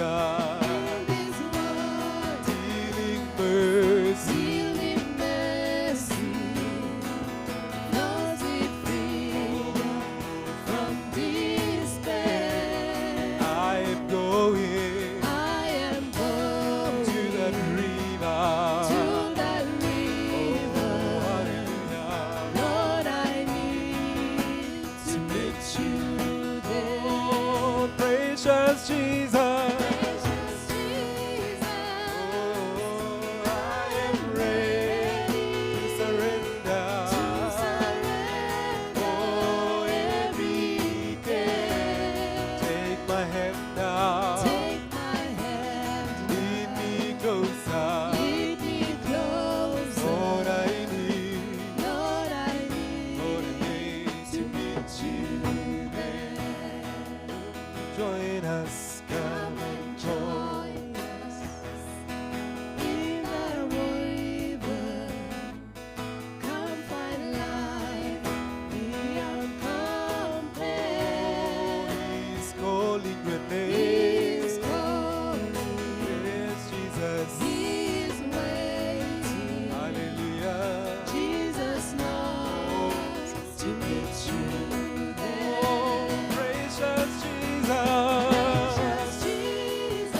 surrender. Healing mercy. I am going to that river. Lord, I need to meet you there. Oh, precious Jesus. I am ready to surrender. Oh, every day. Take my hand now. Lead me closer. Lord, I need. Lord, I need to meet you there. Join us, come and join us In that river, come find life beyond compare. He's calling your name. He's calling, Yes, Jesus. He's waiting. Hallelujah. Jesus knows to meet you there. Oh, precious Jesus. Precious Jesus,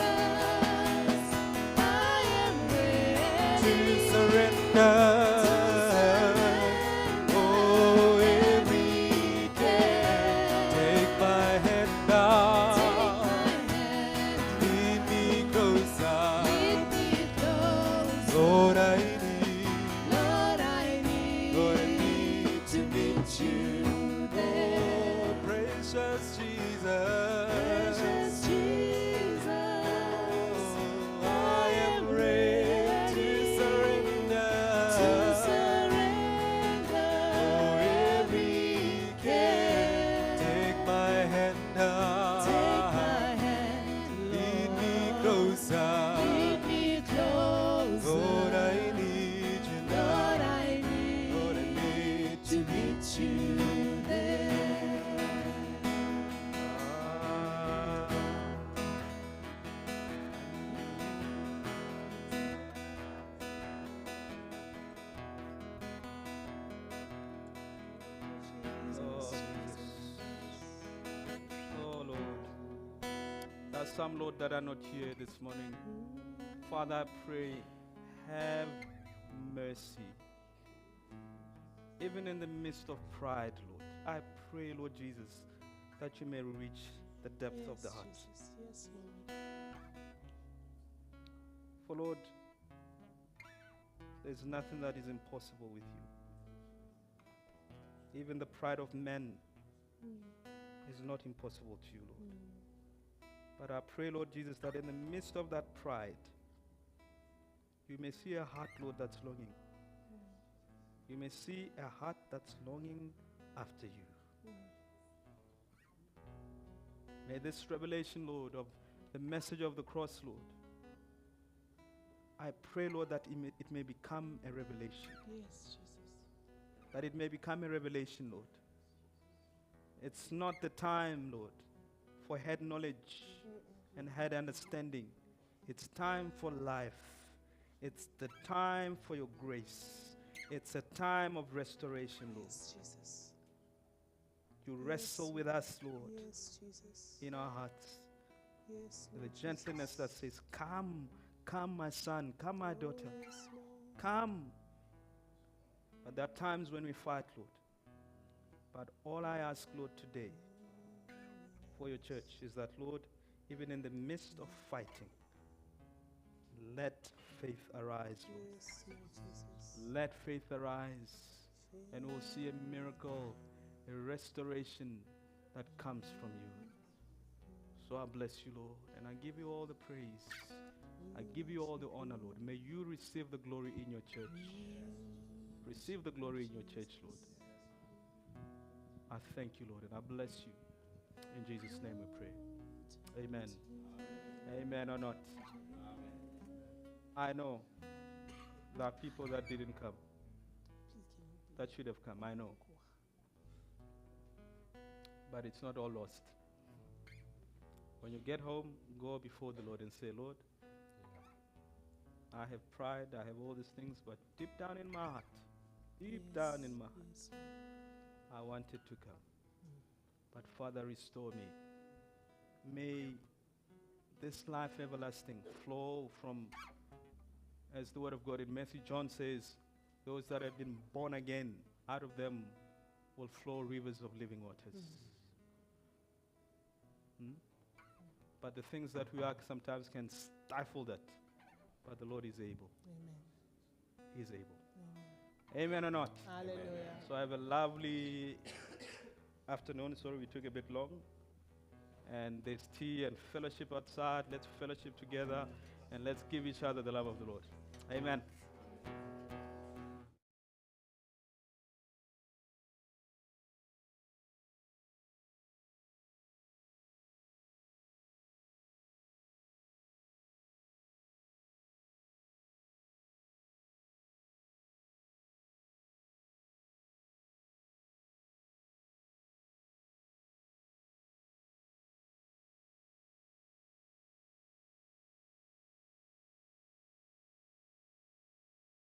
I am ready To surrender. Oh, every day. Take my hand now. Lead me closer. Lord, I need. Lord, I Lord, I need need to meet you there. Oh, precious Jesus. Precious Jesus, I am ready to surrender. Oh, every care. Take my hand now. Lead me closer. Lord, I need you now. Lord, I need to meet you there. Oh, Lord. There are some, Lord, that are not here this morning. Father, I pray, have mercy. Even in the midst of pride, Lord, I pray, Lord Jesus, that you may reach the depth of the heart. Yes, Lord. For, Lord, there's nothing that is impossible with you. Even the pride of men is not impossible to you, Lord. But I pray, Lord Jesus, that in the midst of that pride, you may see a heart, Lord, that's longing. You may see a heart that's longing after you. May this revelation, Lord, of the message of the cross, Lord, I pray, Lord, that it may become a revelation. Yes, Jesus. That it may become a revelation, Lord. It's not the time, Lord, for head knowledge and head understanding. It's time for life. It's the time for your grace. It's a time of restoration, Lord. Yes, Jesus. You wrestle with us, Lord, Yes, Jesus. in our hearts. Yes, With Lord a gentleness Jesus. that says, come, come, my son, come, my daughter, Yes, Lord. come. But there are times when we fight, Lord. But all I ask, Lord, today for your church is that, Lord, even in the midst of fighting, let faith arise, Lord. Yes, Lord Jesus. Let faith arise, and we'll see a miracle, a restoration that comes from you. So I bless you, Lord, and I give you all the praise. I give you all the honor, Lord. May you receive the glory in your church. Receive the glory in your church, Lord. I thank you, Lord, and I bless you. In Jesus' name we pray. Amen. Amen or not? I know there are people that didn't come, that should have come, I know. But it's not all lost. When you get home, go before the Lord and say, Lord, I have pride, I have all these things, but deep down in my heart, I want it to come. But Father, restore me. May this life everlasting flow from, as the word of God in Matthew, John says, those that have been born again, out of them will flow rivers of living waters. But the things that we ask sometimes can stifle that. But the Lord is able. Amen. He's able. Amen or not? Hallelujah. So have a lovely afternoon. Sorry we took a bit long. And there's tea and fellowship outside. Let's fellowship together and let's give each other the love of the Lord. Amen.